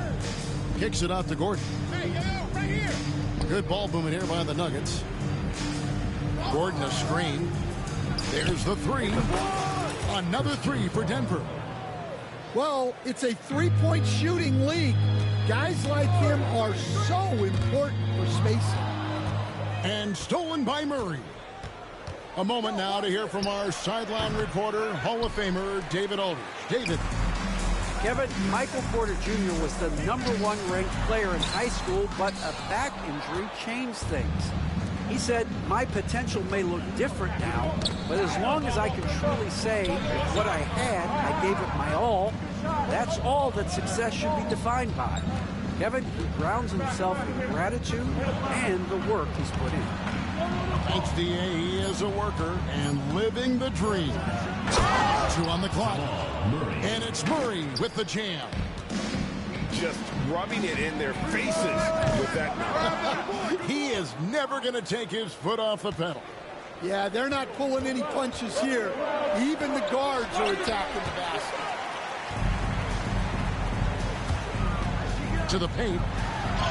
Kicks it out to Gordon. Hey, right here. Good ball movement here by the Nuggets. Gordon a screen. There's the 3. Another 3 for Denver. Well, it's a three-point shooting league. Guys like him are so important for spacing. And stolen by Murray. A moment now to hear from our sideline reporter, Hall of Famer David Aldridge. David. Kevin, Michael Porter Jr. was the #1 ranked player in high school, but a back injury changed things. He said, my potential may look different now, but as long as I can truly say what I had, I gave it my all. That's all that success should be defined by. Kevin, he grounds himself in gratitude and the work he's put in. Thanks, D.A. He is a worker and living the dream. 2 on the clock. And it's Murray with the jam. Just rubbing it in their faces with that. He is never going to take his foot off the pedal. Yeah, they're not pulling any punches here. Even the guards are attacking the basket. To the paint.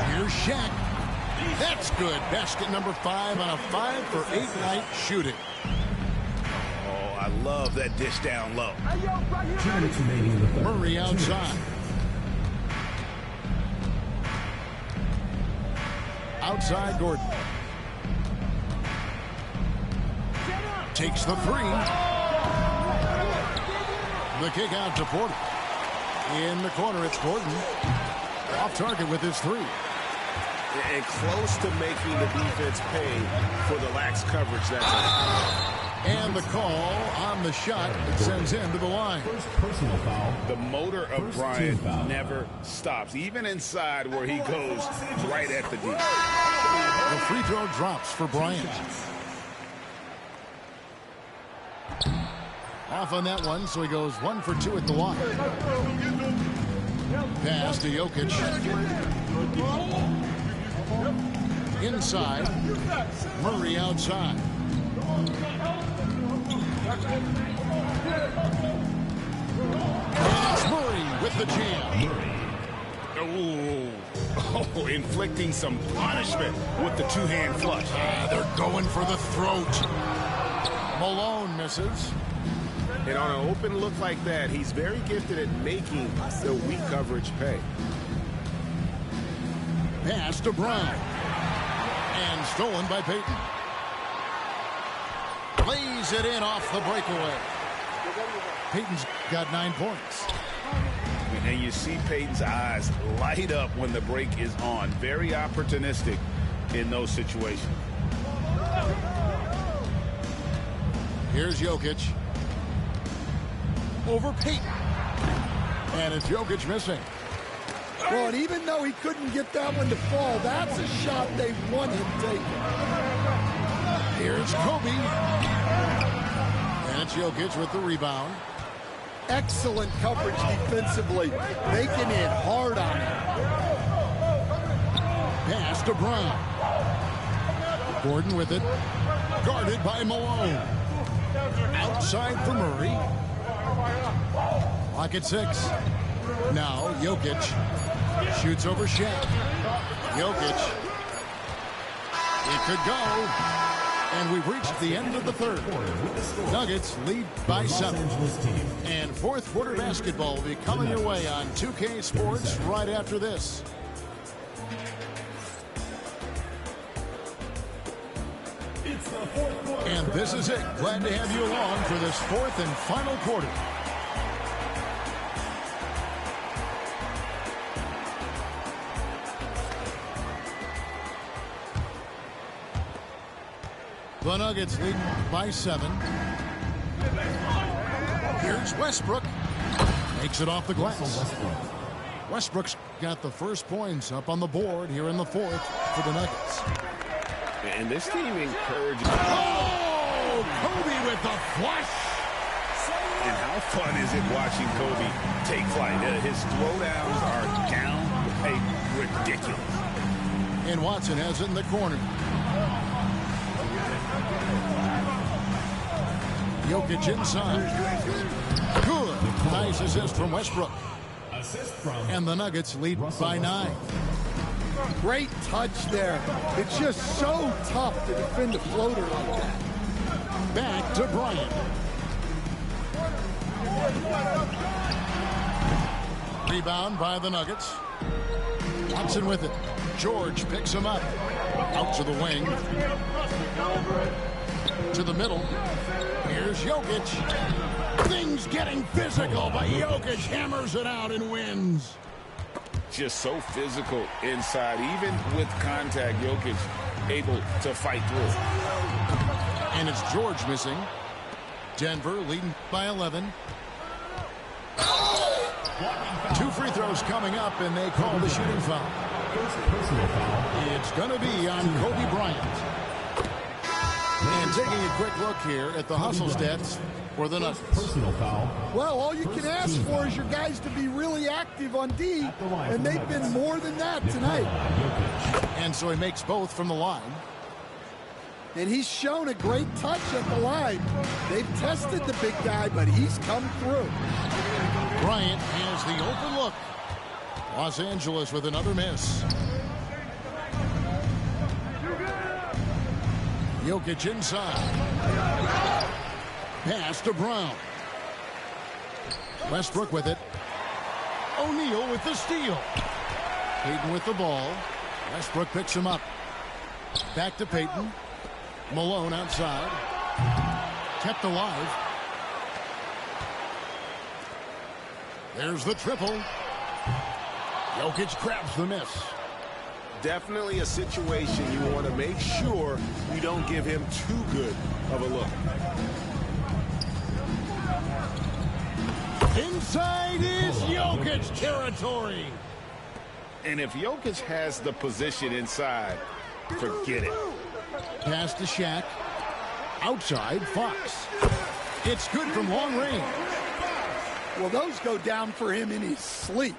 Here's Shaq. That's good. Basket number 5 on a 5-for-8 night shooting. Oh, I love that dish down low. 2 minutes remaining in the third. Murray outside. outside Gordon. Takes the three. The kick out to Porter. In the corner, it's Gordon. Off target with his three. And close to making the defense pay for the lax coverage that time. And the call on the shot that sends him to the line. First personal foul. The motor of First Bryant team foul. never stops, even inside where he goes right at the deep. The free throw drops for Bryant. Off on that one, so he goes 1 for 2 at the line. Pass to Jokic. Inside. Murray outside. And it's Murray with the jam. Oh, inflicting some punishment with the two-hand flush. They're going for the throat. Malone misses. And on an open look like that, he's very gifted at making the weak coverage pay. Pass to Brown. And stolen by Payton. Lays it in off the breakaway. Payton's got 9 points. And you see Payton's eyes light up when the break is on. Very opportunistic in those situations. Here's Jokic. Over Payton. And it's Jokic missing. Well, and even though he couldn't get that one to fall, that's a shot they want him taking. Here's Kobe. And it's Jokic with the rebound. Excellent coverage defensively, making it hard on him. Pass to Brown. Gordon with it. Guarded by Malone. Outside for Murray. Clock at 6. Now Jokic shoots over Shaq. Jokic. It could go. And we've reached the end of the third. Nuggets lead by 7. And fourth quarter basketball will be coming your way on 2K Sports right after this. And this is it. Glad to have you along for this fourth and final quarter. The Nuggets lead by 7. Here's Westbrook. Makes it off the glass. Westbrook's got the first points up on the board here in the fourth for the Nuggets. And this team encourages. Oh, Kobe with the flush. And how fun is it watching Kobe take flight? His throwdowns are downright ridiculous. And Watson has it in the corner. Jokic inside. Good. Nice assist from Westbrook. And the Nuggets lead by 9. Great touch there. It's just so tough to defend a floater like that. Back to Bryant. Rebound by the Nuggets. Watson with it. George picks him up. Out to the wing. To the middle. Here's Jokic. Things getting physical, but Jokic hammers it out and wins. Just so physical inside. Even with contact, Jokic able to fight through. And it's George missing. Denver leading by 11. 2 free throws coming up, and they call the shooting foul. It's going to be on Kobe Bryant. And taking a quick look here at the hustle stats for the Nuggets. Personal foul. Well, all you can ask for is your guys to be really active on D, and they've been more than that tonight. And so he makes both from the line. And he's shown a great touch at the line. They've tested the big guy, but he's come through. Bryant has the open look. Los Angeles with another miss. Jokic inside. Pass to Brown. Westbrook with it. O'Neal with the steal. Payton with the ball. Westbrook picks him up. Back to Peyton. Malone outside. Kept alive. There's the triple. Jokic grabs the miss. Definitely a situation you want to make sure you don't give him too good of a look. Inside is Jokic territory. And if Jokic has the position inside, forget it. Pass to Shaq. Outside, Fox. It's good from long range. Well, those go down for him in his sleep.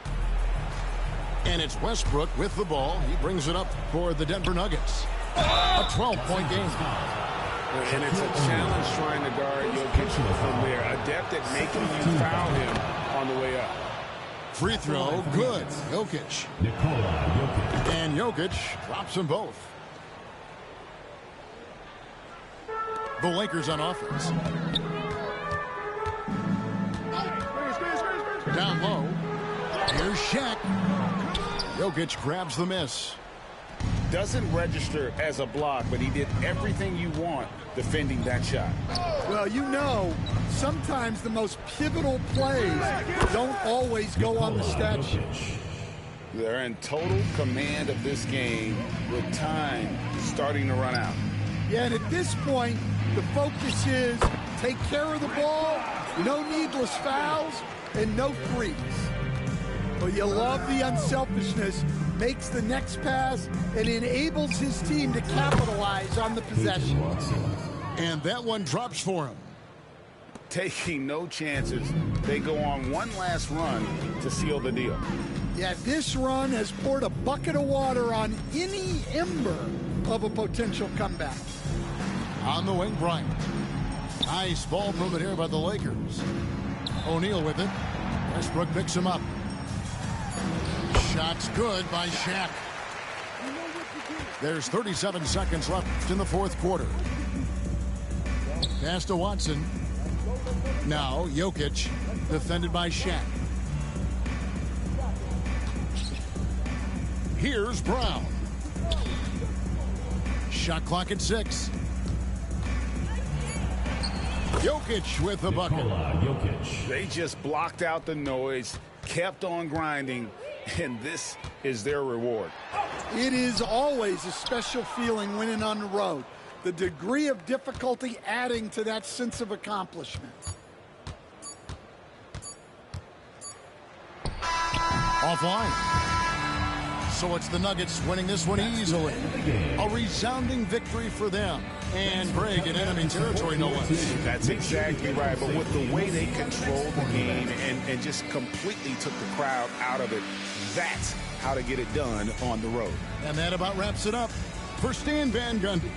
And it's Westbrook with the ball. He brings it up for the Denver Nuggets. A 12-point game. And it's a challenge trying to guard Jokic from there. Adept at making you foul him on the way up. Free throw, good. Jokic. And Jokic drops them both. The Lakers on offense. Down low. Here's Shaq. Jokic grabs the miss. Doesn't register as a block, but he did everything you want defending that shot. Well, you know, sometimes the most pivotal plays don't always go on the stat sheet. They're in total command of this game with time starting to run out. Yeah, and at this point, the focus is take care of the ball, no needless fouls, and no threes. But you love the unselfishness, makes the next pass, and enables his team to capitalize on the possession. And that one drops for him. Taking no chances, they go on one last run to seal the deal. Yeah, this run has poured a bucket of water on any ember of a potential comeback. On the wing, Bryant. Nice ball movement here by the Lakers. O'Neal with it. Westbrook picks him up. Shot's good by Shaq. There's 37 seconds left in the fourth quarter. Pass to Watson. Now Jokic, defended by Shaq. Here's Brown. Shot clock at 6. Jokic with the bucket. They just blocked out the noise, kept on grinding, and this is their reward. It is always a special feeling winning on the road. The degree of difficulty adding to that sense of accomplishment. Offline. So it's the Nuggets winning this one easily. A resounding victory for them. And Greg in enemy territory, no less. That's exactly right. But with the way they controlled the game and just completely took the crowd out of it, that's how to get it done on the road. And that about wraps it up for Stan Van Gundy.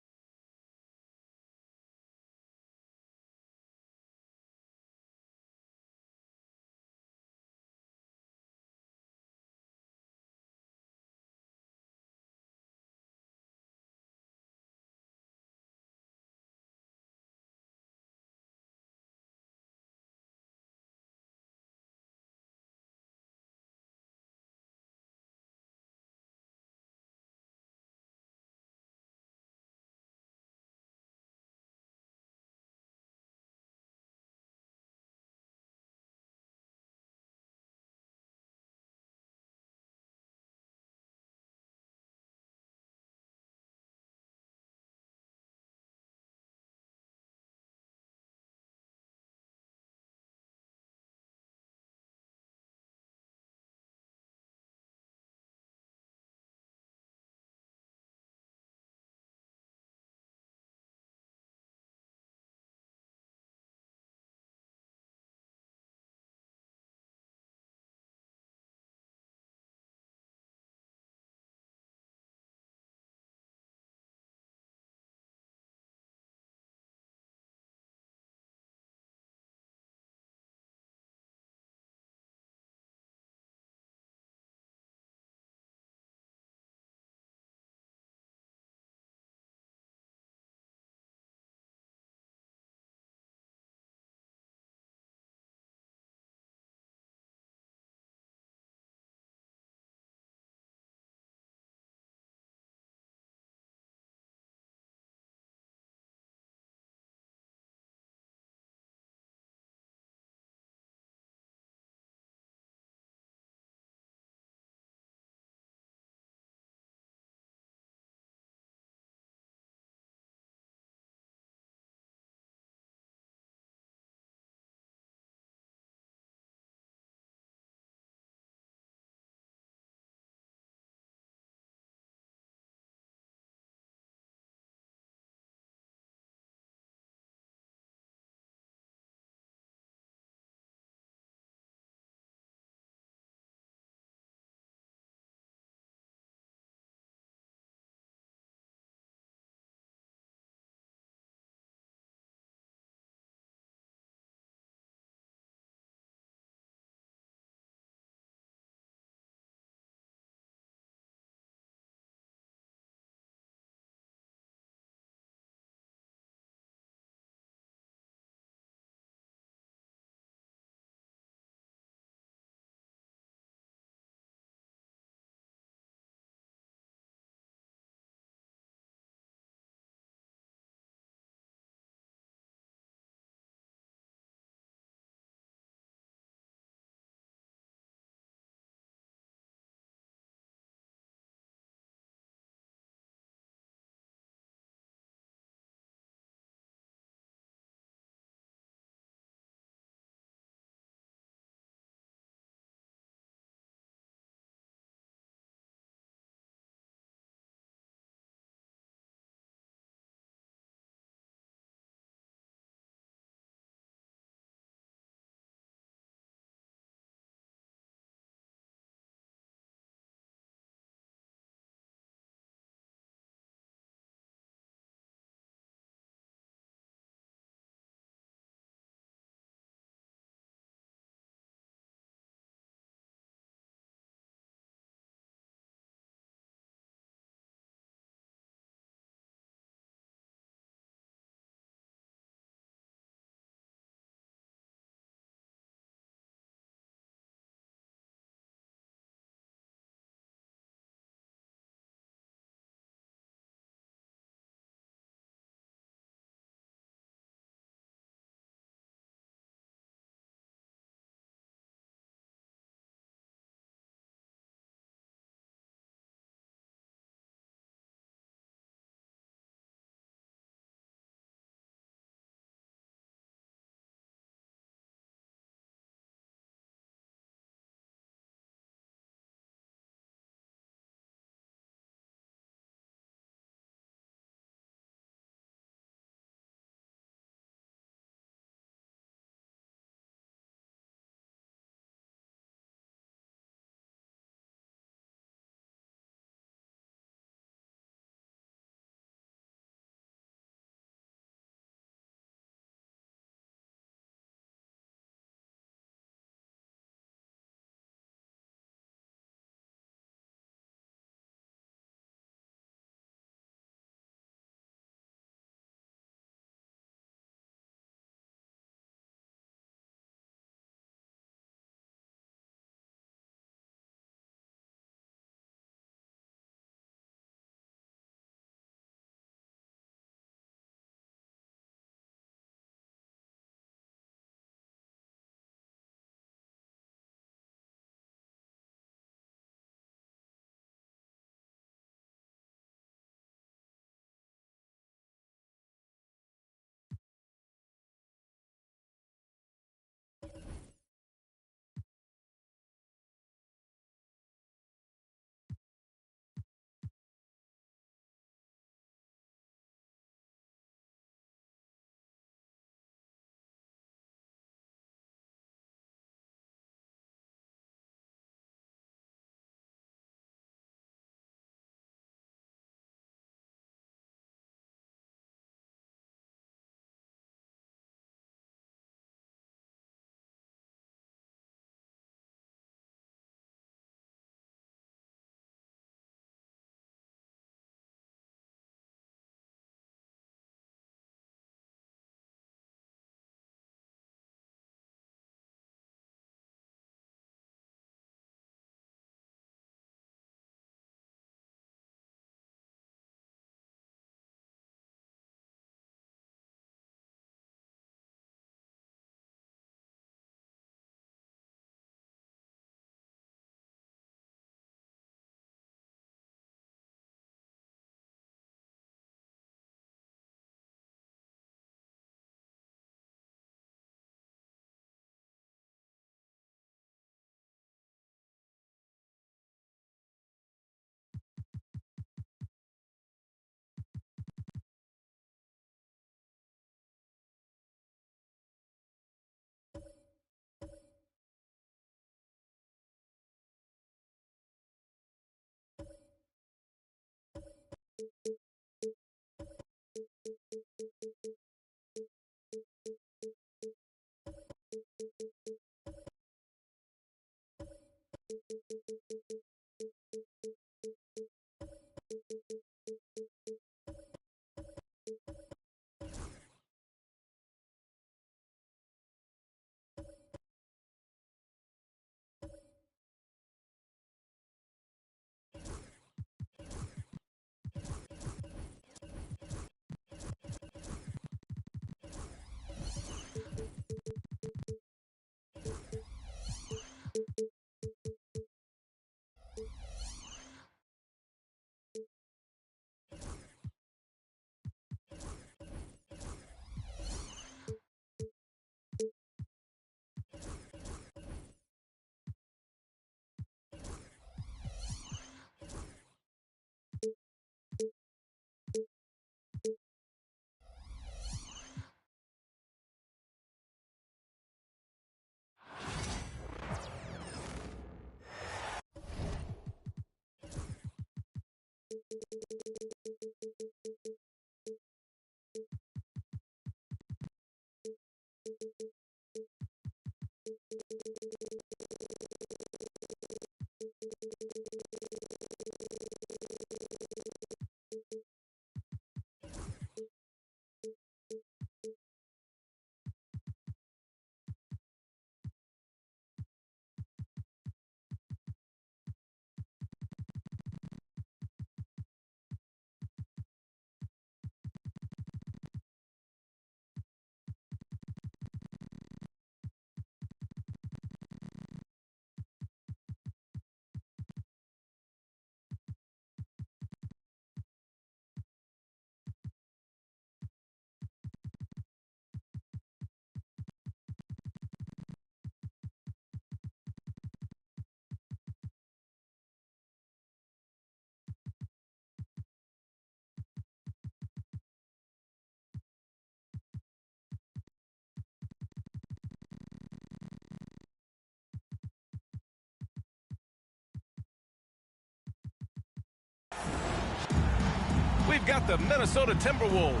We've got the Minnesota Timberwolves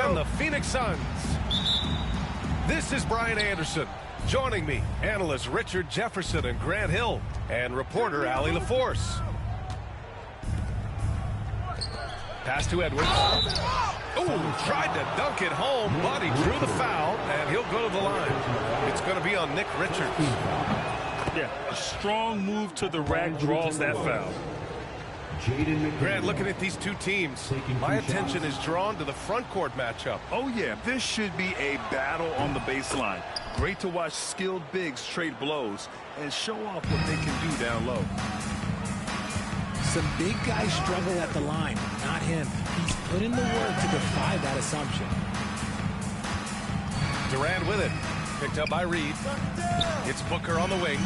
and the Phoenix Suns. This is Brian Anderson. Joining me, analysts Richard Jefferson and Grant Hill, and reporter Allie LaForce. Pass to Edwards. Oh, tried to dunk it home, but he drew the foul, and he'll go to the line. It's going to be on Nick Richards. Yeah, a strong move to the rack draws that foul. Grant, looking at these two teams, my attention is drawn to the front court matchup. Oh, yeah, this should be a battle on the baseline. Great to watch skilled bigs trade blows and show off what they can do down low. Some big guys struggle at the line, not him. He's put in the work to defy that assumption. Durant with it. Picked up by Reed. It's Booker on the wing.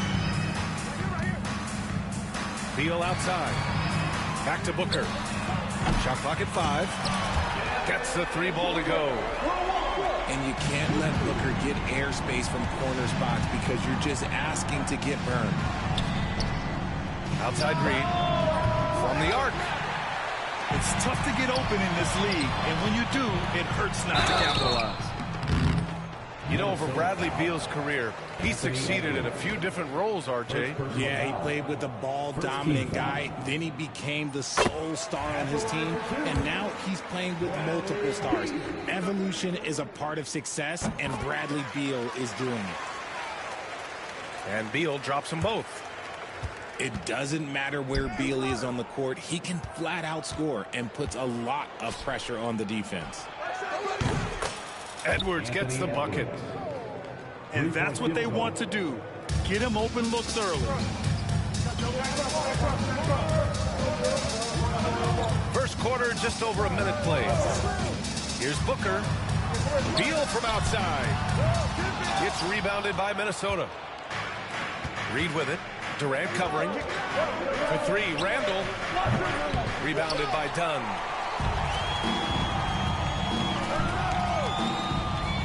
Beal outside. Back to Booker. Shot clock at 5. Gets the 3 ball to go. And you can't let Booker get airspace from corner spots because you're just asking to get burned. Outside Reed. From the arc. It's tough to get open in this league, and when you do, it hurts not to capitalize. You know, over Bradley Beal's career, he succeeded in a few different roles, RJ. Yeah, he played with the ball-dominant guy. Then he became the sole star on his team. And now he's playing with multiple stars. Evolution is a part of success, and Bradley Beal is doing it. And Beal drops them both. It doesn't matter where Beal is on the court. He can flat out score and puts a lot of pressure on the defense. Edwards gets the bucket. And that's what they want to do. Get him open looks early. First quarter, just over a minute played. Here's Booker. Beal from outside. It's rebounded by Minnesota. Reed with it. Durant covering. For 3, Randall. Rebounded by Dunn.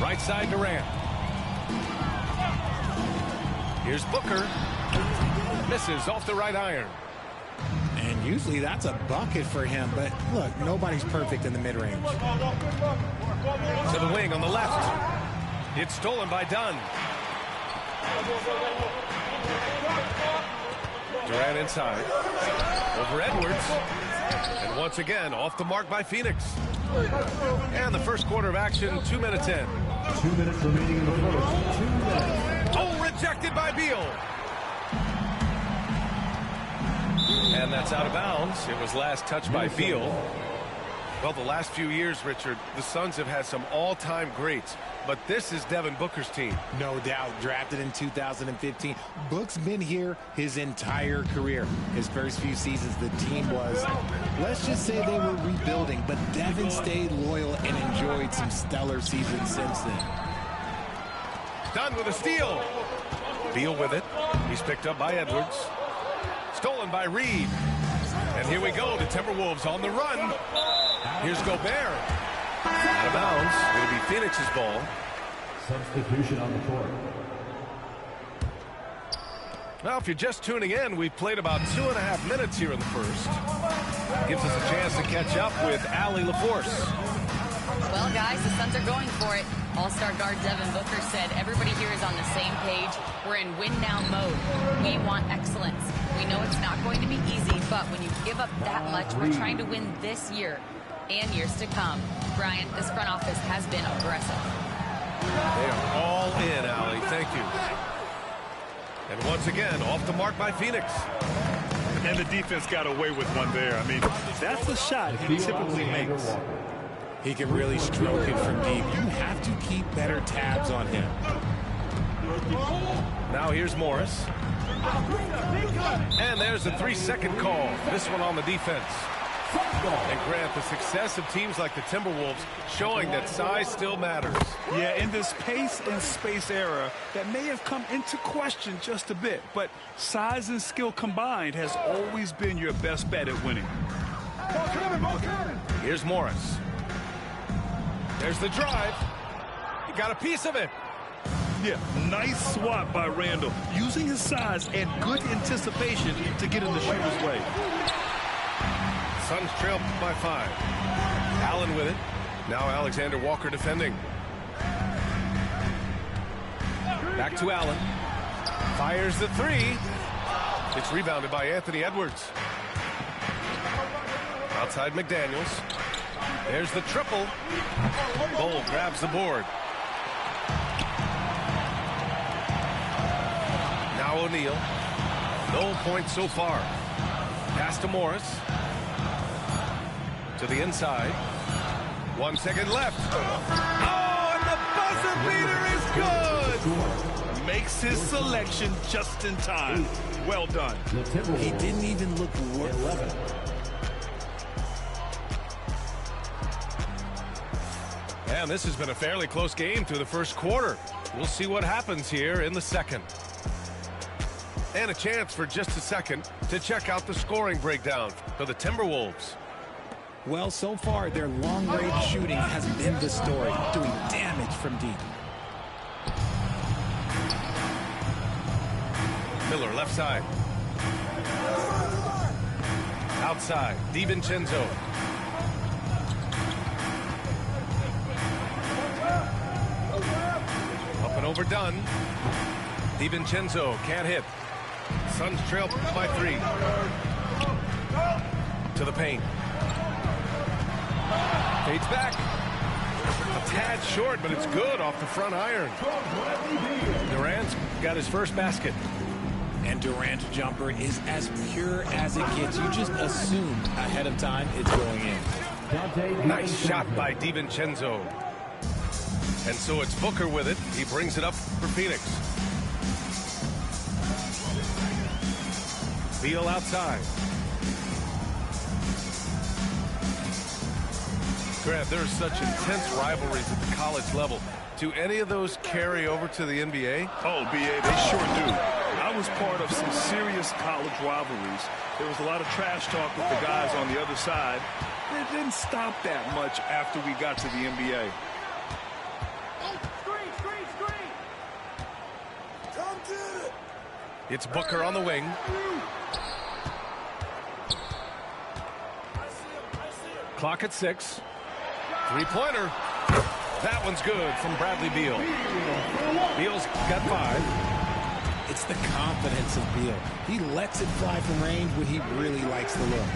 Right side Durant. Here's Booker. Misses off the right iron. And usually that's a bucket for him, but look, nobody's perfect in the mid-range. To the wing on the left. It's stolen by Dunn. Durant inside. Over Edwards. And once again, off the mark by Phoenix. And the first quarter of action, 2 minutes in. 2 minutes remaining in the first. 2 minutes. Oh, rejected by Beal. And that's out of bounds. It was last touched by Beal. Well, the last few years, Richard, the Suns have had some all-time greats. But this is Devin Booker's team. No doubt. Drafted in 2015. Book's been here his entire career. His first few seasons, the team was, let's just say they were rebuilding. But Devin stayed loyal and enjoyed some stellar seasons since then. Done with a steal. Beal with it. He's picked up by Edwards. Stolen by Reed. And here we go. The Timberwolves on the run. Here's Gobert. Out of bounds. It'll be Phoenix's ball. Substitution on the court. Now, if you're just tuning in, we've played about 2.5 minutes here in the first. Gives us a chance to catch up with Allie LaForce. Well, guys, the Suns are going for it. All-star guard Devin Booker said everybody here is on the same page. We're in win-now mode. We want excellence. We know it's not going to be easy, but when you give up that much, we're trying to win this year and years to come. Brian, this front office has been aggressive. They are all in, Allie. Thank you. And once again, off the mark by Phoenix. And the defense got away with one there. I mean, that's a shot he typically makes. He can really stroke it from deep. You have to keep better tabs on him. Now here's Morris. And there's a 3-second call. This one on the defense. And Grant, the success of teams like the Timberwolves showing that size still matters. Yeah, in this pace and space era, that may have come into question just a bit, but size and skill combined has always been your best bet at winning. Here's Morris. There's the drive. He got a piece of it. Yeah, nice swat by Randall, using his size and good anticipation to get in the shooter's way. Suns trail by 5. Allen with it. Now Alexander Walker defending. Back to Allen. Fires the 3. It's rebounded by Anthony Edwards. Outside McDaniels. There's the triple. Cole grabs the board. Now O'Neal. No points so far. Pass to Morris. To the inside. 1 second left. Oh, and the buzzer beater is good. Makes his selection just in time. Well done. He didn't even look worth 11. And this has been a fairly close game through the first quarter. We'll see what happens here in the second. And a chance for just a second to check out the scoring breakdown for the Timberwolves. Well, so far, their long-range shooting has been the story, doing damage from deep. Miller left side. Outside, DiVincenzo. Up and over Dunn. DiVincenzo can't hit. Suns trail by 3. To the paint. Fades back. A tad short, but it's good off the front iron. Durant's got his first basket. And Durant's jumper is as pure as it gets. You just assume ahead of time it's going in. Nice shot by DiVincenzo. And so it's Booker with it. He brings it up for Phoenix. Beal outside. Grant, there's such intense rivalries at the college level. Do any of those carry over to the NBA? Oh, B.A., they sure do. I was part of some serious college rivalries. There was a lot of trash talk with the guys on the other side. It didn't stop that much after we got to the NBA. It's Booker on the wing. Clock at 6. Three-pointer. That one's good from Bradley Beal. Beal's got 5. It's the confidence of Beal. He lets it fly from range when he really likes the look.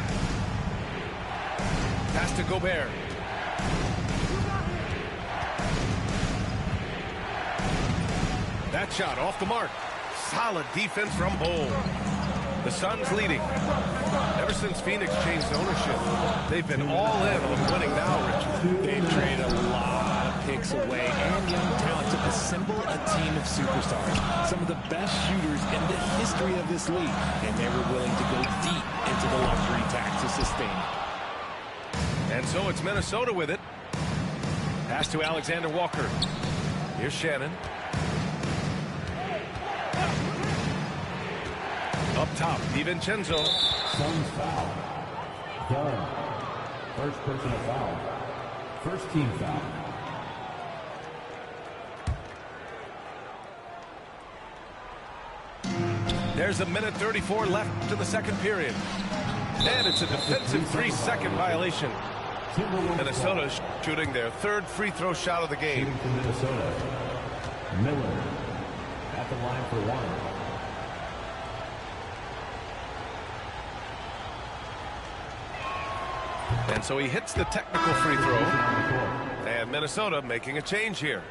Pass to Gobert. That shot off the mark. Solid defense from Bol. The Suns leading. Ever since Phoenix changed ownership, they've been all in on winning now, Richard. They've traded a lot of picks away and young talent to assemble a team of superstars. Some of the best shooters in the history of this league. And they were willing to go deep into the luxury tax to sustain it. And so it's Minnesota with it. Pass to Alexander Walker. Here's Shannon. Up top, DiVincenzo. Suns foul. Done. First personal foul. First team foul. There's 1:34 left to the second period. And it's a defensive 3-second violation. Minnesota shooting their third free throw shot of the game. For Minnesota. Miller at the line for one. And so he hits the technical free throw. And Minnesota making a change here.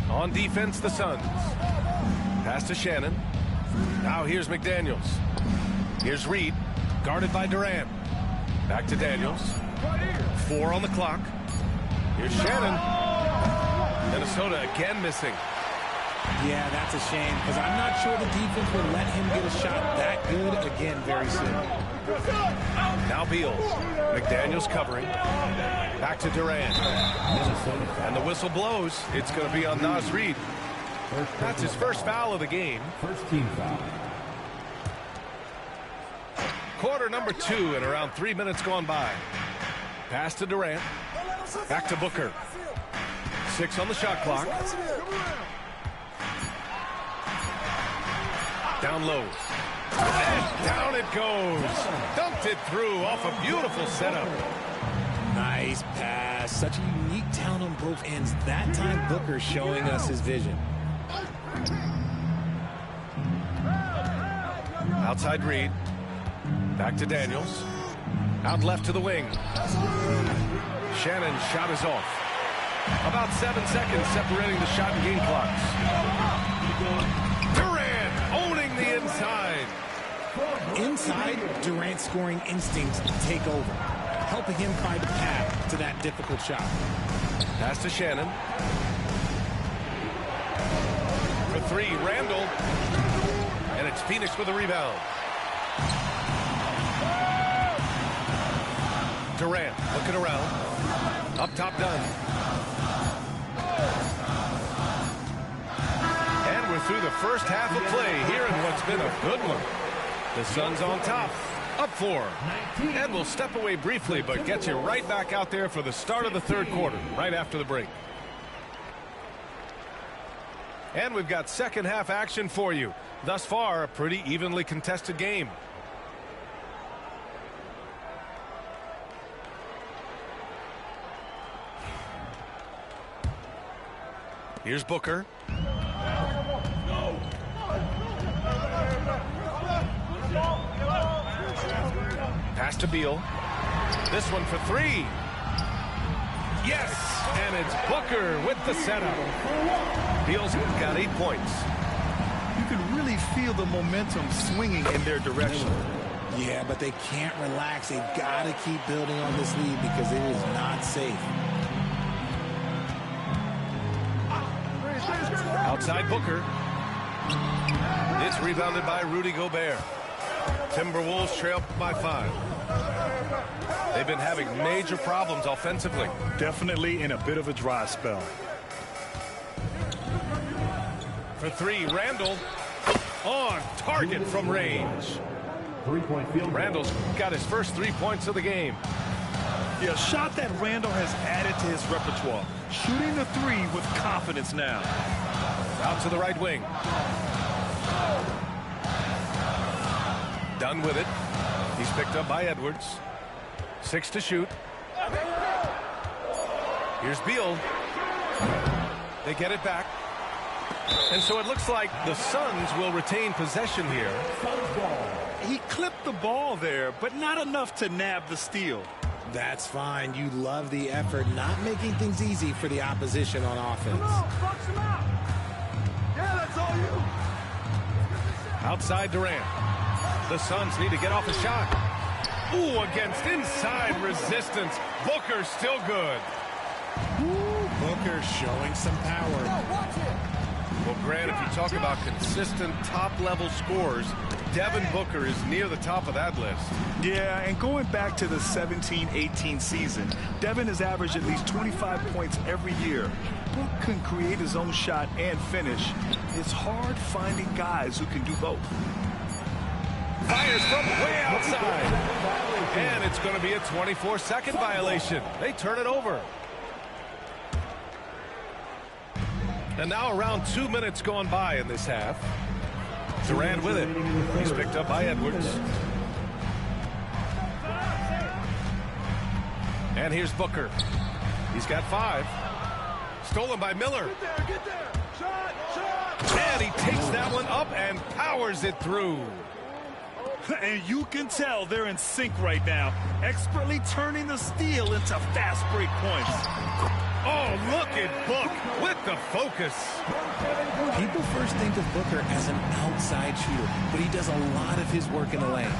On defense, the Suns. Pass to Shannon. Now here's McDaniels. Here's Reed, guarded by Durant. Back to Daniels. 4 on the clock. Here's Shannon. Minnesota again missing. Yeah, that's a shame, because I'm not sure the defense will let him get a shot that good again very soon. Now Beal. McDaniels covering. Back to Durant. And the whistle blows. It's going to be on Naz Reid. That's his first foul of the game. First team foul. Quarter number 2 and around 3 minutes gone by. Pass to Durant. Back to Booker. 6 on the shot clock. Down low. And down it goes. Dunked it through off a beautiful setup. Nice pass. Such a unique talent on both ends. That time Booker showing us his vision. Outside Reed. Back to Daniels. Out left to the wing. Shannon's shot is off. About 7 seconds separating the shot and game clocks. Durant owning the inside. Inside, Durant's scoring instincts take over, helping him find a path to that difficult shot. Pass to Shannon. For 3, Randall. And it's Phoenix with a rebound. Durant looking around. Up top done. And we're through the first half of play here in what's been a good one. The Suns on top. Up 4. And we'll step away briefly, but get you right back out there for the start of the third quarter, right after the break. And we've got second half action for you. Thus far, a pretty evenly contested game. Here's Booker. Pass to Beal. This one for 3. Yes! And it's Booker with the setup. Beal's got 8 points. You can really feel the momentum swinging in their direction. Yeah, but they can't relax. They've got to keep building on this lead because it is not safe. Outside Booker. It's rebounded by Rudy Gobert. Timberwolves trail by 5. They've been having major problems offensively. Definitely in a bit of a dry spell. For 3, Randall. On target from range. 3-point field goal. Randall's got his first 3 points of the game. Yeah, a shot that Randall has added to his repertoire. Shooting the 3 with confidence now. Out to the right wing. Done with it. He's picked up by Edwards. 6 to shoot. Here's Beal. They get it back. And so it looks like the Suns will retain possession here. He clipped the ball there, but not enough to nab the steal. That's fine. You love the effort, not making things easy for the opposition on offense. Box him out. Yeah, that's all you. Outside Durant. The Suns need to get off a shot. Ooh, against inside resistance. Booker still good. Ooh, Booker showing some power. Well, Grant, if you talk about consistent top-level scores, Devin Booker is near the top of that list. Yeah, and going back to the 17-18 season, Devin has averaged at least 25 points every year. Book can create his own shot and finish. It's hard finding guys who can do both. Fires from way outside. And it's going to be a 24-second violation. They turn it over. And now around 2 minutes gone by in this half. Durant with it. He's picked up by Edwards. And here's Booker. He's got 5. Stolen by Miller. Get there. Shot. And he takes that one up and powers it through. And you can tell they're in sync right now, expertly turning the steal into fast break points. Oh, look at Book with the focus. People first think of Booker as an outside shooter, but he does a lot of his work in the lane.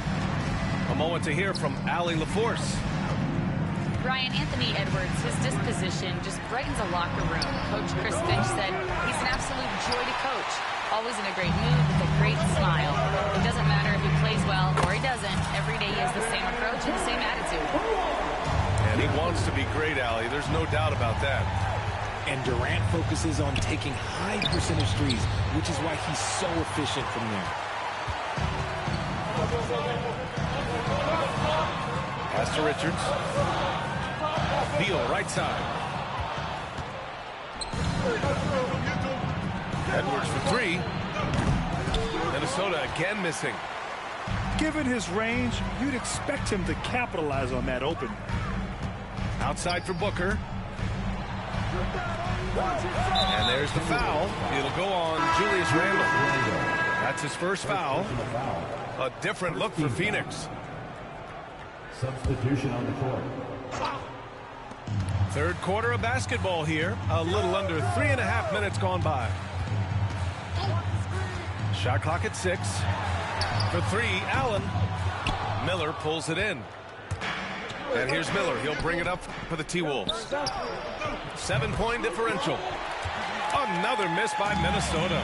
A moment to hear from Allie LaForce. Ryan, Anthony Edwards, his disposition just brightens a locker room. Coach Chris Finch said he's an absolute joy to coach. Always in a great mood with a great smile. It doesn't matter if he plays well or he doesn't. Every day he has the same approach and the same attitude. And he wants to be great, Allie. There's no doubt about that. And Durant focuses on taking high percentage threes, which is why he's so efficient from there. Pass to Richards. Beal, right side. Edwards for 3. Minnesota again missing. Given his range, you'd expect him to capitalize on that open. Outside for Booker. And there's the foul. It'll go on Julius Randle. That's his first foul. A different look for Phoenix. Substitution on the court. Third quarter of basketball here. A little under 3.5 minutes gone by. Shot clock at 6. For 3, Allen. Miller pulls it in. And here's Miller. He'll bring it up for the T-Wolves. 7-point differential. Another miss by Minnesota.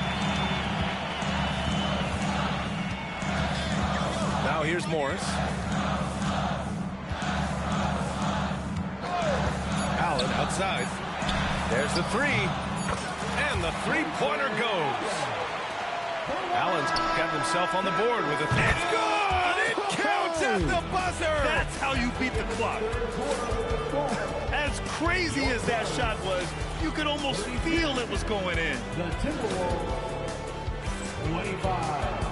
Now here's Morris. Allen outside. There's the 3. And the three-pointer goes. Allen's got himself on the board with a 3. It's good! It counts at the buzzer! That's how you beat the clock. As crazy as that shot was, you could almost feel it was going in. The Timberwolves, 25.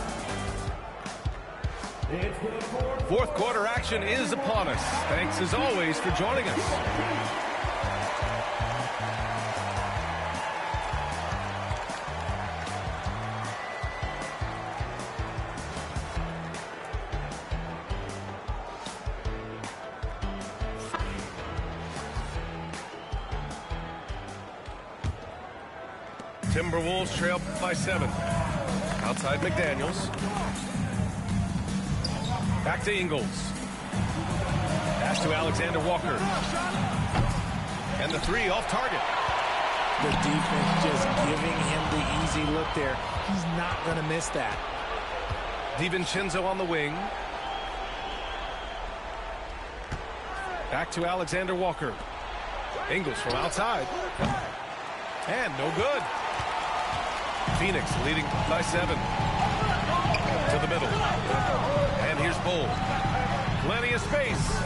Fourth quarter action is upon us. Thanks as always for joining us. Timberwolves trail by 7. Outside McDaniels. Back to Ingles. Pass to Alexander Walker. And the 3 off target. The defense just giving him the easy look there. He's not going to miss that. DiVincenzo on the wing. Back to Alexander Walker. Ingles from outside. And no good. Phoenix leading by 7. To the middle. And here's Bull. Plenty of space.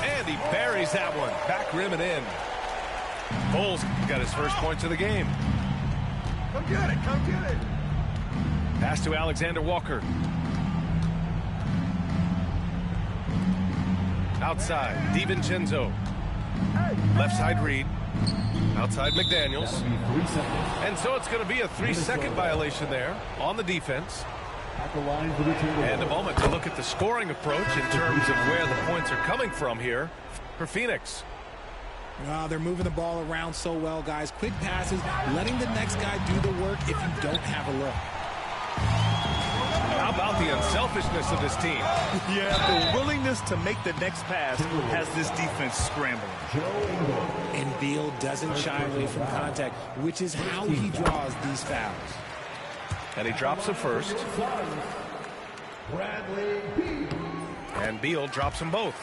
And he buries that one. Back rim and in. Bull's got his first points of the game. Come get it. Come get it. Pass to Alexander Walker. Outside. DiVincenzo. Left side read. Outside McDaniels. And so it's going to be a 3-second violation there on the defense. And a moment to look at the scoring approach in terms of where the points are coming from here for Phoenix. They're moving the ball around so well, guys. Quick passes, letting the next guy do the work if you don't have a look. How about the unselfishness of this team? Yeah, the willingness to make the next pass has this defense scrambling. And Beal doesn't shy away from contact, which is how he draws these fouls. And he drops it first. And Beal drops them both.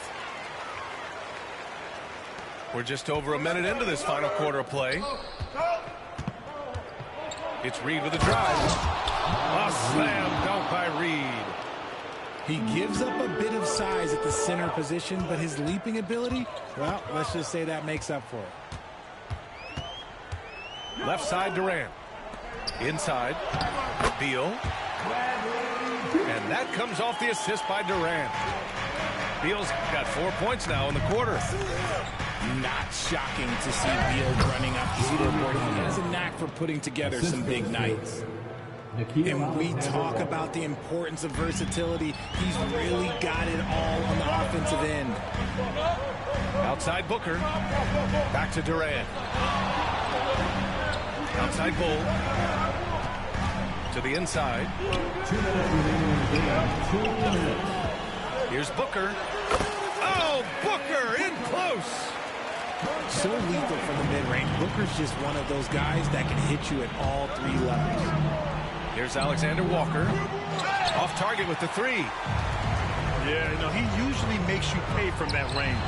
We're just over a minute into this final quarter of play. It's Reed with a drive. A slam dunk by Reed. He gives up a bit of size at the center position, but his leaping ability, well, let's just say that makes up for it. Left side Durant. Inside. Beal. And that comes off the assist by Durant. Beal's got 4 points now in the quarter. Not shocking to see Beal running up the scoreboard. He has a knack for putting together some big nights. And we talk about the importance of versatility. He's really got it all on the offensive end. Outside Booker. Back to Durant. Outside Bull. To the inside. Here's Booker. Oh, Booker in close. So lethal from the mid-range. Booker's just one of those guys that can hit you at all 3 levels. Here's Alexander Walker. Off target with the 3. Yeah, you know, he usually makes you pay from that range.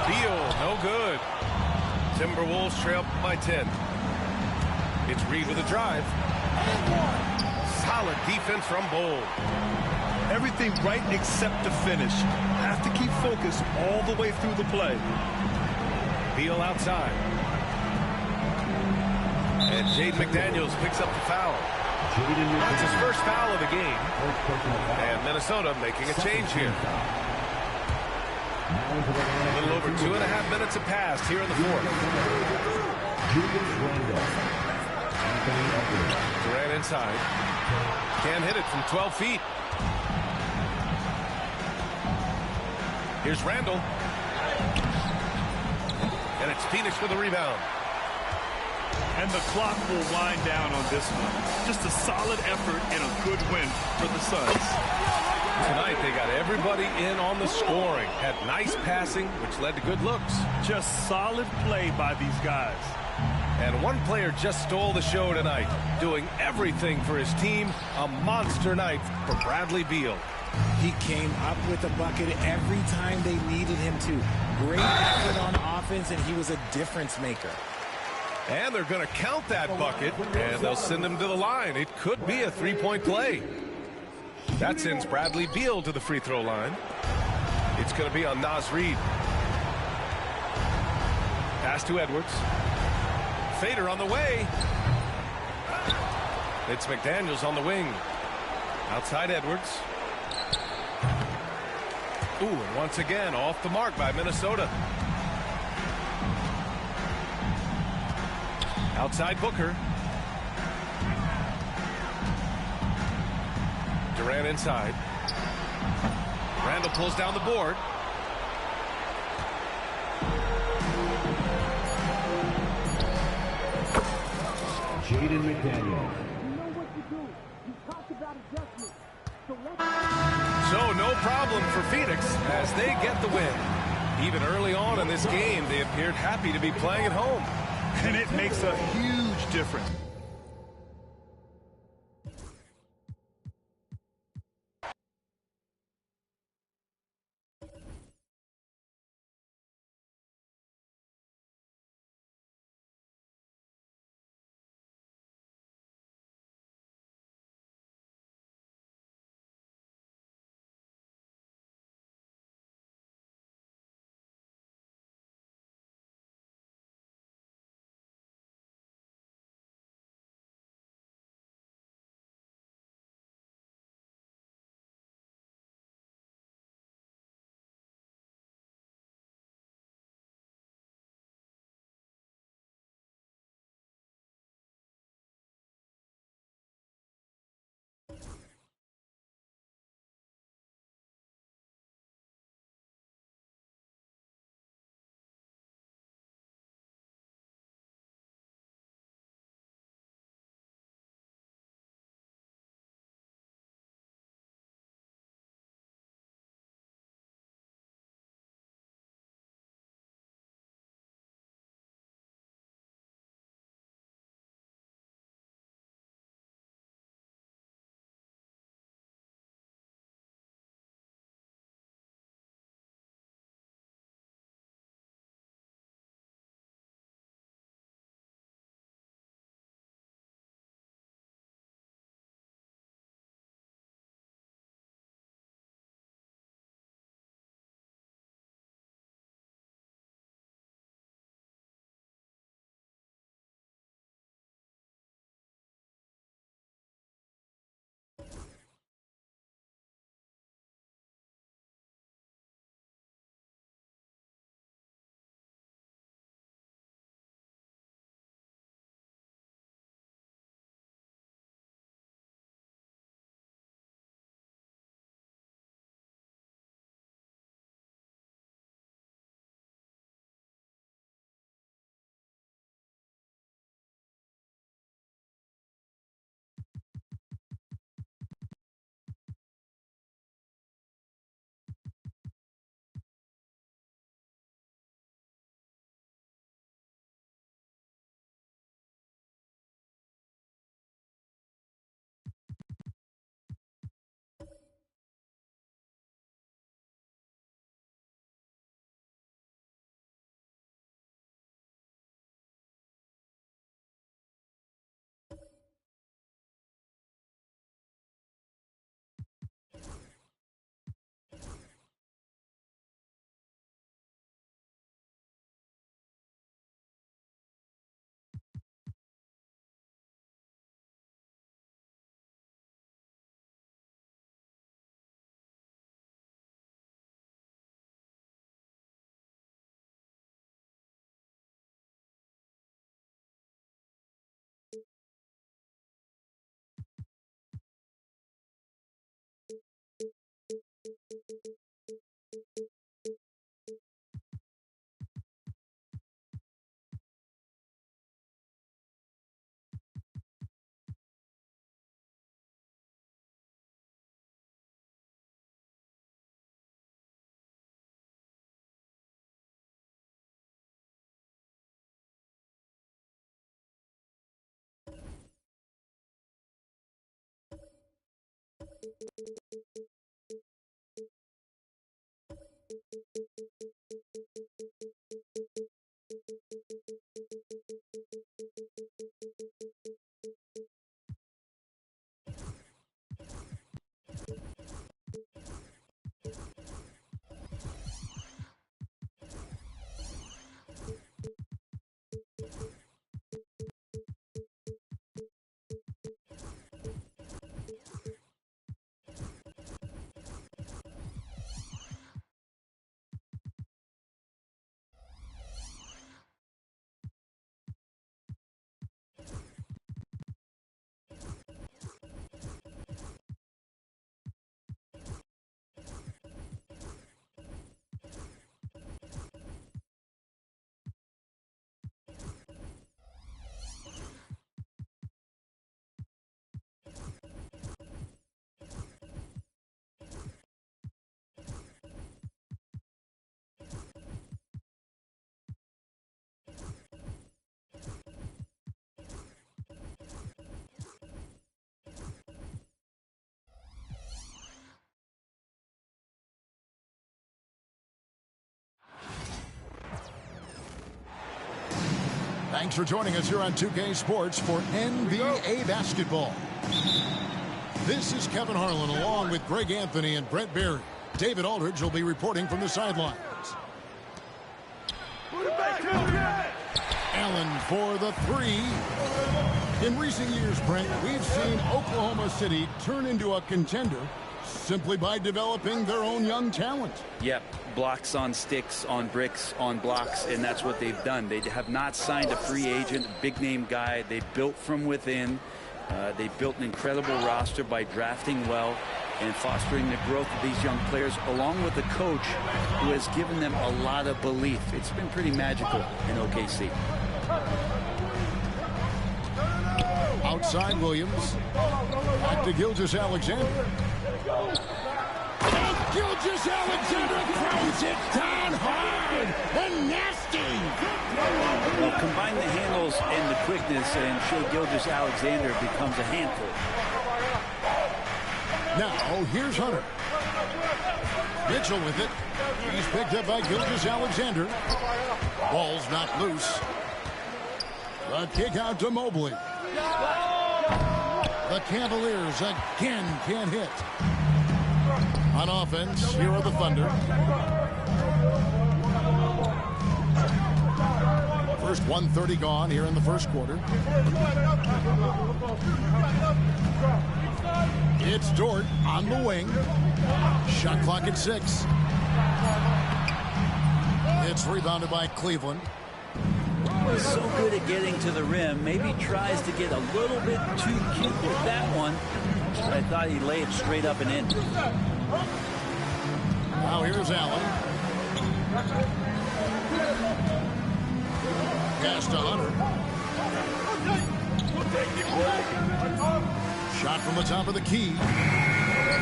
Beal, no good. Timberwolves trail by 10. It's Reed with a drive. Solid defense from Bull. Everything right except the finish. Have to keep focused all the way through the play. Beal outside. And Jaden McDaniels picks up the foul. That's his first foul of the game. And Minnesota making a change here. A little over 2.5 minutes have passed here in the fourth. Durant inside. Can't hit it from 12 feet. Here's Randall. And it's Phoenix with a rebound. And the clock will wind down on this one. Just a solid effort and a good win for the Suns. Tonight they got everybody in on the scoring. Had nice passing, which led to good looks. Just solid play by these guys. And one player just stole the show tonight, doing everything for his team. A monster night for Bradley Beal. He came up with a bucket every time they needed him to. Great effort on offense, and he was a difference maker. And they're going to count that bucket, and they'll send him to the line. It could be a 3-point play. That sends Bradley Beal to the free throw line. It's going to be on Naz Reid. Pass to Edwards. Fader on the way. It's McDaniels on the wing. Outside Edwards. Ooh, and once again off the mark by Minnesota. Outside Booker. Durant inside. Randall pulls down the board. Jaden McDaniels. So no problem for Phoenix as they get the win. Even early on in this game, they appeared happy to be playing at home. And it makes a huge difference. Thanks for joining us here on 2K Sports for NBA basketball. This is Kevin Harlan along with Greg Anthony and Brent Barry. David Aldridge will be reporting from the sidelines. Allen for the three. In recent years, Brent, we've seen Oklahoma City turn into a contender simply by developing their own young talent. Yep, blocks on sticks, on bricks, on blocks, and that's what they've done. They have not signed a free agent, big-name guy. They built from within. They built an incredible roster by drafting well and fostering the growth of these young players, along with a coach who has given them a lot of belief. It's been pretty magical in OKC. Outside Williams. Back to Gilgeous-Alexander. And Gilgeous-Alexander throws it down hard and nasty. Well, combine the handles and the quickness, and Shai Gilgeous-Alexander becomes a handful. Now, here's Hunter. Mitchell with it. He's picked up by Gilgeous-Alexander. Ball's not loose. A kick out to Mobley. The Cavaliers again can't hit. On offense, here are the Thunder. First 1:30 gone here in the first quarter. It's Dort on the wing. Shot clock at 6. It's rebounded by Cleveland. He's so good at getting to the rim. Maybe tries to get a little bit too cute with that one. I thought he'd lay it straight up and in. Now here's Allen. Pass to Hunter. Shot from the top of the key.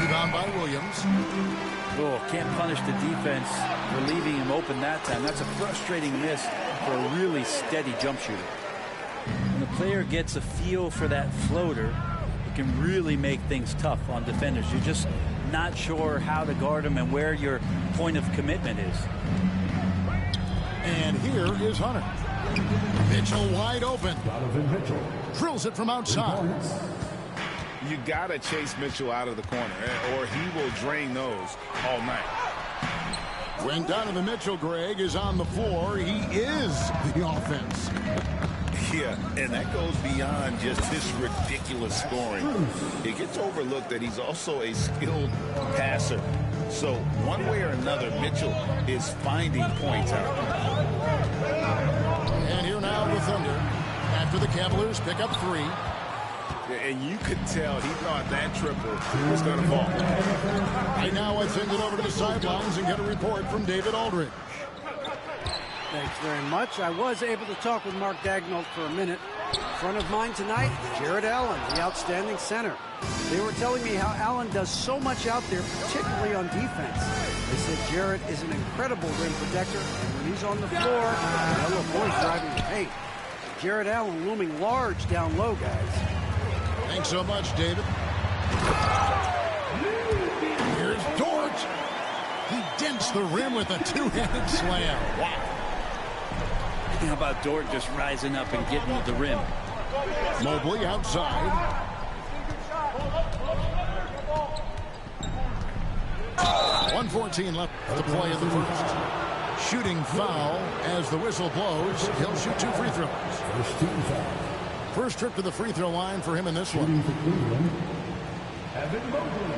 Rebound by Williams. Oh, can't punish the defense for leaving him open that time. That's a frustrating miss for a really steady jump shooter. When the player gets a feel for that floater, it can really make things tough on defenders. You're just not sure how to guard them and where your point of commitment is. And here is Hunter. Mitchell wide open. Drills it from outside. You got to chase Mitchell out of the corner, or he will drain those all night. When Donovan Mitchell, Greg, is on the floor, he is the offense. Yeah, and that goes beyond just his ridiculous scoring. It gets overlooked that he's also a skilled passer. So one way or another, Mitchell is finding points out. And here now the Thunder. After the Cavaliers pick up 3. And you could tell he thought that triple was going to fall. Right now I send it over to the sidelines and get a report from David Aldridge. Thanks very much. I was able to talk with Mark Dagnall for a minute. In front of mine tonight, Jarrett Allen, the outstanding center. They were telling me how Allen does so much out there, particularly on defense. They said Jarrett is an incredible rim protector, and when he's on the floor, Melo Boy's driving the paint. Jarrett Allen looming large down low, guys. Thanks so much, David. Here's Dort. He dents the rim with a two-handed slam. Wow. How about Dort just rising up and getting to the rim? Mobley outside. 1:14 left to play in the first. Shooting foul as the whistle blows. He'll shoot 2 free throws. First trip to the free throw line for him in this one. Evan Mobley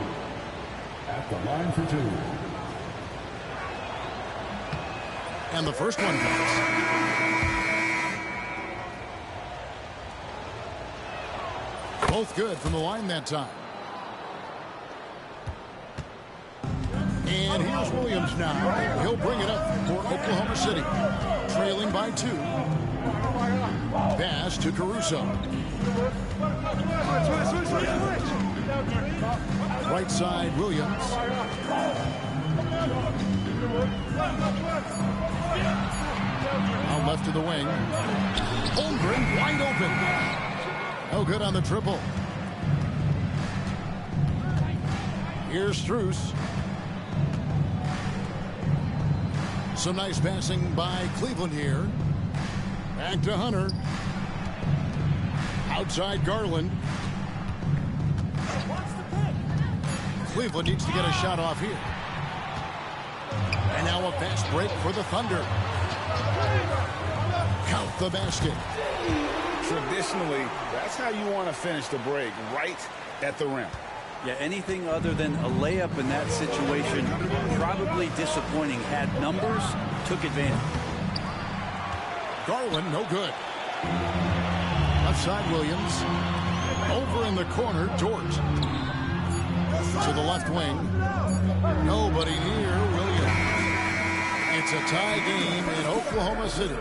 at the line for 2. And the first one comes. Both good from the line that time. And here's Williams now. He'll bring it up for Oklahoma City. Trailing by 2. Pass to Caruso. Right side, Williams. Now left to the wing. Holmgren wide open. No good on the triple. Here's Strus. Some nice passing by Cleveland here. Back to Hunter. Outside Garland. Cleveland needs to get a shot off here. And now a fast break for the Thunder. Count the basket. Traditionally, that's how you want to finish the break, right at the rim. Yeah, anything other than a layup in that situation, probably disappointing. Had numbers, took advantage. Garland, no good. Left side, Williams. Over in the corner, Dort. To the left wing. Nobody near Williams. It's a tie game in Oklahoma City.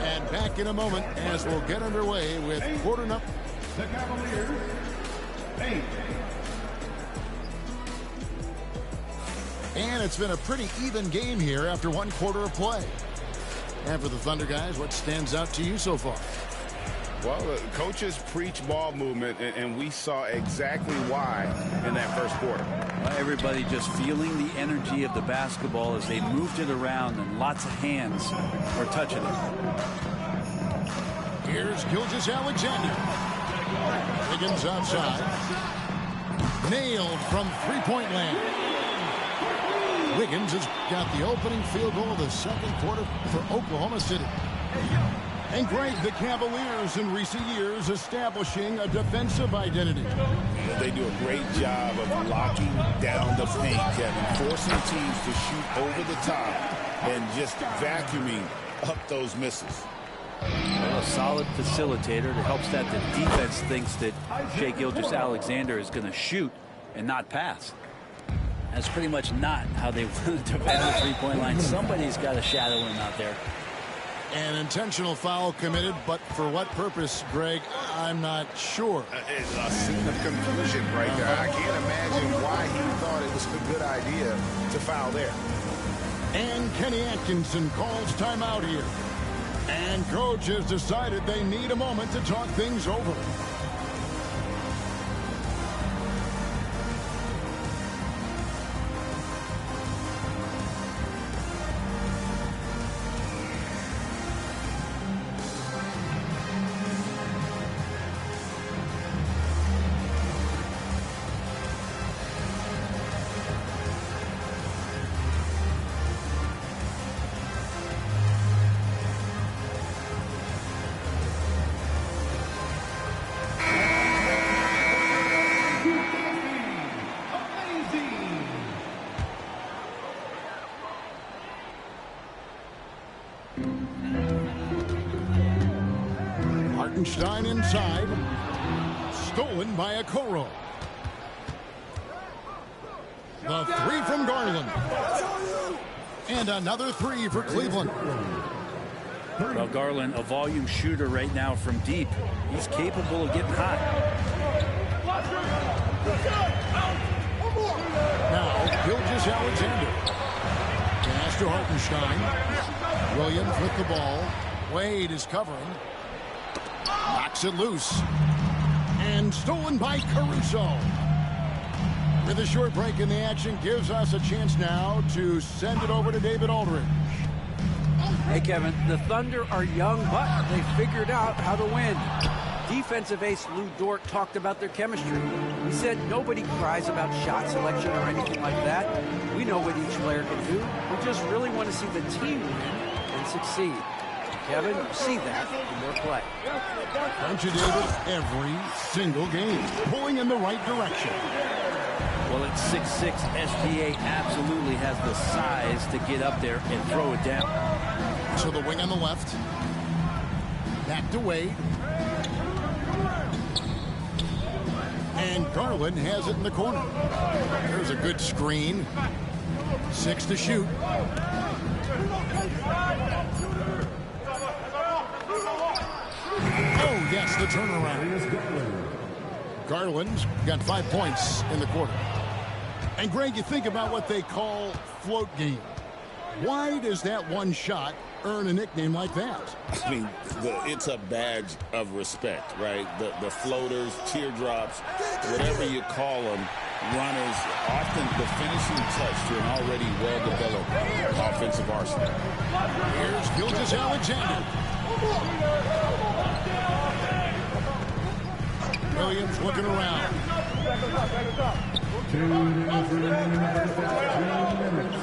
And back in a moment as we'll get underway with quarter number. The Cavaliers, 8. And it's been a pretty even game here after 1 quarter of play. And for the Thunder guys, what stands out to you so far? Well, the coaches preach ball movement, and we saw exactly why in that first quarter. Everybody just feeling the energy of the basketball as they moved it around, and lots of hands were touching it. Here's Gilgeous-Alexander. Wiggins outside. Nailed from three-point land. Wiggins has got the opening field goal of the second quarter for Oklahoma City. And Greg, the Cavaliers in recent years establishing a defensive identity. They do a great job of locking down the paint, Kevin, forcing teams to shoot over the top and just vacuuming up those misses. Well, a solid facilitator that helps that the defense thinks that Shai Gilgeous-Alexander is going to shoot and not pass. That's pretty much not how they want to defend the three-point line. Somebody's got to shadow him out there. An intentional foul committed, but for what purpose, Greg, I'm not sure. It's a scene of confusion right there. I can't imagine why he thought it was a good idea to foul there. And Kenny Atkinson calls timeout here. And coach has decided they need a moment to talk things over. Hartenstein inside. Stolen by Okoro. The three from Garland. And another three for Cleveland. Well, Garland, a volume shooter right now from deep. He's capable of getting hot. Now, Gilgeous-Alexander. Pass to Hartenstein. Williams with the ball. Wade is covering. Knocks it loose. And stolen by Caruso. With a short break in the action, gives us a chance now to send it over to David Aldridge. Hey, Kevin, the Thunder are young, but they figured out how to win. Defensive ace Lou Dort talked about their chemistry. He said nobody cries about shot selection or anything like that. We know what each player can do. We just really want to see the team win and succeed. Kevin, you see that in their play. Don't you, David? Every single game, pulling in the right direction. Well, at 6'6", SGA absolutely has the size to get up there and throw it down. So the wing on the left. Back to Wade. And Garland has it in the corner. There's a good screen. 6 to shoot. Oh, yes, the turnaround. Garland's got 5 points in the quarter. And, Greg, you think about what they call float game. Why does that one shot earn a nickname like that? I mean, it's a badge of respect, right? The floaters, teardrops, whatever you call them, runners, often the finishing touch to an already well-developed offensive arsenal. Here's Gilgeous-Alexander. Williams looking around. 2 minutes remaining in the first half. 2 minutes.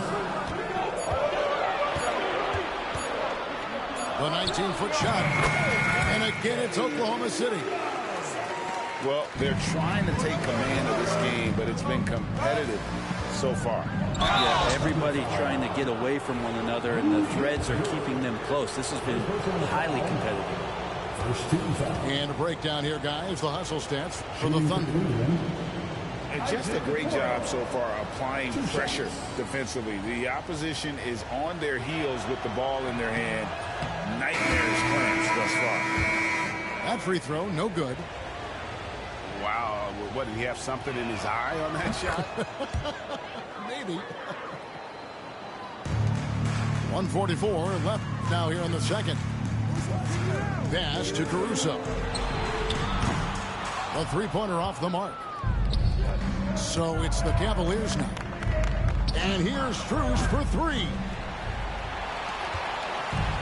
The 19-foot shot. And again, it's Oklahoma City. Well, they're trying to take command of this game, but it's been competitive so far. Yeah, everybody trying to get away from one another, and the threads are keeping them close. This has been highly competitive. And a breakdown here, guys. The hustle stats for the Thunder. And just a great job so far applying pressure defensively. The opposition is on their heels with the ball in their hand. Nightmarish clamps thus far. That free throw, no good. Wow. What, did he have something in his eye on that shot? Maybe. 1:44 left now here in the second. Pass to Caruso. A three-pointer off the mark. So it's the Cavaliers now. And here's Strus for three.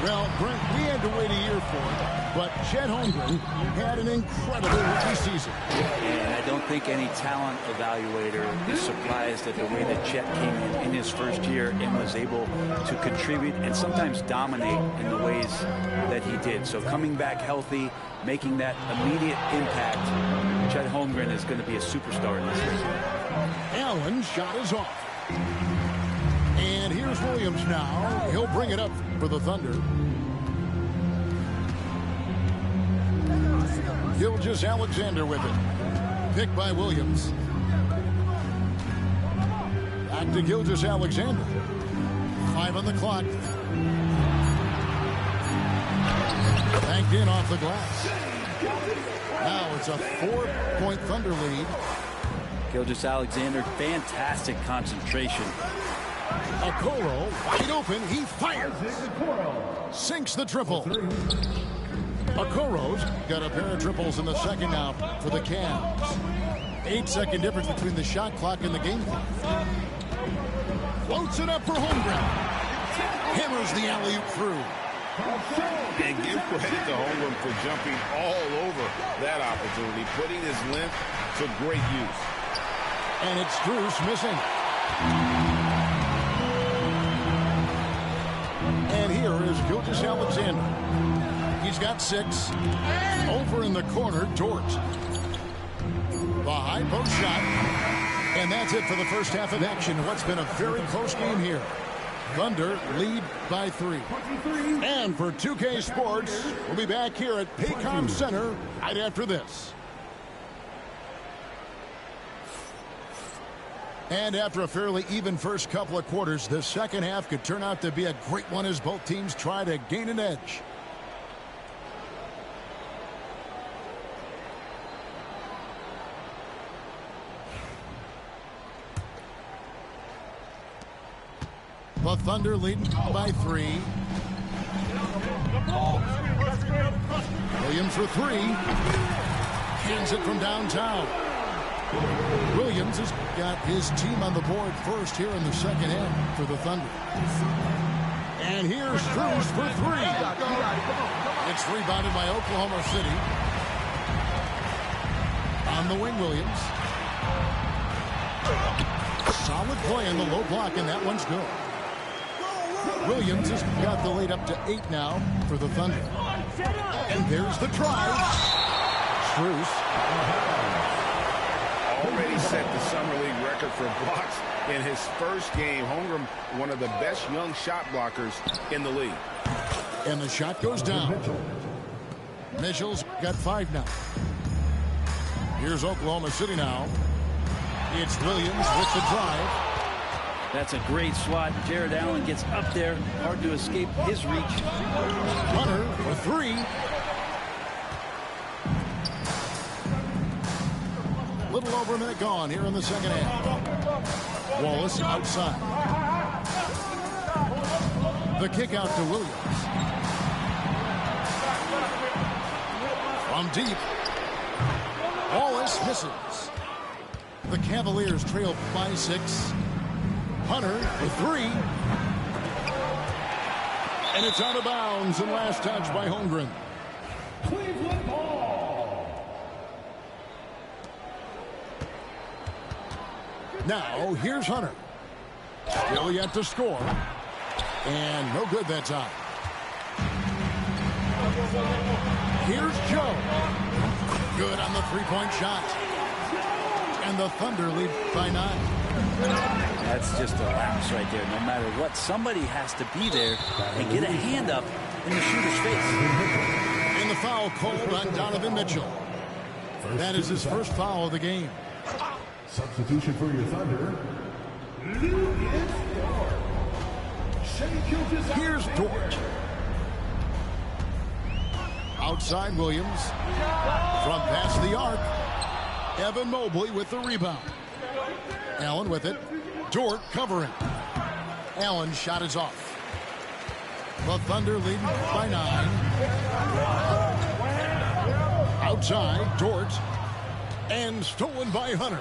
Well, Brent, we had to wait a year for it, but Chet Holmgren had an incredible rookie season. And I don't think any talent evaluator is surprised at the way that Chet came in his first year and was able to contribute and sometimes dominate in the ways that he did. So coming back healthy, making that immediate impact, Chet Holmgren is going to be a superstar in this league. Allen's shot is off. And here's Williams now. He'll bring it up for the Thunder. Gilgeous-Alexander with it. Picked by Williams. Back to Gilgeous-Alexander. 5 on the clock. Banked in off the glass. Now it's a 4-point Thunder lead. Gilgeous-Alexander, fantastic concentration. Okoro wide open. He fires. Sinks the triple. Okoro's got a pair of triples in the second now for the Cavs. 8-second difference between the shot clock and the game clock. Floats it up for Holmgren. Hammers the alley-oop through. And give credit to Holmgren for jumping all over that opportunity, putting his length to great use. And it's Strus missing. And here is Gilgeous-Alexander. He's got 6. Over in the corner, Dort. The high post shot. And that's it for the first half of action. What's been a very close game here. Thunder lead by 3. And for 2K Sports, we'll be back here at Paycom Center right after this. And after a fairly even first couple of quarters, the second half could turn out to be a great one as both teams try to gain an edge. The Thunder leading by 3. Williams for 3. Hands it from downtown. Williams has got his team on the board first here in the second half for the Thunder. And here's Strus for three. It's rebounded by Oklahoma City. On the wing, Williams. Solid play in the low block, and that one's good. Williams has got the lead up to 8 now for the Thunder. And there's the try. Strus. Already set the Summer League record for blocks in his first game. Holmgren, one of the best young shot blockers in the league. And the shot goes down. Mitchell's got 5 now. Here's Oklahoma City now. It's Williams with the drive. That's a great swat. Jared Allen gets up there. Hard to escape his reach. Hunter for 3. Little over a minute gone here in the second half. Wallace outside. The kick out to Williams. From deep. Wallace misses. The Cavaliers trail by 6. Hunter for 3. And it's out of bounds and last touch by Holmgren. Cleveland ball. Now here's Hunter. Still yet to score. And no good that time. Here's Joe. Good on the 3-point shot. And the Thunder lead by 9. That's just a lapse right there. No matter what, somebody has to be there and get a hand up in the shooter's face. And the foul called on Donovan Mitchell. That is his first foul of the game. Substitution for your Thunder. Here's Dort. Outside Williams. From past the arc. Evan Mobley with the rebound. Allen with it. Dort covering. Allen's shot is off. The Thunder lead by 9. Outside, Dort. And stolen by Hunter.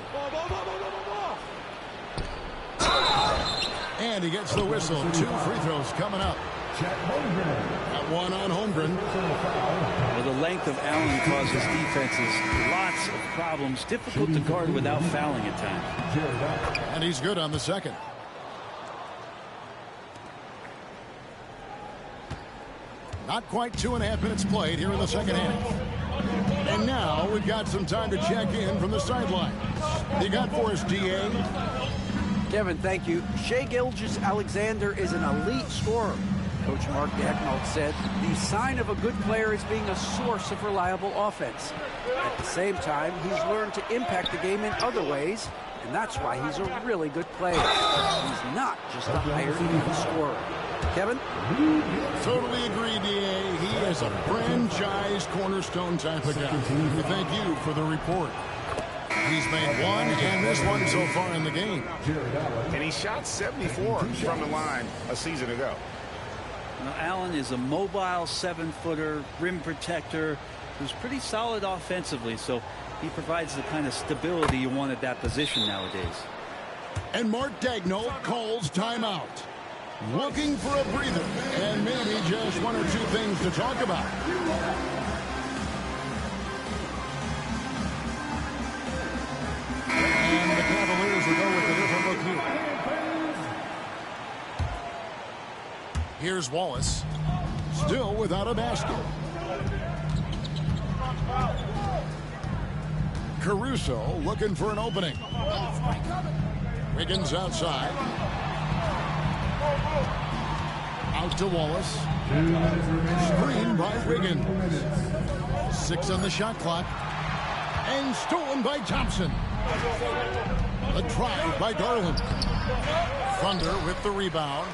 And he gets the whistle. 2 free throws coming up. That one on Holmgren. Well, the length of Allen causes defenses lots of problems. Difficult to guard without fouling at times. And he's good on the second. Not quite 2.5 minutes played here in the second half. And now we've got some time to check in from the sideline. You got for us, D.A.? Kevin, thank you. Shai Gilgeous-Alexander is an elite scorer. Coach Mark Daigneault said the sign of a good player is being a source of reliable offense. At the same time, he's learned to impact the game in other ways, and that's why he's a really good player. He's not just a hired scorer. Kevin? Totally agree, D.A. He is a franchise cornerstone type of guy. Thank you for the report. He's made 1 and this one so far in the game. And he shot 74 from the line a season ago. Now, Allen is a mobile 7-footer, rim protector, who's pretty solid offensively, so he provides the kind of stability you want at that position nowadays. And Mark Daigneault calls timeout. Looking for a breather and maybe just 1 or 2 things to talk about. And the Cavaliers will go with a different look here. Here's Wallace. Still without a basket. Caruso looking for an opening. Wiggins outside. Out to Wallace. Screen by Wiggins. 6 on the shot clock. And stolen by Thompson. The drive by Garland. Thunder with the rebound.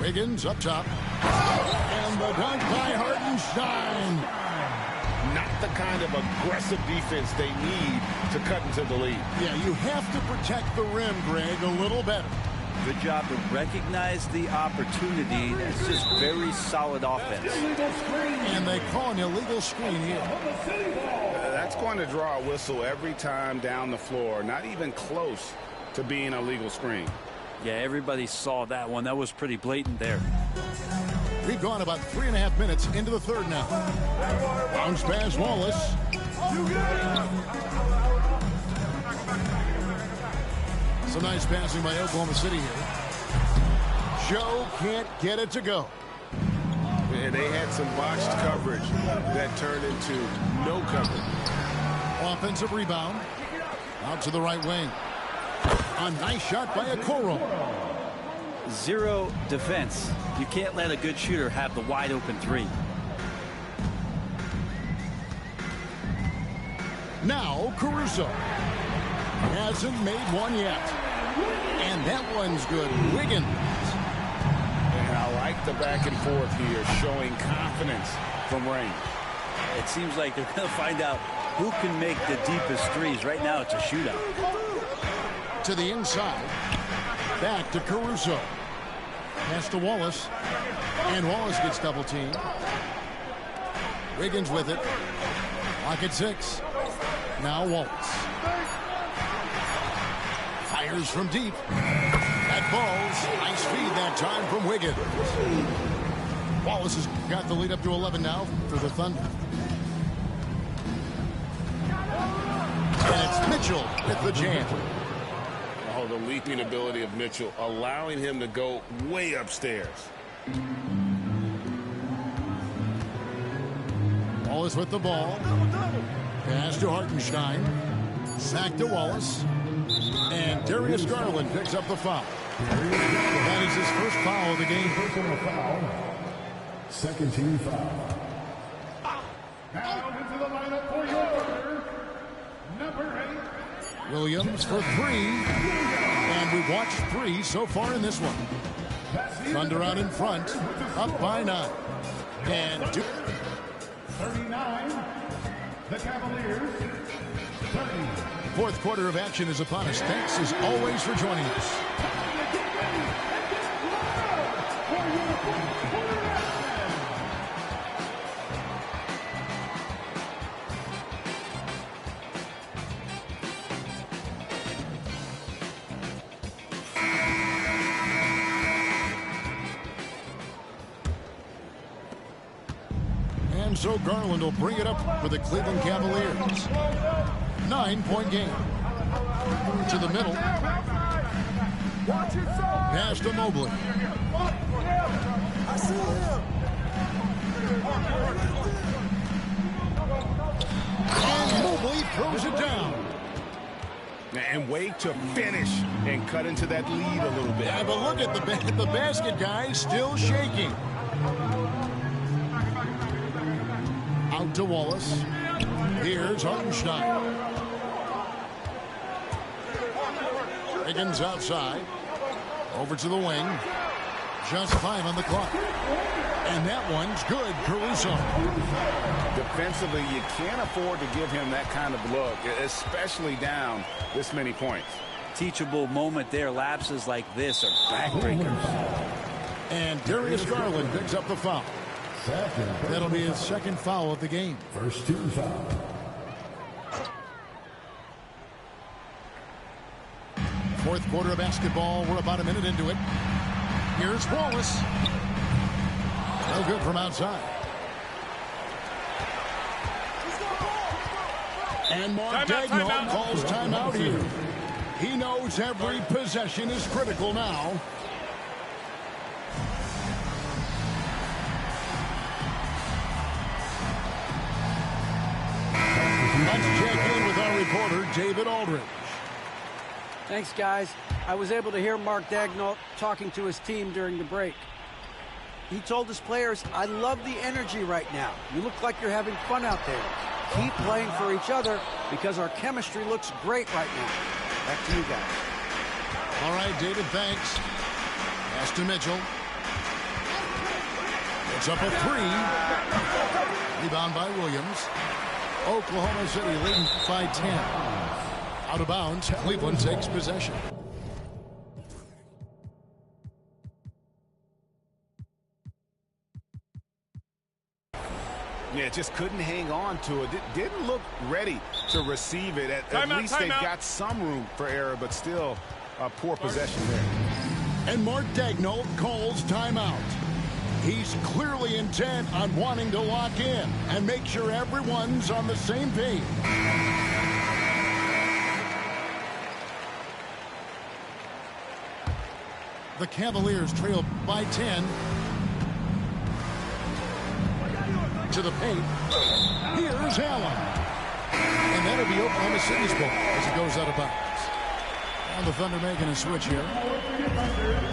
Wiggins up top. And the dunk by Hartenstein. Not the kind of aggressive defense they need to cut into the lead. Yeah, you have to protect the rim, Greg, a little better. Good job to recognize the opportunity. It's just very solid offense. And they call an illegal screen here. That's going to draw a whistle every time down the floor. Not even close to being a legal screen. Yeah, everybody saw that one. That was pretty blatant there. We've gone about 3.5 minutes into the third now. Bounce pass, Wallace. Some nice passing by Oklahoma City here. Joe can't get it to go. And they had some botched coverage that turned into no coverage. Offensive rebound. Out to the right wing. A nice shot by Okoro. Zero defense. You can't let a good shooter have the wide open three. Now Caruso. Hasn't made one yet. And that one's good. Wiggins. And I like the back and forth here, showing confidence from Rain. It seems like they're going to find out who can make the deepest threes. Right now it's a shootout. To the inside. Back to Caruso. Pass to Wallace. And Wallace gets double teamed. Wiggins with it. Lock at 6. Now Wallace. Fires from deep. That falls. Nice feed that time from Wiggins. Wallace has got the lead up to 11 now for the Thunder. And it's Mitchell with the jam. Oh, the leaping ability of Mitchell, allowing him to go way upstairs. Wallace with the ball. Pass to Hartenstein. Sack to Wallace. And Darius Garland picks up the foul. That is his first foul of the game. Personal foul. Second team foul. Now into the lineup for your order. Number 8. Williams for 3. And we've watched 3 so far in this one. Thunder out in front. Up by 9. And 39. The Cavaliers. 30. Fourth quarter of action is upon us. Thanks as always for joining us. And so Garland will bring it up for the Cleveland Cavaliers. 9-point game. To the middle. Pass to Mobley. And Mobley throws it down. And wait to finish and cut into that lead a little bit. Yeah, but look at the basket, guys, still shaking. Out to Wallace. Here's Hartenstein. Wiggins outside. Over to the wing. Just 5 on the clock. And that one's good. Caruso. Defensively, you can't afford to give him that kind of look, especially down this many points. Teachable moment there. Lapses like this are backbreakers. And Darius Garland picks up the foul. That'll be his second foul of the game. First team foul. Fourth quarter of basketball. We're about a minute into it. Here's Wallace. No good from outside. And Mark Daigneault calls timeout here. He knows every possession is critical now. Let's check in with our reporter, David Aldridge. Thanks, guys. I was able to hear Mark Daigneault talking to his team during the break. He told his players, I love the energy right now. You look like you're having fun out there. Keep playing for each other because our chemistry looks great right now. Back to you guys. All right, David, thanks. Pass to Mitchell. It's up a 3. Rebound by Williams. Oklahoma City leading by 10. Out of bounds, Cleveland takes possession. Yeah, just couldn't hang on to it. Didn't look ready to receive it. At least they've got some room for error, but still a poor possession there. And Mark Daigneault calls timeout. He's clearly intent on wanting to lock in and make sure everyone's on the same page. The Cavaliers trail by 10. To the paint. Here's Allen. And that'll be Oklahoma City's ball as it goes out of bounds. And the Thunder making a switch here.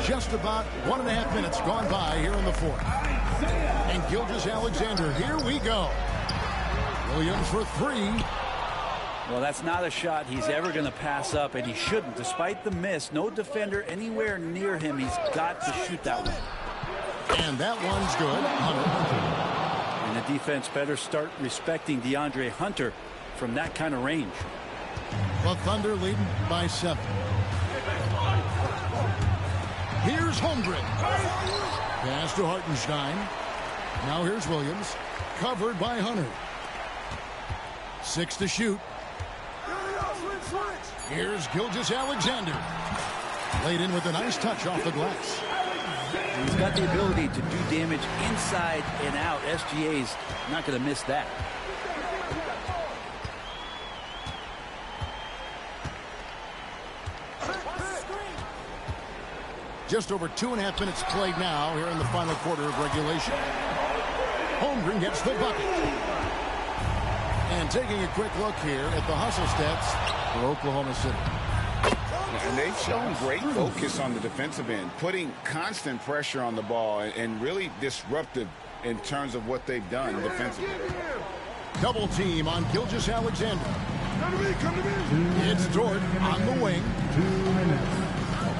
Just about 1.5 minutes gone by here in the fourth. And Gilgeous-Alexander, here we go. Williams for three. Well, that's not a shot he's ever going to pass up, and he shouldn't. Despite the miss, no defender anywhere near him. He's got to shoot that one. And that one's good. Hunter. And the defense better start respecting DeAndre Hunter from that kind of range. The Thunder leading by 7. Here's Holmgren. Pass to Hartenstein. Now here's Williams. Covered by Hunter. 6 to shoot. Here's Gilgeous-Alexander. Laid in with a nice touch off the glass. He's got the ability to do damage inside and out. SGA's not going to miss that. Just over 2.5 minutes played now here in the final quarter of regulation. Holmgren gets the bucket. And taking a quick look here at the hustle stats for Oklahoma City. And they've shown great focus on the defensive end, putting constant pressure on the ball and really disruptive in terms of what they've done defensively. Double team on Gilgeous-Alexander. It's Dort on the wing.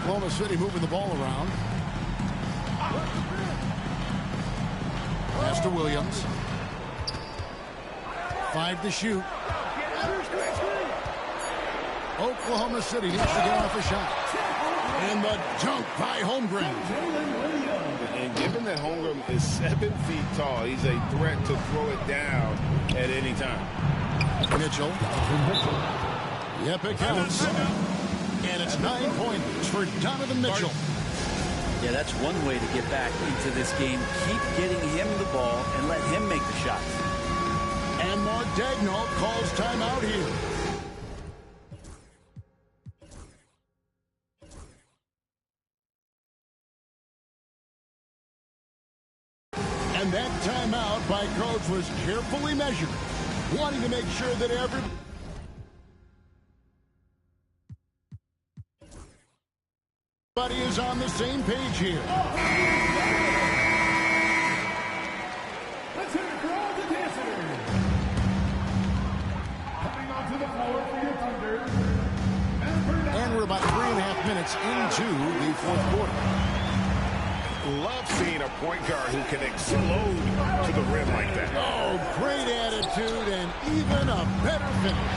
Oklahoma City moving the ball around. Pass to Williams. 5 to shoot. Oklahoma City needs to get off a shot. And the dunk by Holmgren. And given that Holmgren is 7 feet tall, he's a threat to throw it down at any time. Mitchell. Yep, it counts. And it's 9 points for Donovan Mitchell. Yeah, that's one way to get back into this game. Keep getting him the ball and let him make the shots. And Mark Daigneault calls timeout here. And that timeout by Coach was carefully measured, wanting to make sure that everybody is on the same page here. Let's hear it for all the dancers. Coming onto the floor for your Thunder. And we're about 3.5 minutes into the fourth quarter. Love seeing a point guard who can explode to the rim like that. Oh, great attitude and even a better finish.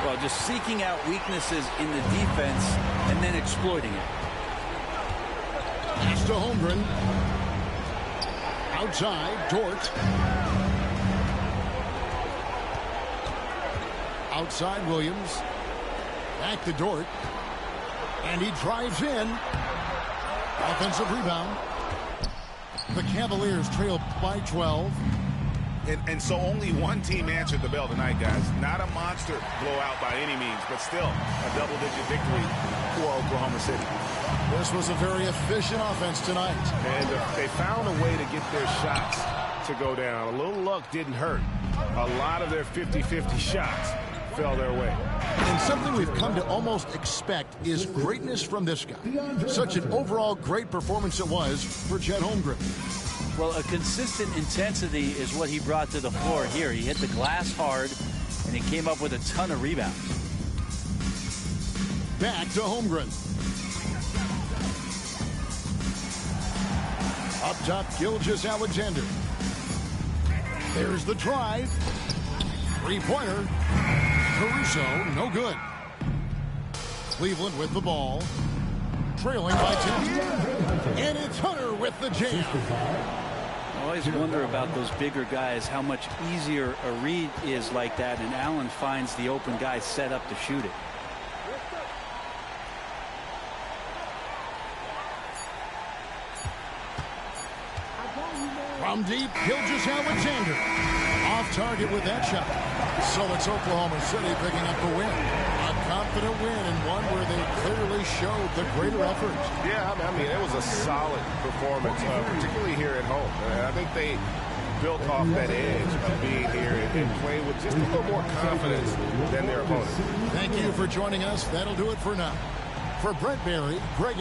Well, just seeking out weaknesses in the defense and then exploiting it. Pass to Holmgren. Outside, Dort. Outside, Williams. Back to Dort. And he drives in. Offensive rebound. The Cavaliers trail by 12. And so only one team answered the bell tonight, guys. Not a monster blowout by any means, but still a double-digit victory for Oklahoma City. This was a very efficient offense tonight. And they found a way to get their shots to go down. A little luck didn't hurt. A lot of their 50-50 shots fell their way. And something we've come to almost expect is greatness from this guy. Such an overall great performance it was for Chet Holmgren. Well, a consistent intensity is what he brought to the floor here. He hit the glass hard, and he came up with a ton of rebounds. Back to Holmgren. Up top, Gilgeous-Alexander. There's the drive. Three-pointer. Caruso, no good. Cleveland with the ball. Trailing by 10. And it's Hunter with the jam. I always wonder about those bigger guys, how much easier a read is like that, and Allen finds the open guy set up to shoot it. From deep, Gilgeous-Alexander. Off target with that shot. So it's Oklahoma City picking up the win. A confident win and one where they clearly showed the greater effort. Yeah, I mean, it was a solid performance, particularly here at home. I think they built off that edge of being here and playing with just a little more confidence than their opponents. Thank you for joining us. That'll do it for now. For Brent Barry, Greg